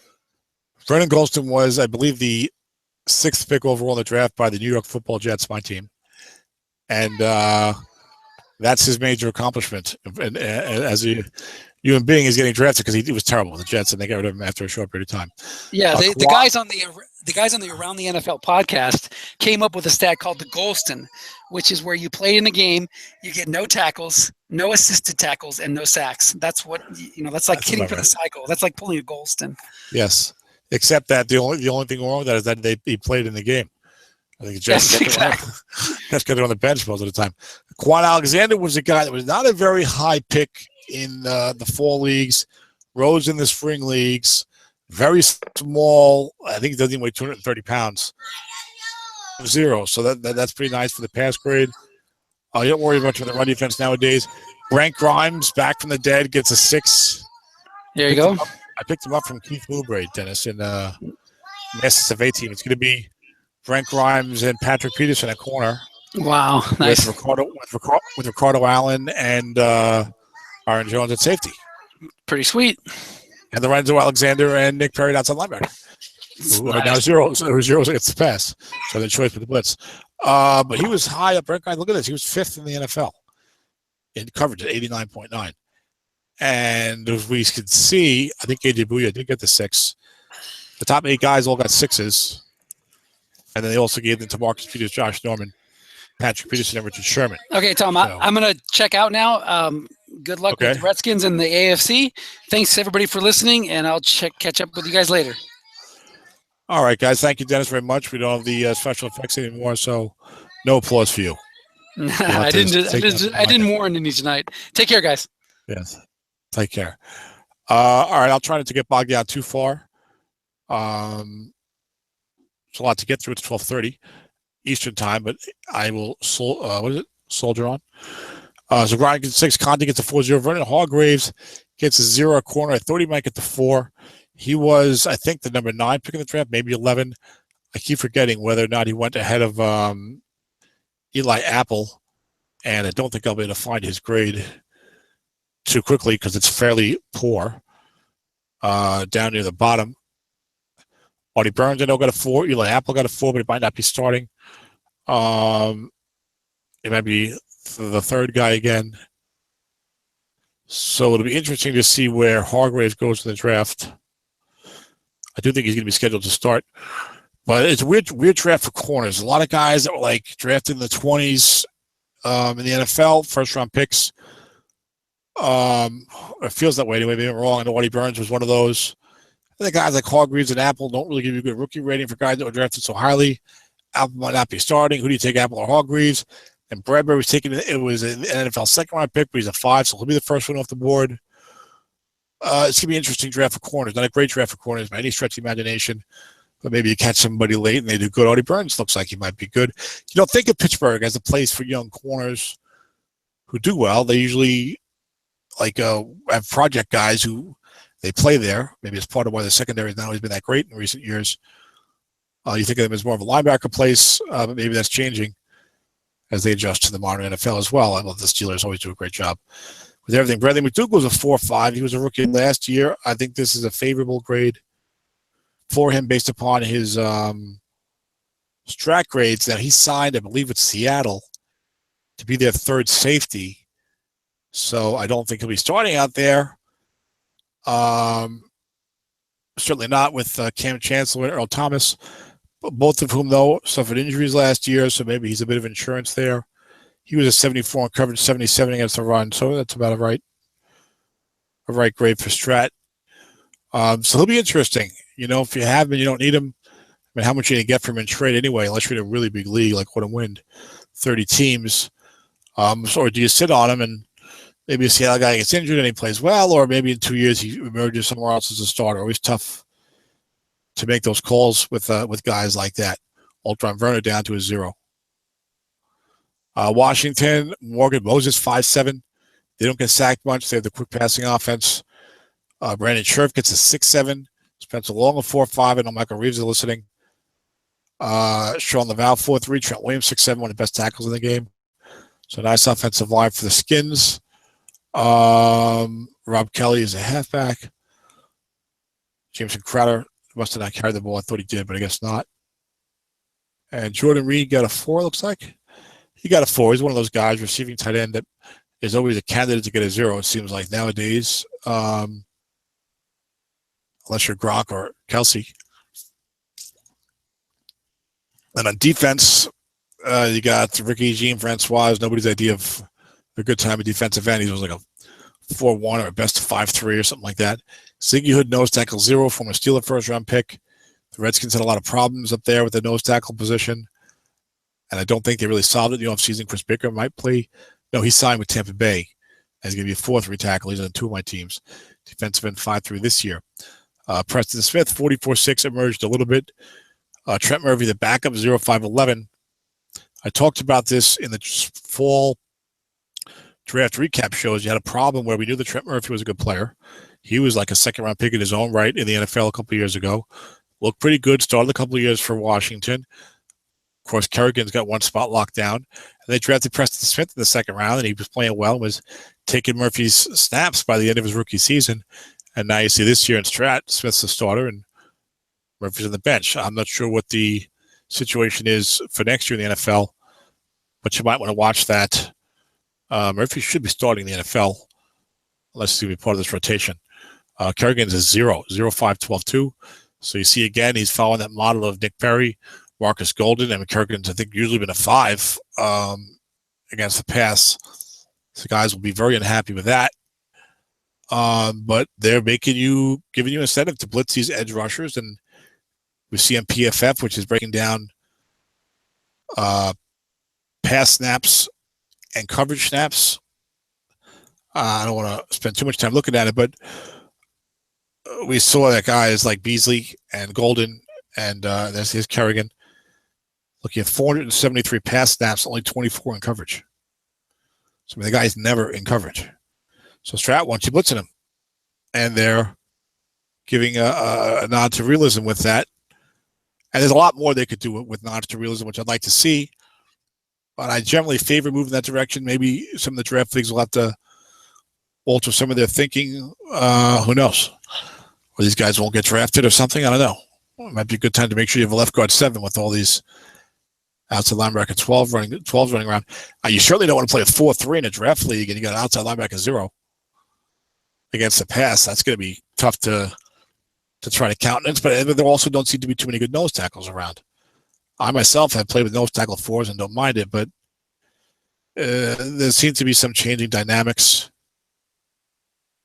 A: Vernon Golston was, I believe, the 6th pick overall in the draft by the New York Football Jets, my team. And That's his major accomplishment. And as a human being, is getting drafted because he was terrible with the Jets, and they got rid of him after a short period of time.
B: Yeah, the guys on the Around the NFL podcast came up with a stat called the Golston, which is where you play in the game, you get no tackles, no assisted tackles, and no sacks. That's what That's like hitting for the cycle. That's like pulling a Golston.
A: Yes, except that the only thing wrong with that is that he played in the game. I think Jets got it on the bench most of the time. Quan Alexander was a guy that was not a very high pick in the fall leagues, rose in the spring leagues, very small. I think he doesn't even weigh 230 pounds. 0. So that's pretty nice for the pass grade. You don't worry much about the run defense nowadays. Brent Grimes, back from the dead, gets a 6.
B: There you go.
A: I picked him up from Keith Mowbray, Dennis, in Masters of 18. It's going to be Brent Grimes and Patrick Peterson at corner.
B: Wow, nice.
A: With Ricardo Allen and Aaron Jones at safety.
B: Pretty sweet.
A: And Lorenzo Alexander and Nick Perry outside linebacker. Who are now zeros against the pass. So the choice with the blitz. But he was high up. Brent Grimes, look at this. He was 5th in the NFL in coverage at 89.9. And as we could see, I think AJ Bouye did get the 6. The top 8 guys all got 6s. And then they also gave them to Marcus Peters, Josh Norman, Patrick Peterson, and Richard Sherman.
B: Okay, Tom, I'm going to check out now. Good luck with the Redskins and the AFC. Thanks, everybody, for listening, and I'll catch up with you guys later.
A: All right, guys. Thank you, Dennis, very much. We don't have the special effects anymore, so no applause for you.
B: I didn't warn any tonight. Take care, guys.
A: Yes. Take care. All right, I'll try not to get bogged down too far. It's a lot to get through. It's 12:30 Eastern time, but I will soldier on. So Brian gets 6, Conti gets a 4-0. Vernon Hargreaves gets a 0 at corner. I thought he might get the 4. He was, I think, the number 9 pick in the draft, maybe 11. I keep forgetting whether or not he went ahead of Eli Apple, and I don't think I'll be able to find his grade too quickly because it's fairly poor down near the bottom. Artie Burns, I know, got a 4. Eli Apple got a 4, but he might not be starting. It might be the third guy again. So it'll be interesting to see where Hargraves goes in the draft. I do think he's going to be scheduled to start. But it's a weird draft for corners. A lot of guys that were like drafted in the 20s in the NFL, first-round picks. It feels that way anyway. Maybe I'm wrong. I know Artie Burns was one of those. I think guys like Hargreaves and Apple don't really give you a good rookie rating for guys that were drafted so highly. Apple might not be starting. Who do you take, Apple or Hargreaves? And Bradbury was taken. It was an NFL second-round pick, but he's a 5, so he'll be the first one off the board. It's going to be an interesting draft for corners. Not a great draft for corners by any stretch of the imagination, but maybe you catch somebody late and they do good. Artie Burns looks like he might be good. You don't think of Pittsburgh as a place for young corners who do well. They usually have project guys who they play there. Maybe it's part of why the secondary has not always been that great in recent years. You think of them as more of a linebacker place, but maybe that's changing as they adjust to the modern NFL as well. I love the Steelers always do a great job with everything. Bradley McDougall was a 4.5. He was a rookie last year. I think this is a favorable grade for him based upon his strat grades. Now, he signed, I believe, with Seattle to be their third safety. So I don't think he'll be starting out there. Certainly not with Cam Chancellor and Earl Thomas, both of whom, though, suffered injuries last year, so maybe he's a bit of insurance there. He was a 74 in coverage, 77 against the run, so that's about a right grade for Strat. So he'll be interesting. If you have him and you don't need him, I mean, how much are you going to get from him in trade anyway, unless you're in a really big league like What a Wind, 30 teams. Or do you sit on him and maybe you see how a guy gets injured and he plays well, or maybe in 2 years he emerges somewhere else as a starter. Always tough to make those calls with guys like that. Ultron Werner down to a 0. Washington, Morgan Moses, 5'7". They don't get sacked much. They have the quick passing offense. Brandon Scherf gets a 6'7". Spencer Long, a 4'5", and Michael Reeves are listening. Sean Laval, 4'3". Trent Williams, 6'7", one of the best tackles in the game. So nice offensive line for the Skins. Rob Kelly is a halfback. Jameson Crowder must have not carried the ball. I thought he did, but I guess not. And Jordan Reed got a 4, looks like. he got a 4. He's one of those guys, receiving tight end, that is always a candidate to get a 0, it seems like nowadays. Unless you're Gronk or Kelsey. And on defense, you got Ricky Jean-Francois, nobody's idea of a good time at defensive end. He was like a 4-1 or a best of 5-3 or something like that. Ziggy Hood, nose tackle 0, former Steeler first-round pick. The Redskins had a lot of problems up there with the nose tackle position, and I don't think they really solved it in the offseason. Chris Baker might play. No, he signed with Tampa Bay, and he's going to be a 4-3 tackle. He's on 2 of my teams. Defensive end 5-3 this year. Preston Smith, 44-6, emerged a little bit. Trent Murphy, the backup, 0-5-11. I talked about this in the fall draft recap shows. You had a problem where we knew that Trent Murphy was a good player. He was like a second-round pick in his own right in the NFL a couple of years ago. Looked pretty good. Started a couple of years for Washington. Of course, Kerrigan's got one spot locked down. And they drafted Preston Smith in the second round, and he was playing well and was taking Murphy's snaps by the end of his rookie season. And now you see this year in Strat, Smith's the starter, and Murphy's on the bench. I'm not sure what the situation is for next year in the NFL, but you might want to watch that. Murphy should be starting in the NFL, unless he's going to be part of this rotation. Kerrigan's a 0-5-12-2. So you see, again, he's following that model of Nick Perry, Marcus Golden, and Kerrigan's, I think, usually been a 5 against the pass. So guys will be very unhappy with that. But they're giving you incentive to blitz these edge rushers, and we see on PFF, which is breaking down pass snaps and coverage snaps. I don't want to spend too much time looking at it, but we saw that guys like Beasley and Golden, and there's his Kerrigan, looking at 473 pass snaps, only 24 in coverage. So the guy's never in coverage. So Strat wants you blitzing him, and they're giving a nod to realism with that. And there's a lot more they could do with nods to realism, which I'd like to see. But I generally favor moving that direction. Maybe some of the draft leagues will have to alter some of their thinking. Who knows? Or these guys won't get drafted or something. I don't know. It might be a good time to make sure you have a left guard 7 with all these outside linebacker 12s running around. You certainly don't want to play a 4-3 in a draft league and you got an outside linebacker 0 against the pass. That's going to be tough to try to countenance. But there also don't seem to be too many good nose tackles around. I myself have played with nose tackle 4s and don't mind it, but there seems to be some changing dynamics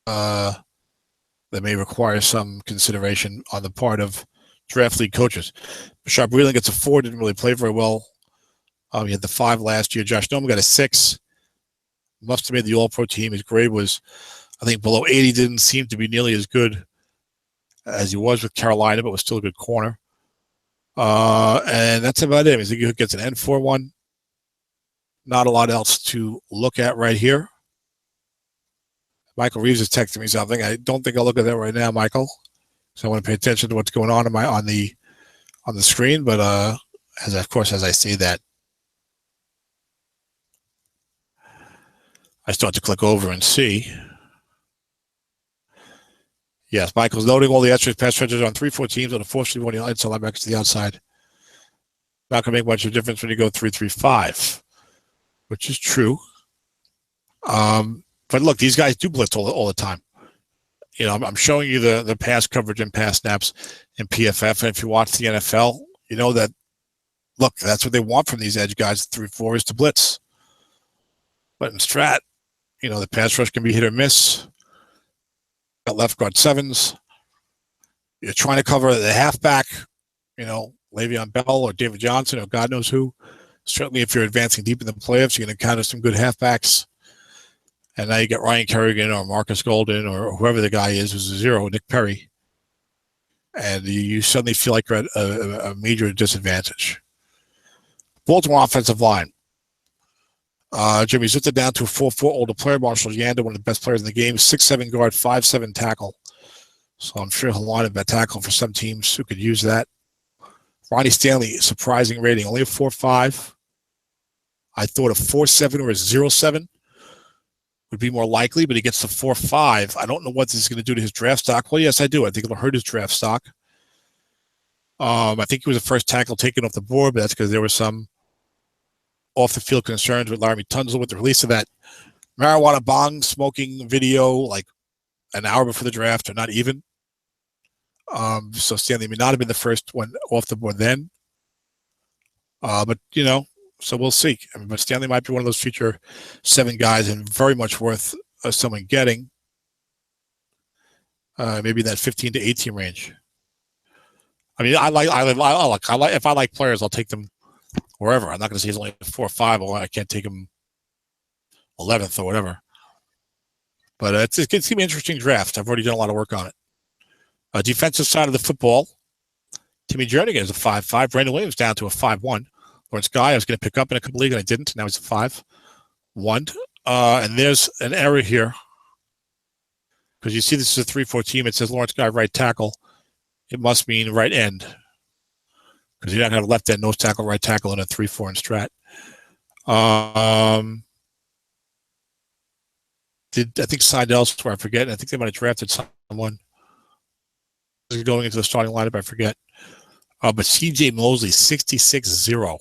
A: that may require some consideration on the part of draft league coaches. Bashar Breeland gets a 4, didn't really play very well. He had the 5 last year. Josh Noma got a 6. Must have made the All-Pro team. His grade was, I think, below 80. Didn't seem to be nearly as good as he was with Carolina, but was still a good corner. And that's about it. I think he gets an N4-1. Not a lot else to look at right here. Michael Reeves is texting me something. I don't think I'll look at that right now, Michael. So I want to pay attention to what's going on on the screen. But as I say that, I start to click over and see. Yes, Michael's noting all the extra pass rushers on 3-4 teams on a 4-3-1 inside linebackers to the outside. Not going to make much of a difference when you go 3-3-5, which is true. But look, these guys do blitz all the time. You know, I'm showing you the pass coverage and pass snaps in PFF, and if you watch the NFL, you know that. Look, that's what they want from these edge guys. 3-4 is to blitz. But in Strat, you know, the pass rush can be hit or miss. Got left guard 7s. You're trying to cover the halfback, you know, Le'Veon Bell or David Johnson or God knows who. Certainly, if you're advancing deep in the playoffs, you're going to encounter some good halfbacks. And now you get Ryan Kerrigan or Marcus Golden or whoever the guy is who's a 0, Nick Perry. And you suddenly feel like you're at a major disadvantage. Baltimore offensive line. Jimmy Zutta down to a 4-4 older player. Marshall Yanda, one of the best players in the game. 6'7" guard, 5'7" tackle. So I'm sure he'll line up that tackle for some teams who could use that. Ronnie Stanley, surprising rating. Only a 4.5. I thought a 4.7 or a 0.7 would be more likely, but he gets the 4.5. I don't know what this is going to do to his draft stock. Well, yes, I do. I think it'll hurt his draft stock. I think he was the first tackle taken off the board, but that's because there were some off the field concerns with Larry Tunzel with the release of that marijuana bong smoking video like an hour before the draft, or not even. So Stanley may not have been the first one off the board then. But, so we'll see. But Stanley might be one of those future 7 guys and very much worth someone getting. Maybe that 15 to 18 range. I mean, if I like players, I'll take them wherever. I'm not going to say he's only 4 or 5, or I can't take him 11th or whatever. But it's going to be an interesting draft. I've already done a lot of work on it. Defensive side of the football, Timmy Jernigan is a 5.5. Brandon Williams down to a 5.1. Lawrence Guy, I was going to pick up in a couple leagues, and I didn't. Now he's a 5.1. And there's an error here. Because you see this is a 3-4 team. It says Lawrence Guy right tackle. It must mean right end. Because you don't have left end, nose tackle, right tackle, and a 3-4 in Strat. I think signed elsewhere, I forget. I think they might have drafted someone going into the starting lineup, I forget. But C.J. Mosley, 66-0.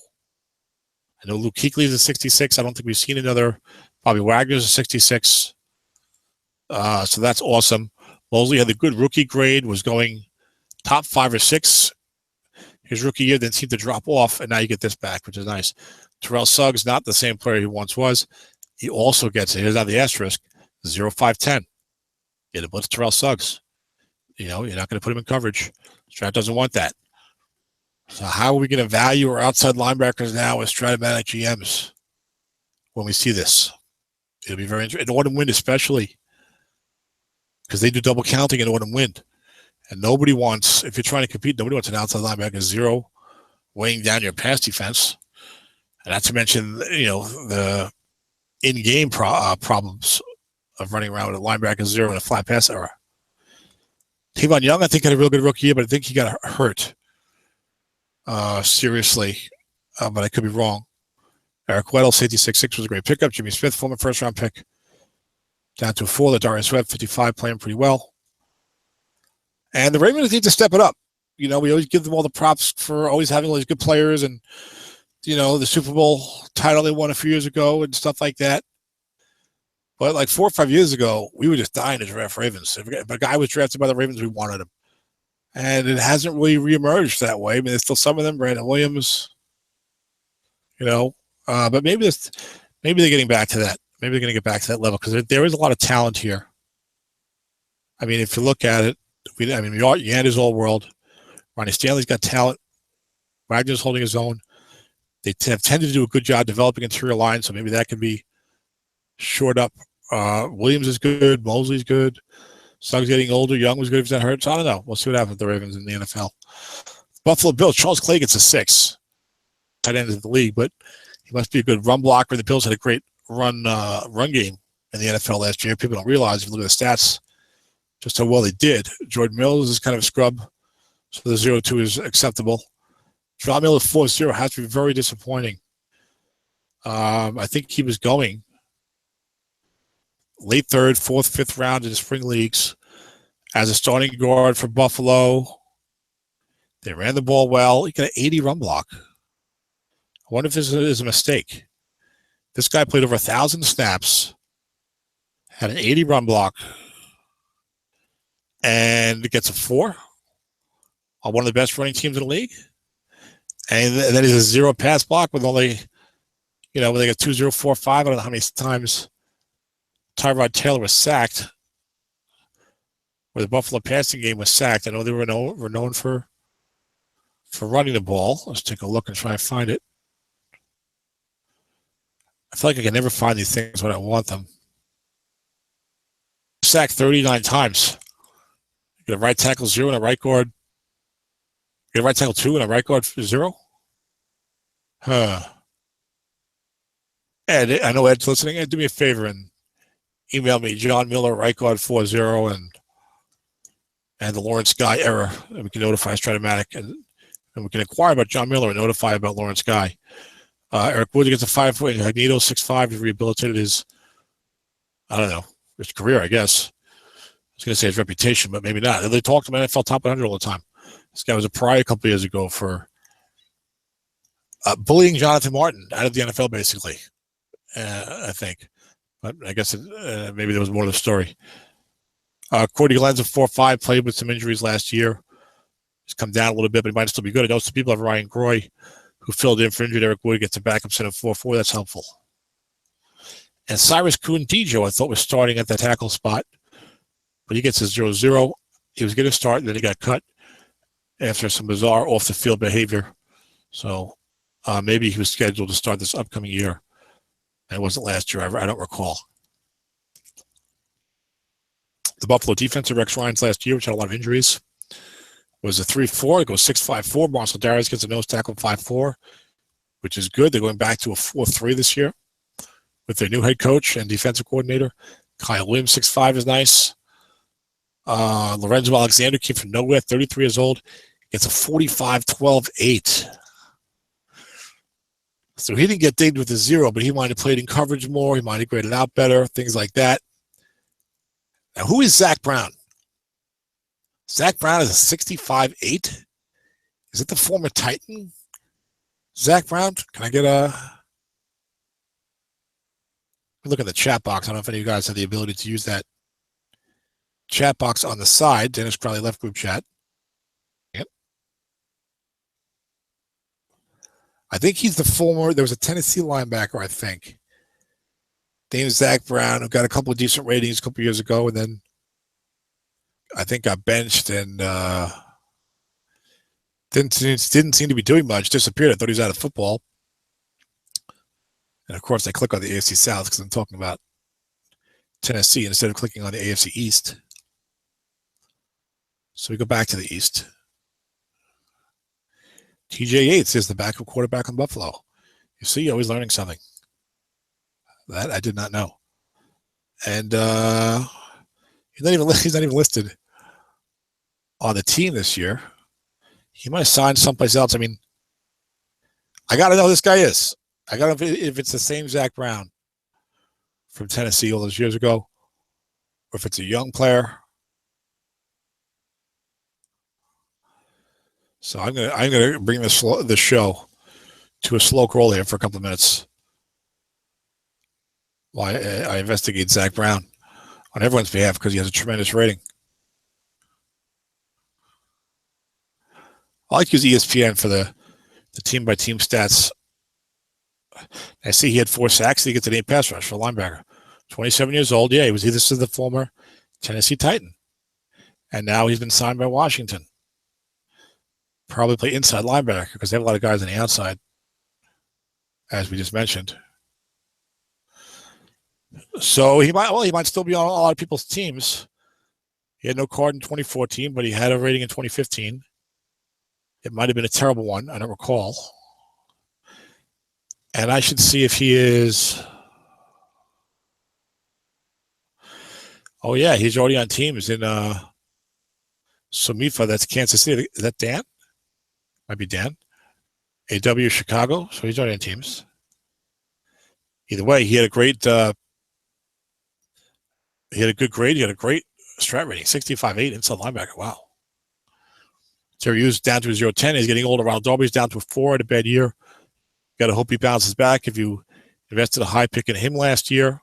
A: I know Luke Kuechly's a 66. I don't think we've seen another. Bobby Wagner's a 66. So that's awesome. Mosley had the good rookie grade, was going top 5 or 6 his rookie year, then seemed to drop off, and now you get this back, which is nice. Terrell Suggs, not the same player he once was. He also gets, here's now the asterisk, 0-5-10. Get a blitz Terrell Suggs. You're not going to put him in coverage. Strat doesn't want that. So how are we going to value our outside linebackers now as Strat-O-Matic GMs when we see this? It'll be very interesting. In autumn wind especially, because they do double counting in autumn wind. And nobody wants, if you're trying to compete, nobody wants an outside linebacker 0 weighing down your pass defense. And not to mention, the in-game problems of running around with a linebacker 0 in a flat pass era. Tavon Young, I think, had a real good rookie year, but I think he got hurt seriously. But I could be wrong. Eric Weddle, safety 6'6", was a great pickup. Jimmy Smith, former first-round pick, down to a 4. The Darius Webb, 55, playing pretty well. And the Ravens need to step it up. We always give them all the props for always having all these good players and, the Super Bowl title they won a few years ago and stuff like that. But like 4 or 5 years ago, we were just dying to draft Ravens. If a guy was drafted by the Ravens, we wanted him. And it hasn't really reemerged that way. I mean, there's still some of them, Brandon Williams, but maybe they're getting back to that. Maybe they're going to get back to that level because there is a lot of talent here. I mean, if you look at it, Yanda's all world. Ronnie Stanley's got talent. Wagner's holding his own. They have tended to do a good job developing interior line, so maybe that can be shored up. Williams is good. Mosley's good. Suggs getting older. Young was good if he's not hurt. So I don't know. We'll see what happens with the Ravens in the NFL. Buffalo Bills. Charles Clay gets a 6. Tight end of the league, but he must be a good run blocker. The Bills had a great run game in the NFL last year. People don't realize if you look at the stats just how well they did. Jordan Mills is kind of a scrub, so the 0-2 is acceptable. John Miller 4-0 has to be very disappointing. I think he was going late 3rd, 4th, 5th round in the spring leagues as a starting guard for Buffalo. They ran the ball well. He got an 80 run block. I wonder if this is a mistake. This guy played over 1,000 snaps, had an 80 run block, and gets a 4 on one of the best running teams in the league. And then he's a 0 pass block with only, when they got 2-0-4-5. I don't know how many times Tyrod Taylor was sacked, where the Buffalo passing game was sacked. I know they were known for running the ball. Let's take a look and try and find it. I feel like I can never find these things when I want them. Sacked 39 times. You get a right tackle 0 and a right guard. You get a right tackle 2 and a right guard 0? Ed, I know Ed's listening. Ed, do me a favor and email me John Miller, right guard 40, and the Lawrence Guy error. And we can notify Strat-O-Matic, and we can inquire about John Miller and notify about Lawrence Guy. Eric Wood gets a 5 foot. Magneto 6'5". He rehabilitated his career, I guess. I was going to say his reputation, but maybe not. They talk to him NFL top 100 all the time. This guy was a pariah a couple years ago for bullying Jonathan Martin out of the NFL, basically, I think. But I guess maybe there was more to the story. Cordy Glenn's a 4.5, played with some injuries last year. He's come down a little bit, but he might still be good. I know some people have Ryan Groy, who filled in for injured Eric Wood, gets a backup set of 4.4. That's helpful. And Cyrus Kuhn-Tijo, I thought, was starting at the tackle spot, but he gets a 0-0. He was going to start, and then he got cut after some bizarre off-the-field behavior. So maybe he was scheduled to start this upcoming year. And it wasn't last year. I don't recall. The Buffalo defensive Rex Ryan's last year, which had a lot of injuries, was a 3-4. It goes 6-5-4. Marcel Darius gets a nose tackle 5-4, which is good. They're going back to a 4-3 this year with their new head coach and defensive coordinator. Kyle Williams, 6'5", is nice. Lorenzo Alexander came from nowhere, 33 years old. Gets a 45-12-8. So he didn't get dinged with a 0, but he might have played in coverage more. He might have graded out better, things like that. Now, who is Zach Brown? Zach Brown is a 65-8. Is it the former Titan? Zach Brown? Can I get a... Look at the chat box. I don't know if any of you guys have the ability to use that chat box on the side. Dennis probably left group chat. Yep. I think he's the former... There was a Tennessee linebacker, I think, named Zach Brown, who got a couple of decent ratings a couple of years ago, and then I think got benched and didn't seem to be doing much. Disappeared. I thought he was out of football. And of course, I click on the AFC South because I'm talking about Tennessee instead of clicking on the AFC East. So we go back to the East. TJ Yates is the backup quarterback in Buffalo. You see, always learning something. That I did not know. And he's not even listed on the team this year. He might have signed someplace else. I mean, I got to know who this guy is. I got to know if it's the same Zach Brown from Tennessee all those years ago, or if it's a young player. So I'm gonna bring the show to a slow crawl here for a couple of minutes while I investigate Zach Brown on everyone's behalf because he has a tremendous rating. I like to use ESPN for the team-by-team stats. I see he had 4 sacks. He gets an 8 pass rush for a linebacker. 27 years old. Yeah, this is the former Tennessee Titan. And now he's been signed by Washington. Probably play inside linebacker because they have a lot of guys on the outside, as we just mentioned. So he might still be on a lot of people's teams. He had no card in 2014, but he had a rating in 2015. It might have been a terrible one. I don't recall. And I should see if he is. Oh, yeah, he's already on teams in Somifa. That's Kansas City. Is that Dan? Might be Dan. AW Chicago. So he's already on teams. Either way, he had a great. He had a good grade. He had a great strat rating, 65-8 inside linebacker. Wow. Terry Hughes down to a 0-10. He's getting older. Ronald Darby's down to a 4 at a bad year. Got to hope he bounces back. If you invested a high pick in him last year,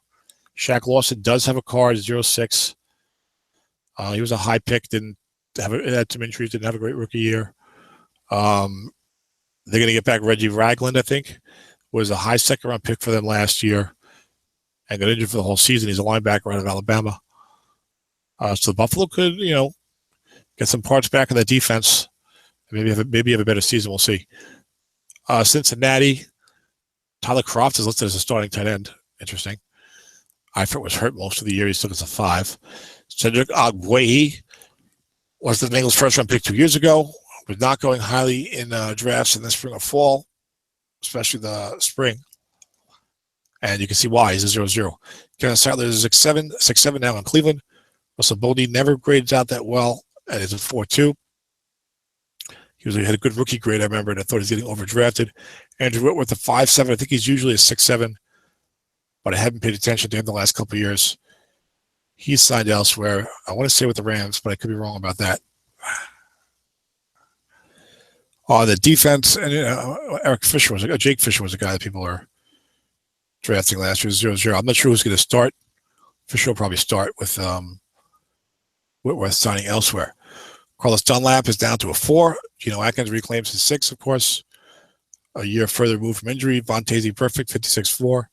A: Shaq Lawson does have a card, 0-6. He was a high pick. Had some injuries. Didn't have a great rookie year. They're going to get back Reggie Ragland, I think. Was a high second-round pick for them last year and got injured for the whole season. He's a linebacker out of Alabama. So Buffalo could, get some parts back in the defense. Maybe have a better season. We'll see. Cincinnati, Tyler Kroft is listed as a starting tight end. Interesting. Eifert was hurt most of the year. He still gets a 5. Cedric Ogbuehi was the Bengals' first-round pick 2 years ago. Was not going highly in drafts in the spring or fall, especially the spring. And you can see why. He's a 0-0. Kevin Sattler is a 6'7" now in Cleveland. Russell Bodie never grades out that well, and is a 4.2. He had a good rookie grade, I remember, and I thought he was getting overdrafted. Andrew Whitworth, a 5'7". I think he's usually a 6'7", but I haven't paid attention to him the last couple of years. He's signed elsewhere. I want to say with the Rams, but I could be wrong about that. On the defense, and Jake Fisher was a guy that people are drafting last year, 0-0. I'm not sure who's going to start. Fisher will probably start with Whitworth signing elsewhere. Carlos Dunlap is down to a 4. Geno Atkins reclaims his 6, of course. A year further removed from injury. Vontaze Perfect, 56-4.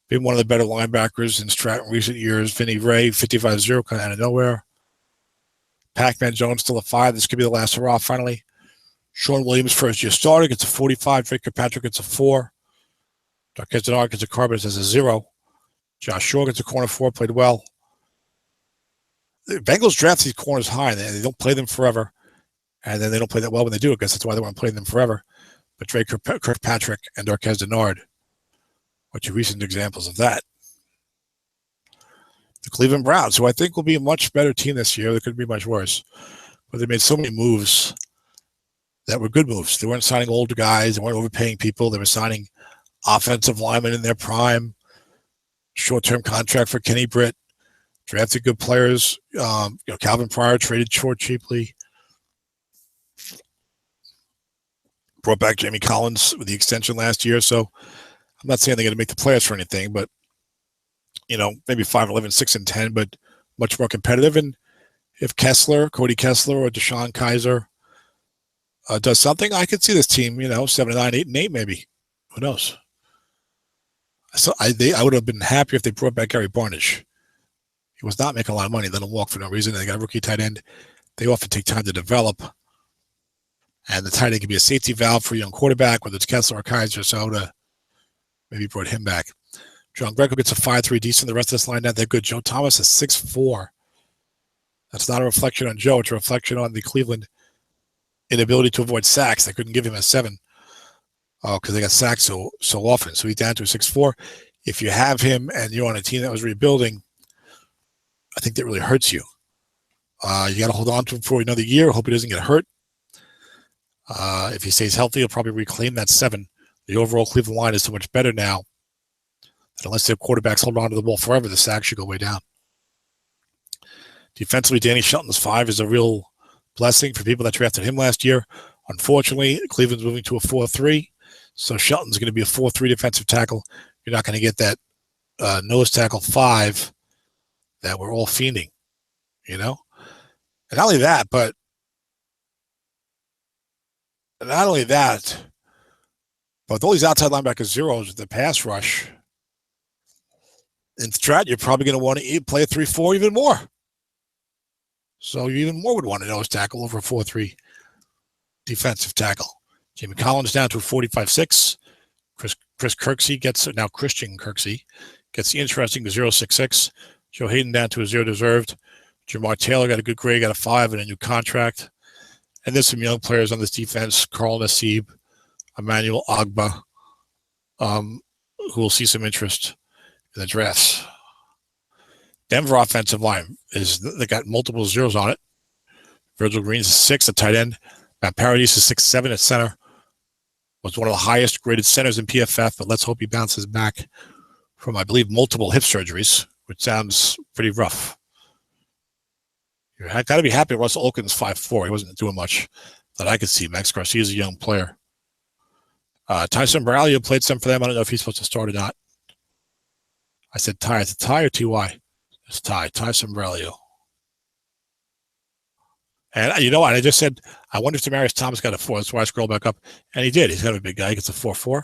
A: Been one of the better linebackers in Strat in recent years. Vinny Ray, 55-0, kind of out of nowhere. Pac-Man Jones still a 5. This could be the last hurrah, finally. Sean Williams, first-year starter, gets a 45. Drake Kirkpatrick gets a 4. Darquez Denard gets a Carbonus as a 0. Josh Shaw gets a corner 4, played well. The Bengals draft these corners high, and they don't play them forever. And then they don't play that well when they do it, because that's why they want to play them forever. But Drake Kirkpatrick and Darquez Denard are 2 recent examples of that. The Cleveland Browns, who I think will be a much better team this year. They could be much worse. But they made so many moves that were good moves. They weren't signing older guys. They weren't overpaying people. They were signing offensive linemen in their prime. Short-term contract for Kenny Britt. Drafted good players. Calvin Pryor traded short cheaply. Brought back Jamie Collins with the extension last year. So I'm not saying they're going to make the playoffs for anything, but maybe 5-11, 6-10, but much more competitive. And if Cody Kessler or Deshaun Kaiser does something, I could see this team, 7-9, 8-8, maybe. Who knows? So I would have been happy if they brought back Gary Barnidge. He was not making a lot of money. Let him walk for no reason. They got a rookie tight end. They often take time to develop. And the tight end can be a safety valve for a young quarterback, whether it's Kessler or Kaiser. So I would have maybe brought him back. John Greco gets a 5-3 decent. The rest of this line not that good. Joe Thomas is 6-4. That's not a reflection on Joe. It's a reflection on the Cleveland inability to avoid sacks. They couldn't give him a 7 because they got sacked so often. So he's down to a 6-4. If you have him and you're on a team that was rebuilding, I think that really hurts you. You got to hold on to him for another year. Hope he doesn't get hurt. If he stays healthy, he'll probably reclaim that 7. The overall Cleveland line is so much better now that unless their quarterbacks hold on to the ball forever, the sacks should go way down. Defensively, Danny Shelton's 5 is a real blessing for people that drafted him last year. Unfortunately, Cleveland's moving to a 4-3, so Shelton's going to be a 4-3 defensive tackle. You're not going to get that nose tackle 5 that we're all fiending, And not only that, but with all these outside linebacker zeros with the pass rush, in Strat, you're probably going to want to play a 3-4 even more. So you even more would want a nose tackle over a 4-3 defensive tackle. Jamie Collins down to a 45-6. Christian Kirksey gets the interesting 0.66. Joe Hayden down to a 0 deserved. Jamar Taylor got a good grade, got a 5 and a new contract. And there's some young players on this defense, Carl Nassib, Emmanuel Agba, who will see some interest in the drafts. Denver offensive line they got multiple zeros on it. Virgil Green's a 6 at tight end. Matt Paradis is 6'7" at center. Was one of the highest graded centers in PFF, but let's hope he bounces back from, I believe, multiple hip surgeries, which sounds pretty rough. You got to be happy Russell Wilkins 5'4". He wasn't doing much that I could see. Max Garcia is a young player. Tyson Braulio played some for them. I don't know if he's supposed to start or not. I said Ty. Is it Ty or T-Y? It's Ty. Tyson Braulio. And you know what? I just said, I wonder if Demaryius Thomas got a 4. That's why I scrolled back up. And he did. He's kind of a big guy. He gets a 4.4.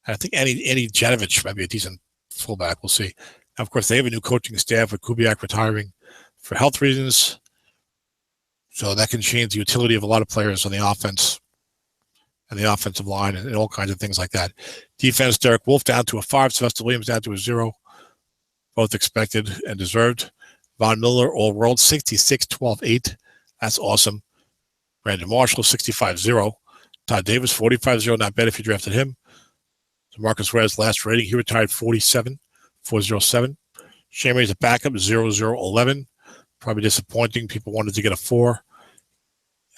A: And I think Andy Janovich might be a decent fullback. We'll see. Now, of course, they have a new coaching staff with Kubiak retiring for health reasons. So that can change the utility of a lot of players on the offense and the offensive line and all kinds of things like that. Defense, Derek Wolfe down to a 5. Sylvester Williams down to a 0. Both expected and deserved. Von Miller, All-World, 66, 12, 8. That's awesome. Brandon Marshall, 65-0. Todd Davis, 45-0. Not bad if you drafted him. DeMarcus Ware's last rating, he retired 47, 407. Shane Ray's a backup, 0-0-11. Probably disappointing. People wanted to get a 4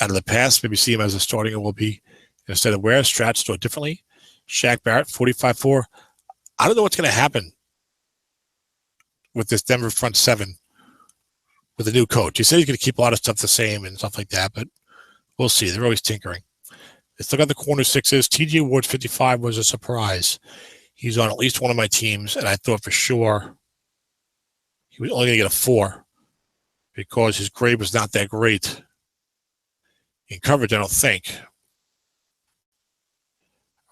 A: out of the past. Maybe see him as a starting and will be instead of Ware. Strat stored differently. Shaq Barrett, 45-4. I don't know what's going to happen with this Denver front 7 with the new coach. He said he's going to keep a lot of stuff the same and stuff like that, but we'll see. They're always tinkering. They still got the corner sixes. T.J. Ward 55 was a surprise. He's on at least one of my teams, and I thought for sure he was only going to get a 4 because his grade was not that great in coverage, I don't think.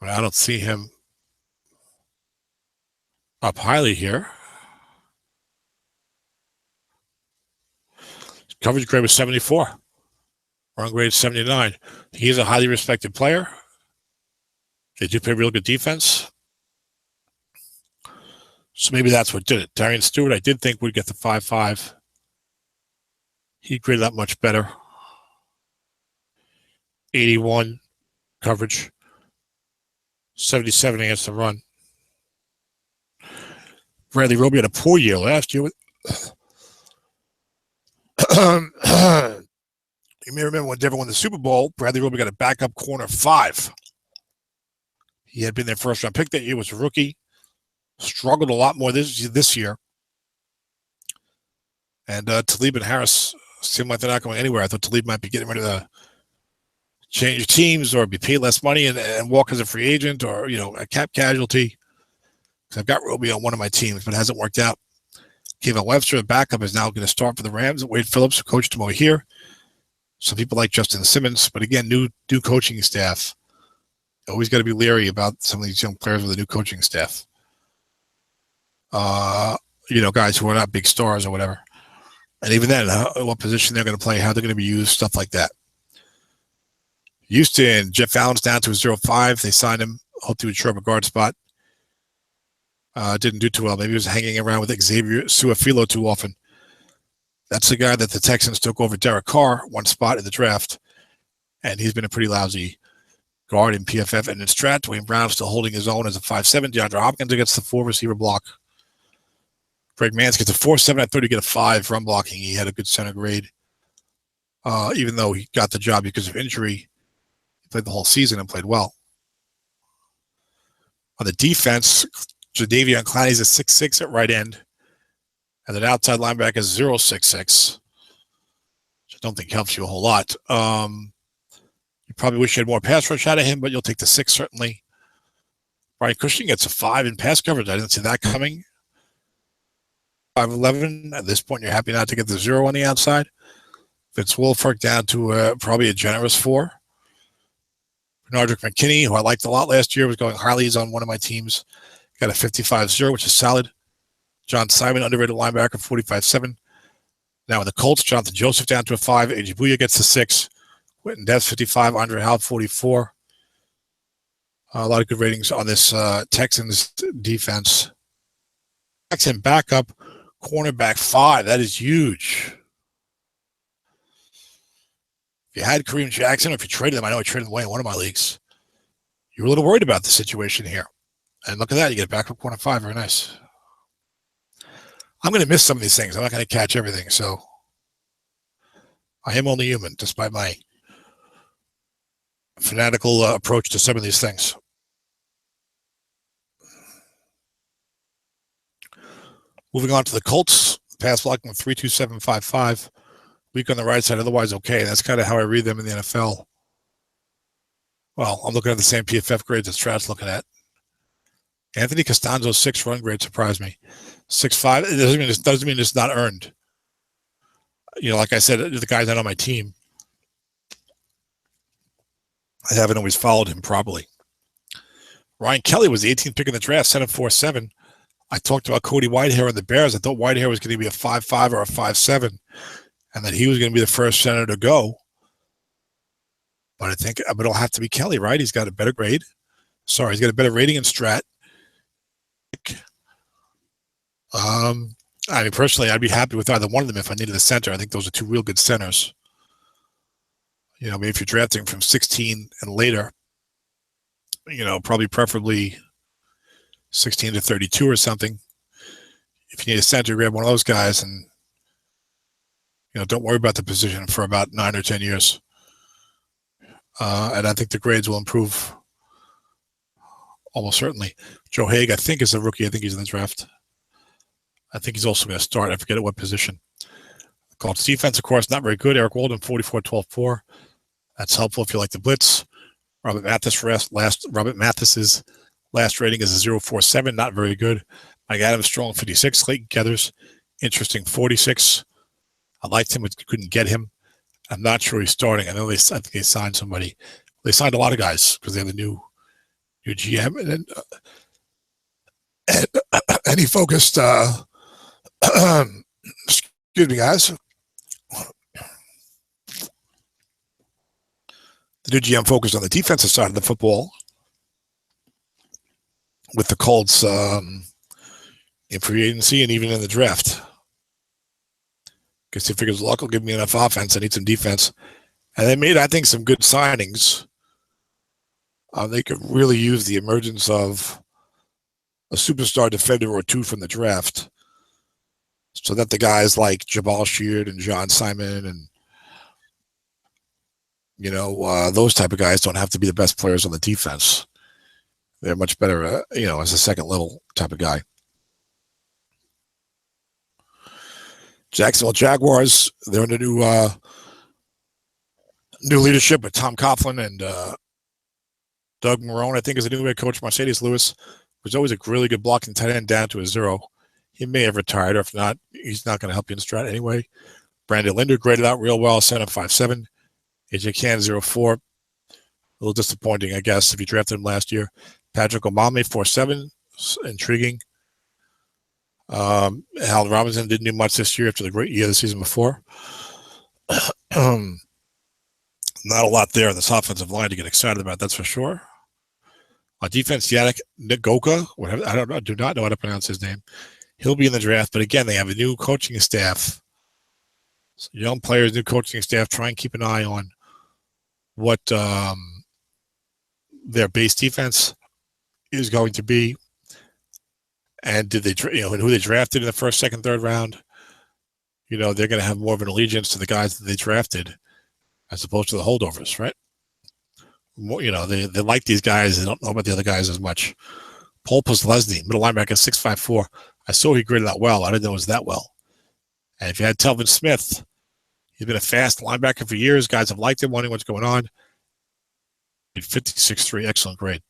A: I don't see him up highly here. His coverage grade was 74. Run grade 79. He is a highly respected player. They do play real good defense. So maybe that's what did it. Darian Stewart, I did think would get the 5.5. He graded that much better. 81 coverage. 77 against the run. Bradley Roby had a poor year last year. You may remember when Denver won the Super Bowl, Bradley Roby got a backup corner 5. He had been their first round pick that year, was a rookie. Struggled a lot more this year. And Talib and Harris seem like they're not going anywhere. I thought Talib might be getting ready to change teams or be paid less money and walk as a free agent or, a cap casualty. Because I've got Roby on one of my teams, but it hasn't worked out. Kevin Webster, the backup, is now going to start for the Rams. Wade Phillips, who coached him over here. Some people like Justin Simmons, but again, new coaching staff. Always got to be leery about some of these young players with a new coaching staff. Guys who are not big stars or whatever. And even then, what position they're going to play, how they're going to be used, stuff like that. Houston, Jeff Allen's down to a 0.5. They signed him. Hoped he would show up a guard spot. Didn't do too well. Maybe he was hanging around with Xavier Suafilo too often. That's the guy that the Texans took over Derek Carr, one spot in the draft. And he's been a pretty lousy guard in PFF. And in Strat, Dwayne Brown still holding his own as a 5.7. DeAndre Hopkins gets the 4 receiver block. Greg Mans gets a 4.7. I thought he'd get a 5 run blocking. He had a good center grade. Even though he got the job because of injury, he played the whole season and played well. On the defense, Jadeveon Clowney's a 6.6 at right end. And then outside linebacker is 0.66. Which I don't think helps you a whole lot. You probably wish you had more pass rush out of him, but you'll take the 6 certainly. Brian Cushing gets a 5 in pass coverage. I didn't see that coming. 5'11". At this point, you're happy not to get the 0 on the outside. Vince Wilfork down to probably a generous 4. Bernardrick McKinney, who I liked a lot last year, was going highly. He's on one of my teams. Got a 55-0, which is solid. John Simon, underrated linebacker, 45.7. Now with the Colts, Jonathan Joseph down to a 5. A.J. Bouye gets the 6. Quentin Debs, 55. Andre Hal, 44. A lot of good ratings on this Texans defense. Texan backup, cornerback 5. That is huge. If you had Kareem Jackson, or if you traded him, I know I traded him away in one of my leagues, you were a little worried about the situation here. And look at that. You get a backup corner 5. Very nice. I'm going to miss some of these things. I'm not going to catch everything. So I am only human, despite my fanatical approach to some of these things. Moving on to the Colts. Pass blocking 3.2755. Weak on the right side, otherwise okay. That's kind of how I read them in the NFL. Well, I'm looking at the same PFF grades that Strat's looking at. Anthony Costanzo's 6 run grade surprised me. 6.5. It doesn't mean it's not earned. Like I said, the guy's not on my team. I haven't always followed him properly. Ryan Kelly was the 18th pick in the draft, sent him 4.7. I talked about Cody Whitehair and the Bears. I thought Whitehair was going to be a 5.5 or a 5.7, and that he was going to be the first center to go. But I think it'll have to be Kelly, right? He's got a better grade. Sorry, he's got a better rating in Strat. Personally, I'd be happy with either one of them if I needed a center. I think those are 2 real good centers. Maybe if you're drafting from 16 and later, probably preferably 16 to 32 or something. If you need a center, grab one of those guys and, don't worry about the position for about 9 or 10 years. And I think the grades will improve almost certainly. Joe Haig, I think, is a rookie. I think he's in the draft. I think he's also going to start. I forget at what position. The Colts defense, of course, not very good. Eric Walden, 44-12-4. That's helpful if you like the blitz. Robert Mathis's last rating is a 0.47, not very good. Mike Adams, strong 56. Clayton Keathers, interesting 46. I liked him, but couldn't get him. I'm not sure he's starting. I think they signed somebody. They signed a lot of guys because they have the new GM, and then and he focused. Excuse me, guys. The new GM focused on the defensive side of the football with the Colts in free agency and even in the draft. Because he figures, luck will give me enough offense. I need some defense. And they made, I think, some good signings. They could really use the emergence of a superstar defender or two from the draft so that the guys like Jabal Sheard and John Simon and, those type of guys don't have to be the best players on the defense. They're much better, as a second level type of guy. Jacksonville Jaguars, they're under new leadership with Tom Coughlin and Doug Marrone, I think, is the new head coach. Mercedes Lewis was always a really good blocking tight end down to a 0. He may have retired, or if not, he's not going to help you in Strat anyway. Brandon Linder graded out real well, center 5.7. AJ Cann 0.4. A little disappointing, I guess, if you drafted him last year. Patrick Omame 4.7. Intriguing. Hal Robinson didn't do much this year after the great year the season before. Not a lot there on this offensive line to get excited about, that's for sure. On defense, Yannick Ngoka, whatever, I do not know how to pronounce his name. He'll be in the draft, but again, they have a new coaching staff. So young players, new coaching staff, try and keep an eye on what their base defense is going to be. And did they, and who they drafted in the first, second, third round? They're going to have more of an allegiance to the guys that they drafted as opposed to the holdovers, right? They like these guys. They don't know about the other guys as much. Paul Postlesny, middle linebacker, 6'5", I saw he graded out well. I didn't know it was that well. And if you had Telvin Smith, he's been a fast linebacker for years. Guys have liked him, wondering what's going on. 56.3, excellent grade.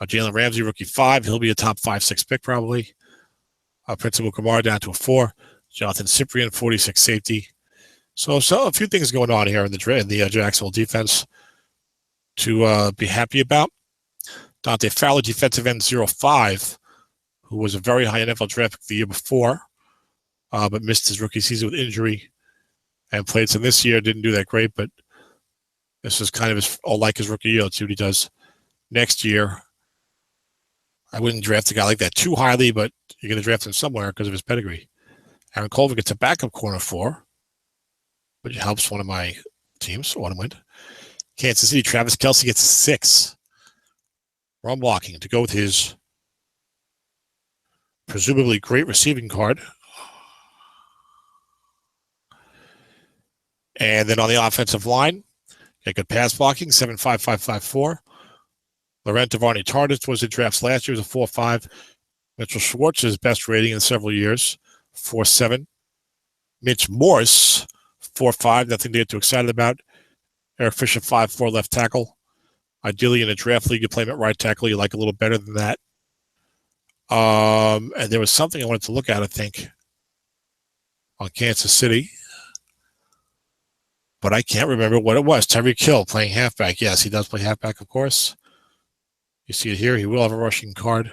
A: Jalen Ramsey, rookie 5. He'll be a top 5-6 pick probably. Principal Kamara down to a 4. Jonathan Cyprian, 46 safety. So a few things going on here in the Jacksonville defense to be happy about. Dante Fowler, defensive end 0.5, who was a very high NFL draft pick the year before, but missed his rookie season with injury and played some this year. Didn't do that great, but this is kind of his rookie year. Let's see what he does next year. I wouldn't draft a guy like that too highly, but you're going to draft him somewhere because of his pedigree. Aaron Colvin gets a backup corner 4, which helps one of my teams want to win. Kansas City, Travis Kelce gets a 6. Run blocking to go with his presumably great receiving card. And then on the offensive line, got good pass blocking, 7.5554. Laurent Tavarni Tardis was in drafts last year, was a 4.5. Mitchell Schwartz's best rating in several years, 4.7. Mitch Morse, 4.5, nothing to get too excited about. Eric Fisher, 5.4, left tackle. Ideally, in a draft league, you play him at right tackle. You like a little better than that. And there was something I wanted to look at, I think, on Kansas City. But I can't remember what it was. Tyreek Hill playing halfback. Yes, he does play halfback, of course. You see it here. He will have a rushing card.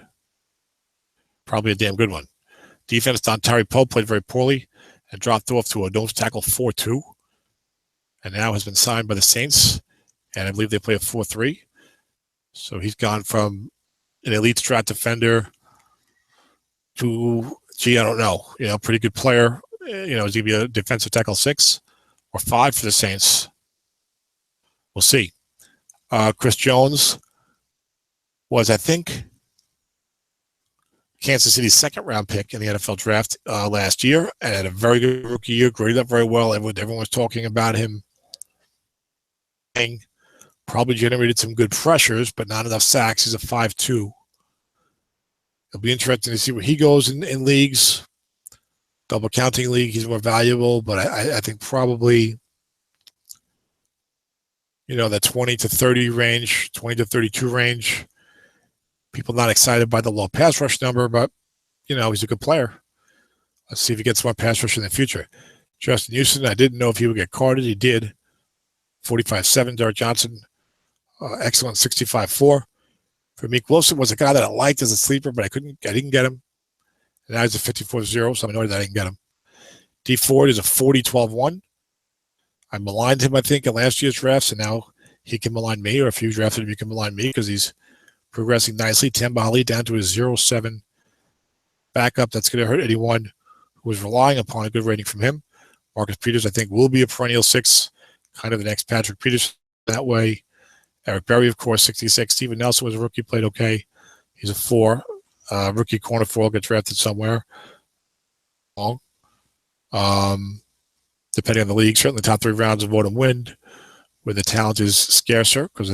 A: Probably a damn good one. Defense, Dontari Pope played very poorly and dropped off to a nose tackle 4.2. And now has been signed by the Saints. And I believe they play a 4.3. So he's gone from an elite strat defender to, I don't know, pretty good player. Is he going to be a defensive tackle 6 or 5 for the Saints? We'll see. Chris Jones was, I think, Kansas City's second-round pick in the NFL draft last year and had a very good rookie year, graded up very well. Everyone was talking about him. Probably generated some good pressures, but not enough sacks. He's a 5.2. It'll be interesting to see where he goes in leagues. Double counting league, he's more valuable, but I think probably that 20 to 30 range, 20 to 32 range. People not excited by the low pass rush number, but, he's a good player. Let's see if he gets more pass rush in the future. Justin Houston, I didn't know if he would get carded. He did. 45-7. Derek Johnson, excellent 65-4. For Meek Wilson was a guy that I liked as a sleeper, but I didn't get him. And now he's a 54-0, so I'm annoyed that I didn't get him. D Ford is a 40-12-1. I maligned him, I think, in last year's drafts, and now he can malign me, or if you drafted him, you can malign me because he's progressing nicely. Tembali down to a 0-7 backup. That's going to hurt anyone who was relying upon a good rating from him. Marcus Peters, I think, will be a perennial 6, kind of the next Patrick Peters that way. Eric Berry, of course, 66. Steven Nelson was a rookie, played okay. He's a 4. Rookie corner 4 will get drafted somewhere. Depending on the league, certainly the top 3 rounds of vote and win, where the talent is scarcer because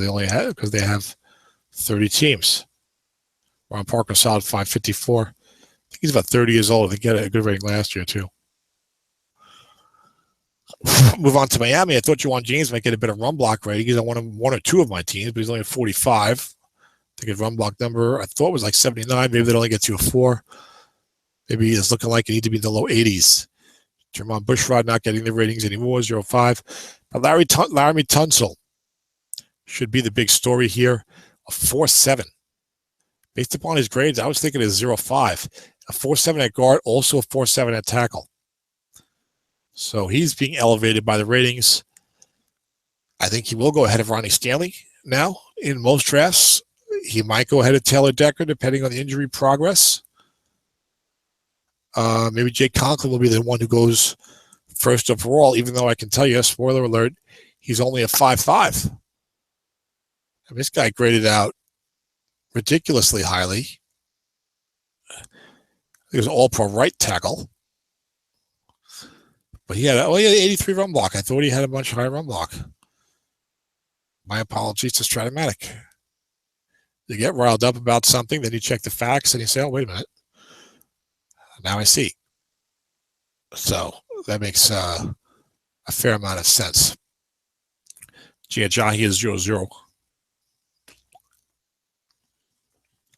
A: they have 30 teams. Ron Parker, solid 554. I think he's about 30 years old. They get a good rating last year too. Move on to Miami. I thought Juwan James might get a better run block rating. He's on one or two of my teams, but he's only at 45. I think his run block number I thought was like 79. Maybe that only gets you a 4. Maybe it's looking like it need to be in the low 80s. Jermon Bushrod not getting the ratings anymore, 0.5. But Larry Tunsil should be the big story here, a 4.7. Based upon his grades, I was thinking a 0.5. A 4.7 at guard, also a 4.7 at tackle. So he's being elevated by the ratings. I think he will go ahead of Ronnie Stanley now in most drafts. He might go ahead of Taylor Decker, depending on the injury progress. Maybe Jake Conklin will be the one who goes first overall, even though I can tell you, spoiler alert, he's only a 5.5. And this guy graded out ridiculously highly. He was all-pro right tackle. But he had 83 run block. I thought he had a much higher run block. My apologies to Strat-O-Matic. You get riled up about something, then you check the facts, and you say, oh, wait a minute. Now I see. So that makes a fair amount of sense. Giajahi is 0-0.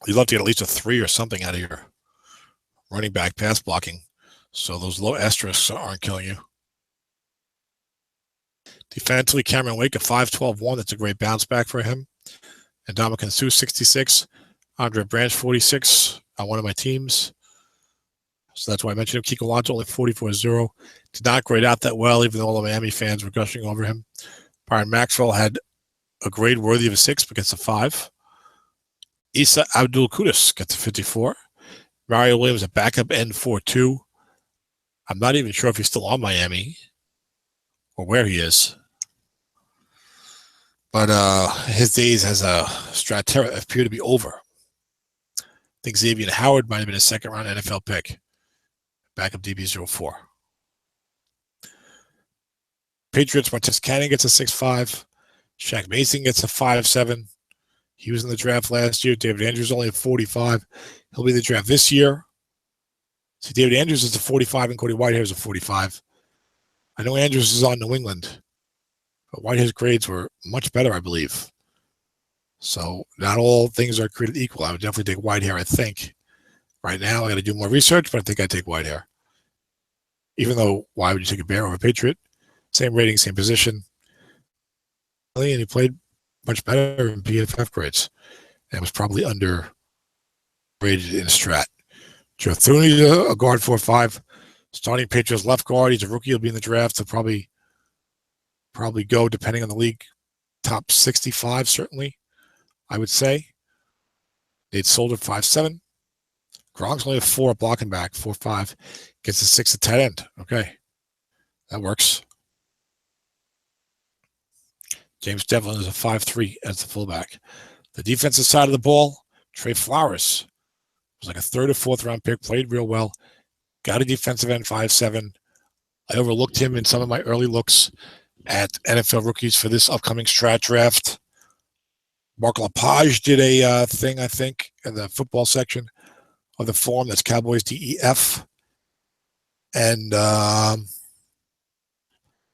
A: You'd love to get at least a 3 or something out of your running back pass blocking, so those low asterisks aren't killing you. Defensively, Cameron Wake, a 5.12-1. That's a great bounce back for him. And Dominican Sue, 66. Andre Branch, 46 on one of my teams. So that's why I mentioned him. Kiko Alonso, only 44-0. Did not grade out that well, even though all the Miami fans were gushing over him. Byron Maxwell had a grade worthy of a 6, but gets a 5. Issa Abdul Kudus gets a 54. Mario Williams, a backup end 4.2. I'm not even sure if he's still on Miami or where he is. But his days as a Strat appear to be over. I think Xavier Howard might have been a second-round NFL pick. Backup DB 04. Patriots, Martez Cannon gets a 6.5. Shaq Mason gets a 5.7. He was in the draft last year. David Andrews only a 45. He'll be in the draft this year. See, David Andrews is a 45 and Cody Whitehair is a 45. I know Andrews is on New England, but Whitehair's grades were much better, I believe. So not all things are created equal. I would definitely take Whitehair, I think. Right now, I got to do more research, but I think I'd take Whitehair. Even though, why would you take a Bear over a Patriot? Same rating, same position. And he played much better in PFF grades. And was probably underrated in Strat. Joe Thuney, a guard 4.5. Starting Patriots left guard. He's a rookie. He'll be in the draft. He'll probably go, depending on the league, top 65, certainly, I would say. Nate Solder, 5.7. Gronk's only a 4 blocking back, 4.5. Gets a 6 at tight end. Okay. That works. James Devlin is a 5.3 as the fullback. The defensive side of the ball, Trey Flowers was like a 3rd or 4th round pick, played real well. Got a defensive end, 5.7. I overlooked him in some of my early looks at NFL rookies for this upcoming Strat draft. Mark Lepage did a thing, I think, in the football section of the forum. That's Cowboys DEF. And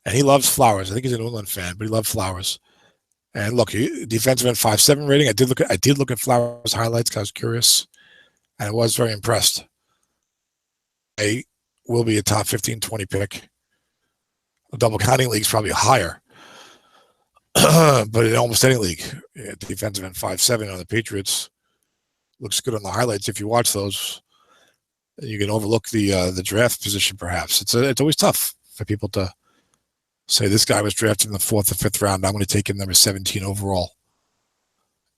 A: he loves Flowers. I think he's a New England fan, but he loves Flowers. And look, defensive end 5.7 rating. I did look at Flowers' highlights because I was curious, and I was very impressed. A will be a top 15, 20 pick. A double counting league is probably higher, but in almost any league, defensive end 5.7 on the Patriots looks good on the highlights. If you watch those, you can overlook the draft position. Perhaps it's always tough for people to say this guy was drafted in the 4th or 5th round. I'm going to take him number 17 overall.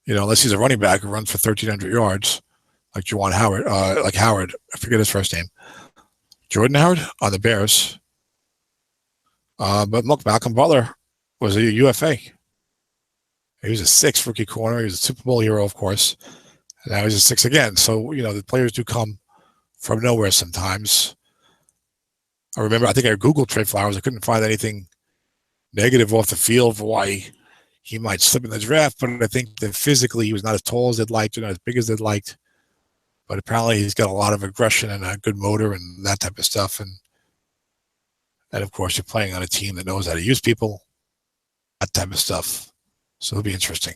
A: Unless he's a running back who runs for 1,300 yards, like Juwan Howard, Howard. I forget his first name. Jordan Howard on the Bears. But look, Malcolm Butler was a UFA. He was a 6 rookie corner. He was a Super Bowl hero, of course. And now he's a 6 again. So, the players do come from nowhere sometimes. I think I Googled Trey Flowers. I couldn't find anything negative off the field for why he might slip in the draft. But I think that physically he was not as tall as they'd liked, not as big as they'd liked. But apparently he's got a lot of aggression and a good motor and that type of stuff. And of course, you're playing on a team that knows how to use people, that type of stuff. So it'll be interesting.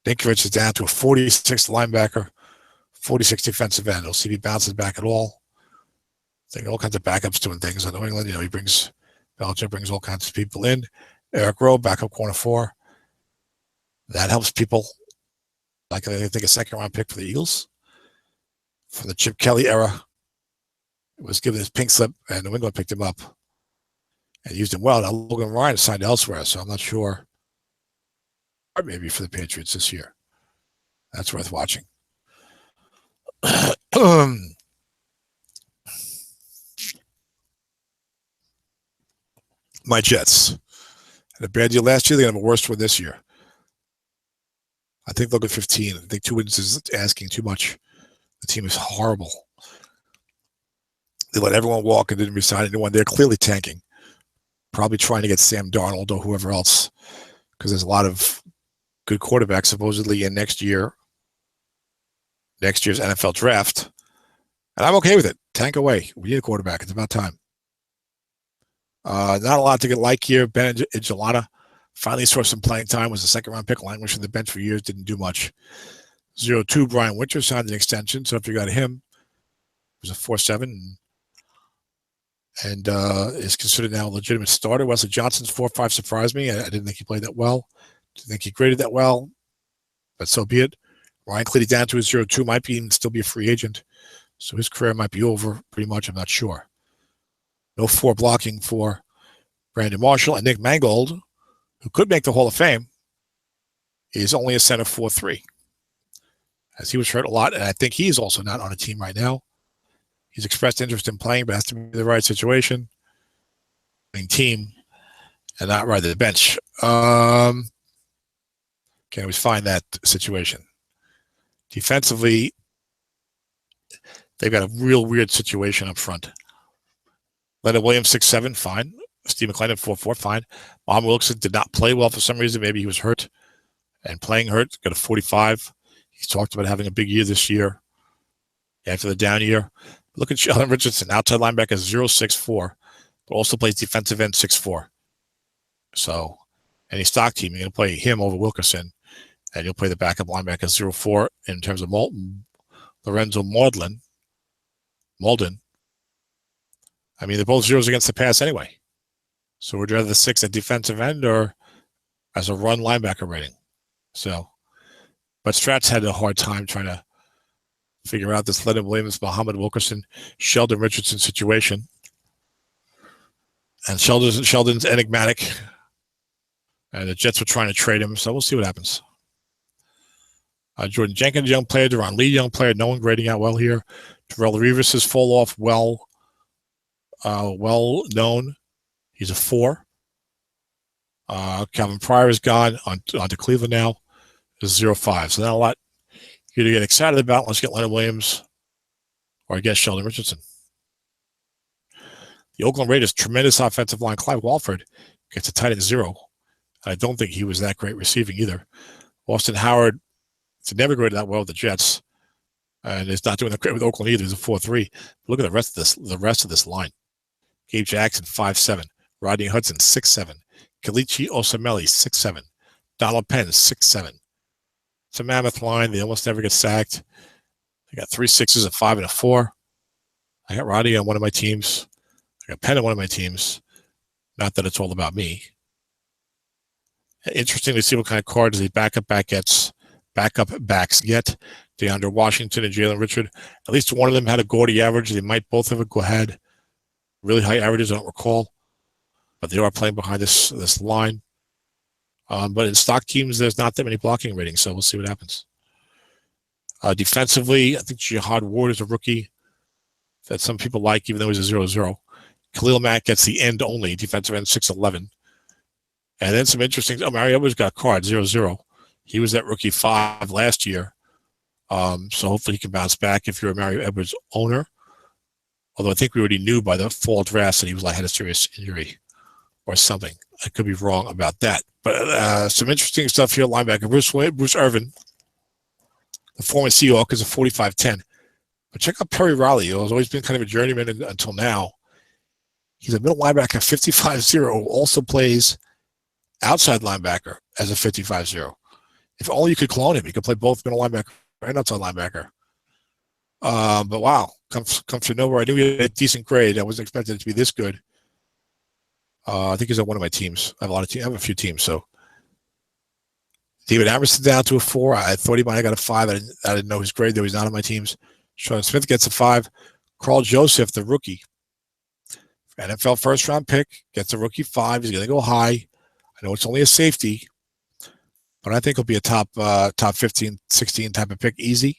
A: Dinkovich is down to a 46 linebacker, 46 defensive end. We'll see if he bounces back at all. I think all kinds of backups doing things in New England. Belichick brings all kinds of people in. Eric Rowe, backup corner 4. That helps people. I think a 2nd-round pick for the Eagles from the Chip Kelly era. It was given his pink slip, and New England picked him up and used him well. Now Logan Ryan signed elsewhere, so I'm not sure. Or maybe for the Patriots this year. That's worth watching. My Jets had a bad year last year. They're going to have a worse one this year. I think they'll get 15. I think 2 wins is asking too much. The team is horrible. They let everyone walk and didn't resign anyone. They're clearly tanking. Probably trying to get Sam Darnold or whoever else, because there's a lot of good quarterbacks supposedly in next year's NFL draft. And I'm okay with it. Tank away. We need a quarterback. It's about time. Not a lot to get like here. Ben Jalana finally saw some playing time. Was a 2nd-round pick. Languished on the bench for years. Didn't do much. 0-2, Brian Winter signed an extension. So if you got him, it was a 4.7 and is considered now a legitimate starter. Wesley Johnson's 4.5 surprised me. I didn't think he played that well. Didn't think he graded that well. But so be it. Ryan Clady down to his 0-2. Might be even still be a free agent. So his career might be over pretty much. I'm not sure. No 4 blocking for Brandon Marshall. And Nick Mangold, who could make the Hall of Fame, is only a center 4.3. As he was hurt a lot, and I think he's also not on a team right now. He's expressed interest in playing, but has to be the right situation. Team, and not right at the bench. Can always find that situation. Defensively, they've got a real weird situation up front. Leonard Williams, 6'7", fine. Steve McClendon, 4'4", fine. Mohamed Wilkerson did not play well for some reason. Maybe he was hurt and playing hurt. Got a 45. He's talked about having a big year this year after the down year. Look at Sheldon Richardson, outside linebacker, 0.64, but also plays defensive end 6'4". So any stock team, you're going to play him over Wilkerson, and you'll play the backup linebacker 0.4 in terms of Lorenzo Malden. I mean, they're both zeros against the pass anyway. So would you rather the 6 at defensive end or as a run linebacker rating? So, but Strat's had a hard time trying to figure out this Leonard Williams, Muhammad Wilkerson, Sheldon Richardson situation. And Sheldon's enigmatic. And the Jets were trying to trade him, so we'll see what happens. Jordan Jenkins, young player. Deron Lee, young player. No one grading out well here. Terrell Reeves' fall off well known. He's a 4. Calvin Pryor is gone on to Cleveland now. Is 0.5. So not a lot you to get excited about. Let's get Leonard Williams or I guess Sheldon Richardson. The Oakland Raiders, tremendous offensive line. Clive Walford gets a tight end 0. I don't think he was that great receiving either. Austin Howard, it's never graded that well with the Jets, and is not doing that great with Oakland either. He's a 4.3. Look at the rest of this line. Gabe Jackson, 5'7". Rodney Hudson, 6'7". Kalichi Osamele, 6'7". Donald Penn, 6'7". It's a mammoth line. They almost never get sacked. I got 3 6s, a 5, and a 4. I got Roddy on one of my teams. I got Penn on one of my teams. Not that it's all about me. Interesting to see what kind of cards the backup backs get. DeAndre Washington and Jalen Richard. At least one of them had a gaudy average. They might both have had really high averages. I don't recall, but they are playing behind this line. But in stock teams, there's not that many blocking ratings, so we'll see what happens. Defensively, I think Jihad Ward is a rookie that some people like, even though he's a 0-0. Khalil Mack gets the end only, defensive end, 6'11". And then some interesting. Mario Edwards got a card, 0-0. He was that rookie 5 last year. So hopefully he can bounce back if you're a Mario Edwards owner. Although I think we already knew by the fall draft that he had a serious injury or something. I could be wrong about that. But some interesting stuff here. Linebacker Bruce Irvin, the former Seahawk, is a 45-10. But check out Perry Riley. He's always been kind of a journeyman until now. He's a middle linebacker, 55-0. Also plays outside linebacker as a 55-0. If only you could clone him. He could play both middle linebacker and outside linebacker. But wow, comes from nowhere. I knew he had a decent grade. I wasn't expecting it to be this good. I think he's on one of my teams. I have a few teams. So David Amerson down to a 4. I thought he might have got a 5. I didn't know his grade, though. He's not on my teams. Sean Smith gets a 5. Carl Joseph, the rookie, NFL first-round pick, gets a rookie 5. He's going to go high. I know it's only a safety, but I think he'll be a top 15, 16 type of pick, easy.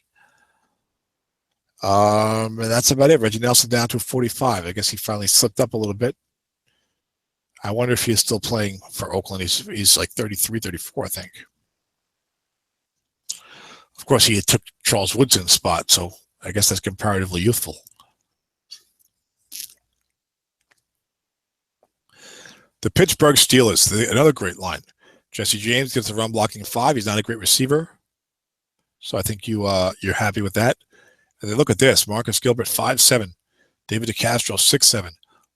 A: And that's about it. Reggie Nelson down to a 45. I guess he finally slipped up a little bit. I wonder if he's still playing for Oakland. He's like 33, 34, I think. Of course, he took Charles Woodson's spot, so I guess that's comparatively youthful. The Pittsburgh Steelers, another great line. Jesse James gets a run blocking 5. He's not a great receiver, so I think you're happy with that. And then look at this: Marcus Gilbert, 5'7", David DeCastro, 6'7",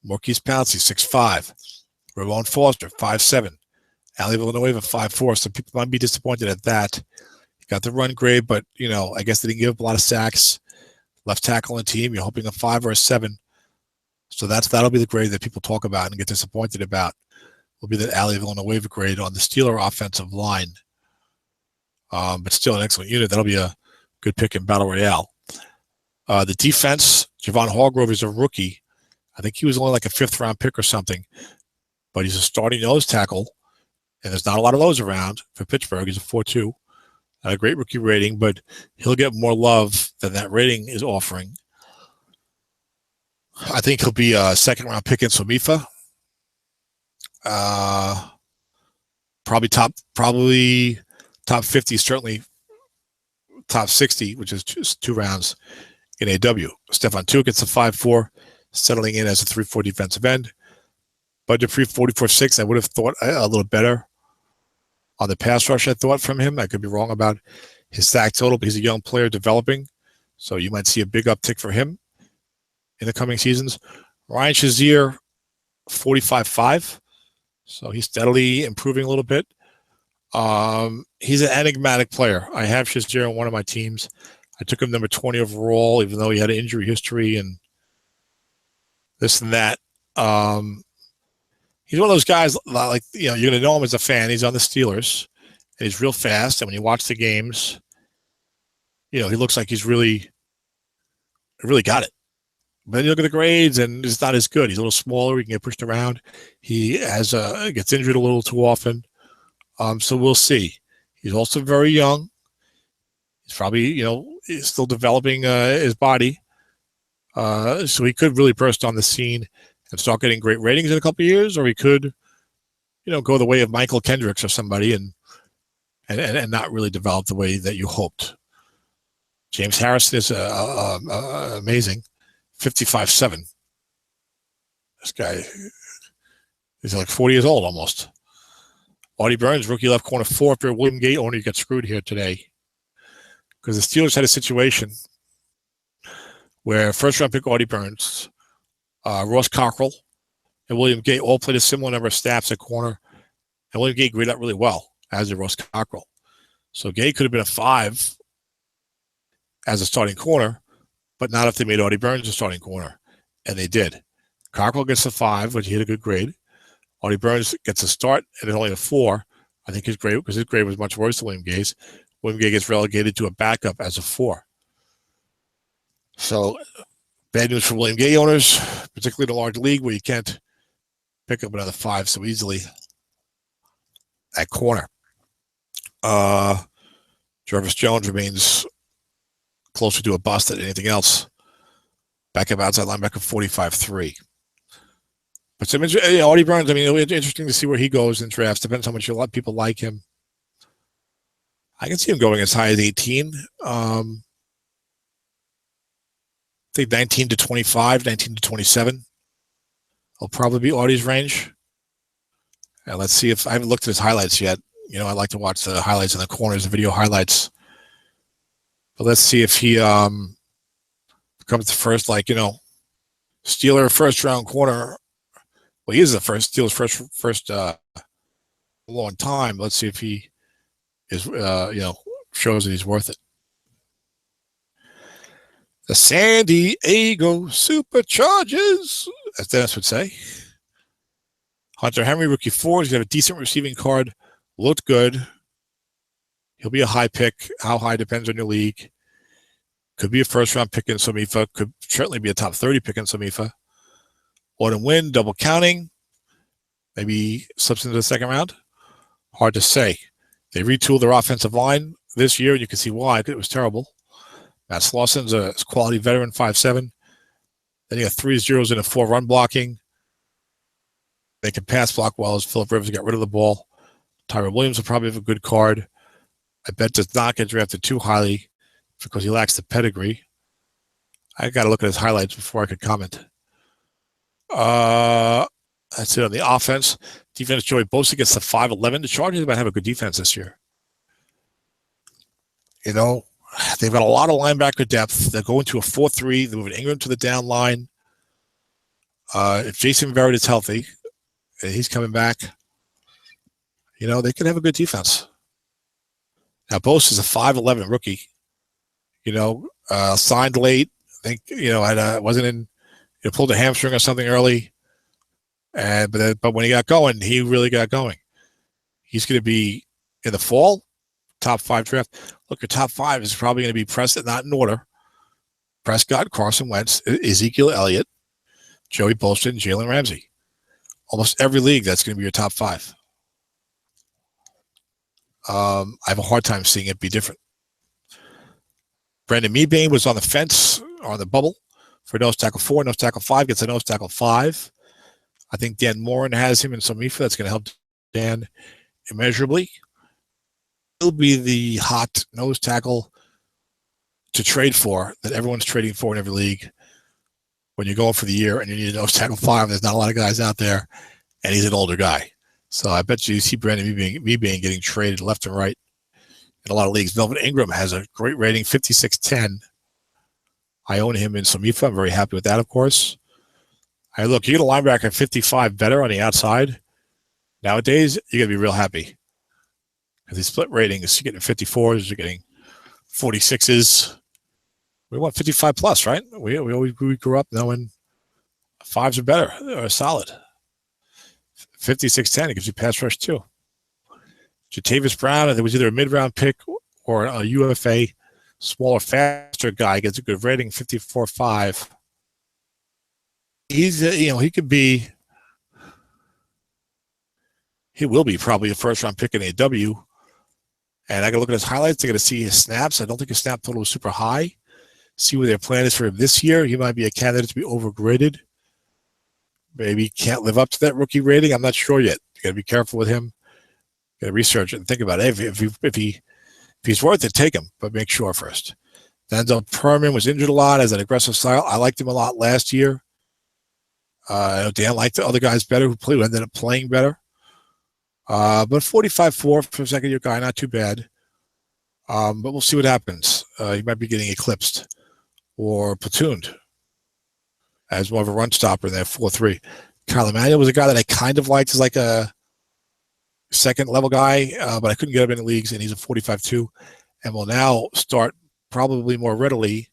A: Maurkice Pouncey, 6'5", Ramon Foster, 5'7", Ali Villanueva, 5'4". Some people might be disappointed at that. He got the run grade, but I guess they didn't give up a lot of sacks. Left tackle on the team, you're hoping a 5 or a 7. So that'll be the grade that people talk about and get disappointed about. Will be the Ali Villanueva grade on the Steeler offensive line. But still an excellent unit. That'll be a good pick in Battle Royale. The defense, Javon Hargrove is a rookie. I think he was only like a 5th-round pick or something. But he's a starting nose tackle, and there's not a lot of those around for Pittsburgh. He's a 4.2. Not a great rookie rating, but he'll get more love than that rating is offering. I think he'll be a 2nd-round pick in Somifa. Probably top 50, certainly top 60, which is just 2 rounds in AW. Stephon Tuitt gets a 5.4, settling in as a 3.4 defensive end. Bud Dupree, 44.6. I would have thought a little better on the pass rush, I thought, from him. I could be wrong about his sack total, but he's a young player developing, so you might see a big uptick for him in the coming seasons. Ryan Shazier, 45.5. So he's steadily improving a little bit. He's an enigmatic player. I have Shazier on one of my teams. I took him number 20 overall, even though he had an injury history and this and that. He's one of those guys, like, you're going to know him as a fan. He's on the Steelers, and he's real fast. And when you watch the games, he looks like he's really got it. But then you look at the grades, and it's not as good. He's a little smaller. He can get pushed around. He gets injured a little too often. So we'll see. He's also very young. He's probably, he's still developing his body. So he could really burst on the scene and start getting great ratings in a couple of years, or he could, go the way of Michael Kendricks or somebody and not really develop the way that you hoped. James Harrison is amazing, 55.7. This guy is like 40 years old almost. Audie Burns, rookie left corner 4. If you're a William Gate owner, you got screwed here today because the Steelers had a situation where first-round pick Audie Burns, Ross Cockrell, and William Gate all played a similar number of snaps at corner, and William Gate graded out really well. as a Ross Cockrell. So Gay could have been a 5 as a starting corner, but not if they made Artie Burns a starting corner. And they did. Cockrell gets a 5, which he had a good grade. Artie Burns gets a start, and it's only a 4. I think his grade, because his grade was much worse than William Gay's. William Gay gets relegated to a backup as a 4. So bad news for William Gay owners, particularly in a large league where you can't pick up another 5 so easily at corner. Jervis Jones remains closer to a bust than anything else. Backup outside linebacker 45-3. But some, Artie Burns, I mean, it'll be interesting to see where he goes in drafts. Depends how much a lot of people like him. I can see him going as high as 18. I think 19 to 25, 19 to 27 will probably be Artie's range. And let's see if I haven't looked at his highlights yet. You know, I like to watch the highlights in the corners, the video highlights. But let's see if he becomes the first, Steeler first round corner. Well, he is the first Steelers first long time. Let's see if he is, shows that he's worth it. The San Diego Superchargers, as Dennis would say. Hunter Henry, rookie 4. He's got a decent receiving card. Looked good. He'll be a high pick. How high depends on your league. Could be a first-round pick in Somifa. Could certainly be a top 30 pick in Somifa. Autumn win, double counting. Maybe slips into the second round. Hard to say. They retooled their offensive line this year. You can see why. It was terrible. Matt Slauson's a quality veteran, 5'7". Then you got 3 zeros and a 4 run blocking. They can pass block well as Phillip Rivers got rid of the ball. Tyrell Williams will probably have a good card. I bet does not get drafted too highly because he lacks the pedigree. I got to look at his highlights before I could comment. That's it on the offense. Defense, Joey Bosa gets the 5'11". The Chargers might have a good defense this year. You know, they've got a lot of linebacker depth. They're going to a 4-3. They're moving Ingram to the down line. If Jason Verrett is healthy, and he's coming back, you know, they could have a good defense. Now, Bosa is a 5'11" rookie. You know, signed late. I think, wasn't in, pulled a hamstring or something early. But when he got going, he really got going. He's going to be in the fall, top 5 draft. Look, your top 5 is probably going to be Prescott, not in order. Prescott, Carson Wentz, Ezekiel Elliott, Joey Bosa, and Jalen Ramsey. Almost every league, that's going to be your top 5. I have a hard time seeing it be different. Brandon Mebane was on the fence, or on the bubble, for nose tackle 4. Nose tackle 5 gets a nose tackle 5. I think Dan Morin has him in Somifa. That's going to help Dan immeasurably. He'll be the hot nose tackle to trade for that everyone's trading for in every league. When you're going for the year and you need a nose tackle 5, there's not a lot of guys out there, and he's an older guy. So I bet you see Brandon Mebane getting traded left and right in a lot of leagues. Melvin Ingram has a great rating, 56-10. I own him in Somifa. I'm very happy with that, of course. Look, you get a linebacker at 55 better on the outside. Nowadays, you're going to be real happy. Because the split rating is getting 54s, you're getting 46s. We want 55 plus, right? We grew up knowing 5s are better, or solid. 56-10, it gives you pass rush too. Jatavis Brown, it was either a mid-round pick or a UFA, smaller, faster guy, gets a good rating, 54-5. He's, he will be probably a first-round pick in AW. And I got to look at his highlights. I got to see his snaps. I don't think his snap total was super high. See what their plan is for him this year. He might be a candidate to be overgraded. Maybe he can't live up to that rookie rating. I'm not sure yet. You got to be careful with him. Got to research it and think about it. If he's worth it, take him, but make sure first. Denzel Perman was injured a lot as an aggressive style. I liked him a lot last year. Dan liked the other guys better who ended up playing better. But 45-4 for a second-year guy, not too bad. But we'll see what happens. He might be getting eclipsed or platooned as more of a run stopper in that 4-3. Kyle Emanuel was a guy that I kind of liked as like a second level guy, but I couldn't get him in the leagues, and he's a 45-2, and will now start probably more readily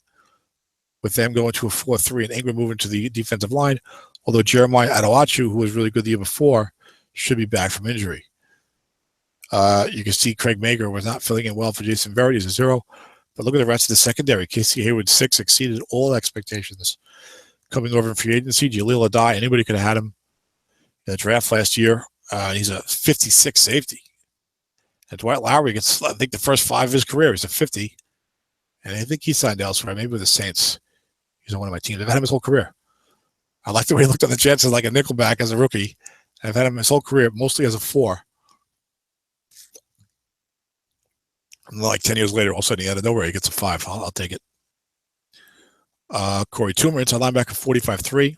A: with them going to a 4-3 and Ingram moving to the defensive line. Although Jeremiah Adewachu, who was really good the year before, should be back from injury. You can see Craig Mager was not filling in well for Jason Verity as a 0. But look at the rest of the secondary. Casey Hayward, 6, exceeded all expectations. Coming over in free agency, Jaleel Adai, anybody could have had him in the draft last year. He's a 56 safety. And Dwight Lowry gets, I think, the first 5 of his career. He's a 50. And I think he signed elsewhere, maybe with the Saints. He's on one of my teams. I've had him his whole career. I like the way he looked on the Jets as like a nickelback as a rookie. I've had him his whole career, mostly as a 4. And like 10 years later, all of a sudden, he out of nowhere, he gets a 5. I'll take it. Corey Toomer, inside linebacker, 45-3.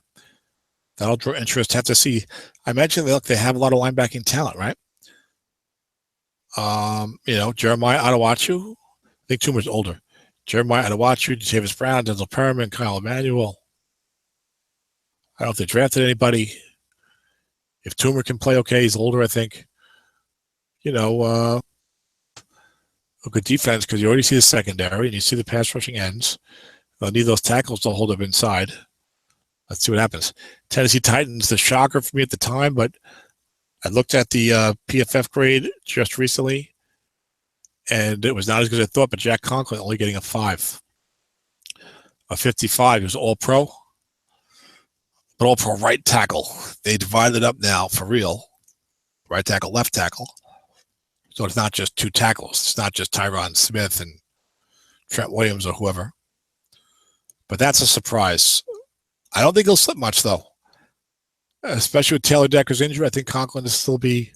A: That'll draw interest. Have to see. I mentioned that they have a lot of linebacking talent, right? Jeremiah Adewachu. I think Toomer's older. Jeremiah Adewachu, Jatavis Brown, Denzel Perriman, Kyle Emanuel. I don't know if they drafted anybody. If Toomer can play okay, he's older, I think. A good defense because you already see the secondary and you see the pass rushing ends. They'll need those tackles to hold up inside. Let's see what happens. Tennessee Titans, the shocker for me at the time, but I looked at the PFF grade just recently, and it was not as good as I thought, but Jack Conklin only getting a 5. A 55. He was all-pro, but all-pro right tackle. They divided up now for real. Right tackle, left tackle. So it's not just 2 tackles. It's not just Tyron Smith and Trent Williams or whoever. But that's a surprise. I don't think he'll slip much, though. Especially with Taylor Decker's injury, I think Conklin will still be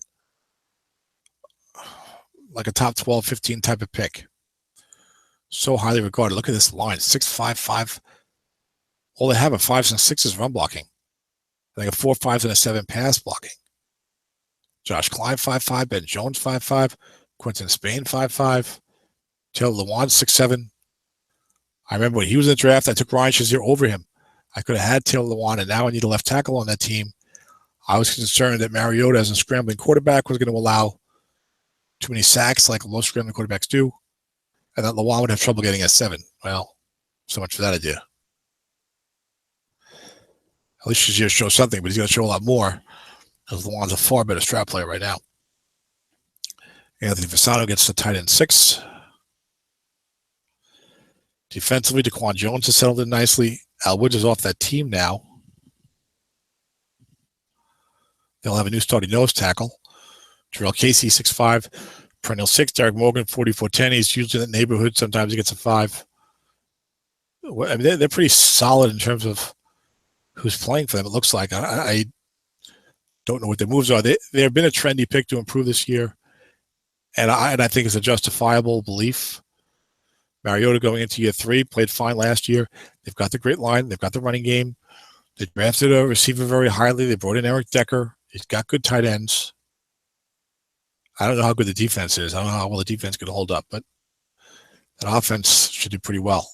A: like a top 12, 15 type of pick. So highly regarded. Look at this line, 6'5". All they have are 5s and 6s run blocking. They got 4 5s and a 7 pass blocking. Josh Klein, 5'5", Ben Jones, 5'5", Quentin Spain, 5'5", Taylor Lewan, 6'7". I remember when he was in the draft, I took Ryan Shazier over him. I could have had Taylor Lewan, and now I need a left tackle on that team. I was concerned that Mariota, as a scrambling quarterback, was going to allow too many sacks like most scrambling quarterbacks do, and that Lewan would have trouble getting a 7. Well, so much for that idea. At least Shazier shows something, but he's going to show a lot more because Lewan's a far better strap player right now. Anthony Fasano gets the tight end 6. Defensively, DeQuan Jones has settled in nicely. Al Woods is off that team now. They'll have a new starting nose tackle. Terrell Casey, 6'5". Perennial 6. Derek Morgan, 44'10". He's usually in that neighborhood. Sometimes he gets a 5. I mean, they're pretty solid in terms of who's playing for them, it looks like. I don't know what their moves are. They've been a trendy pick to improve this year, and I think it's a justifiable belief. Mariota going into year 3, played fine last year. They've got the great line. They've got the running game. They drafted a receiver very highly. They brought in Eric Decker. He's got good tight ends. I don't know how good the defense is. I don't know how well the defense could hold up, but that offense should do pretty well.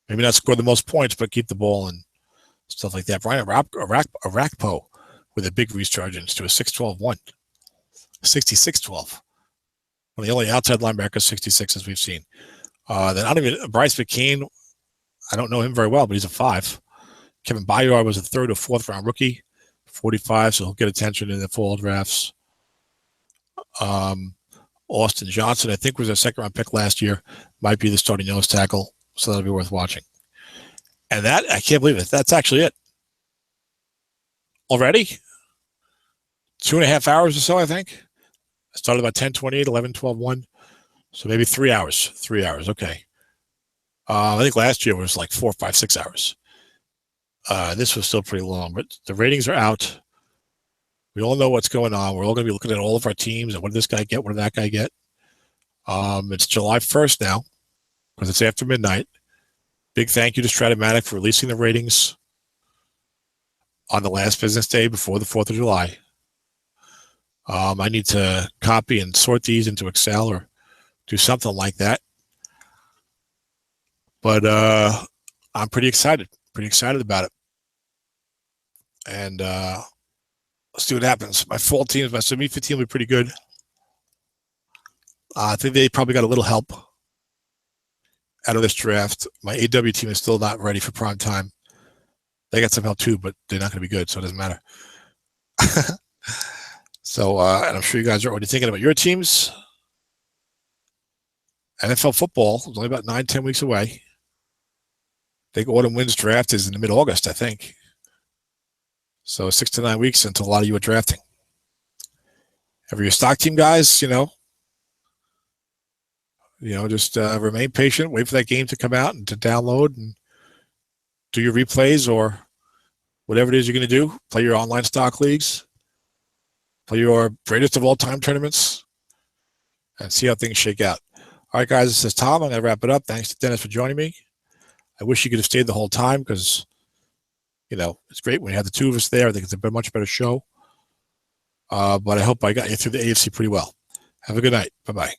A: Maybe not score the most points, but keep the ball and stuff like that. Brian Arakpo with a big resurgence to a 6'12", 66'12". One of the only outside linebackers, 66, as we've seen. Then Bryce McCain, I don't know him very well, but he's a 5. Kevin Byard was a 3rd or 4th round rookie, 45, so he'll get attention in the fall drafts. Austin Johnson, I think, was a 2nd round pick last year, might be the starting nose tackle, so that'll be worth watching. And that, I can't believe it. That's actually it. Already? 2.5 hours or so, I think. I started about 10:28, 11:12, 1. So maybe 3 hours. 3 hours, okay. I think last year was like 4, 5, 6 hours. This was still pretty long, but the ratings are out. We all know what's going on. We're all going to be looking at all of our teams and what did this guy get? What did that guy get? It's July 1st now because it's after midnight. Big thank you to Strat-O-Matic for releasing the ratings on the last business day before the 4th of July. I need to copy and sort these into Excel or do something like that. But I'm pretty excited about it. And Let's see what happens. My fall teams, my semi-fit team will be pretty good. I think they probably got a little help out of this draft. My AW team is still not ready for prime time. They got some help too, but they're not going to be good, so it doesn't matter. So, and I'm sure you guys are already thinking about your teams. NFL football is only about 9-10 weeks away. I think Autumn Wins draft is in the mid-August, I think. So 6 to 9 weeks until a lot of you are drafting. Have your stock team guys, just remain patient, wait for that game to come out and to download and do your replays or whatever it is you're going to do. Play your online stock leagues, play your greatest of all time tournaments, and see how things shake out. All right, guys, this is Tom. I'm going to wrap it up. Thanks to Dennis for joining me. I wish you could have stayed the whole time because, it's great when you have the two of us there. I think it's a much better show. But I hope I got you through the AFC pretty well. Have a good night. Bye-bye.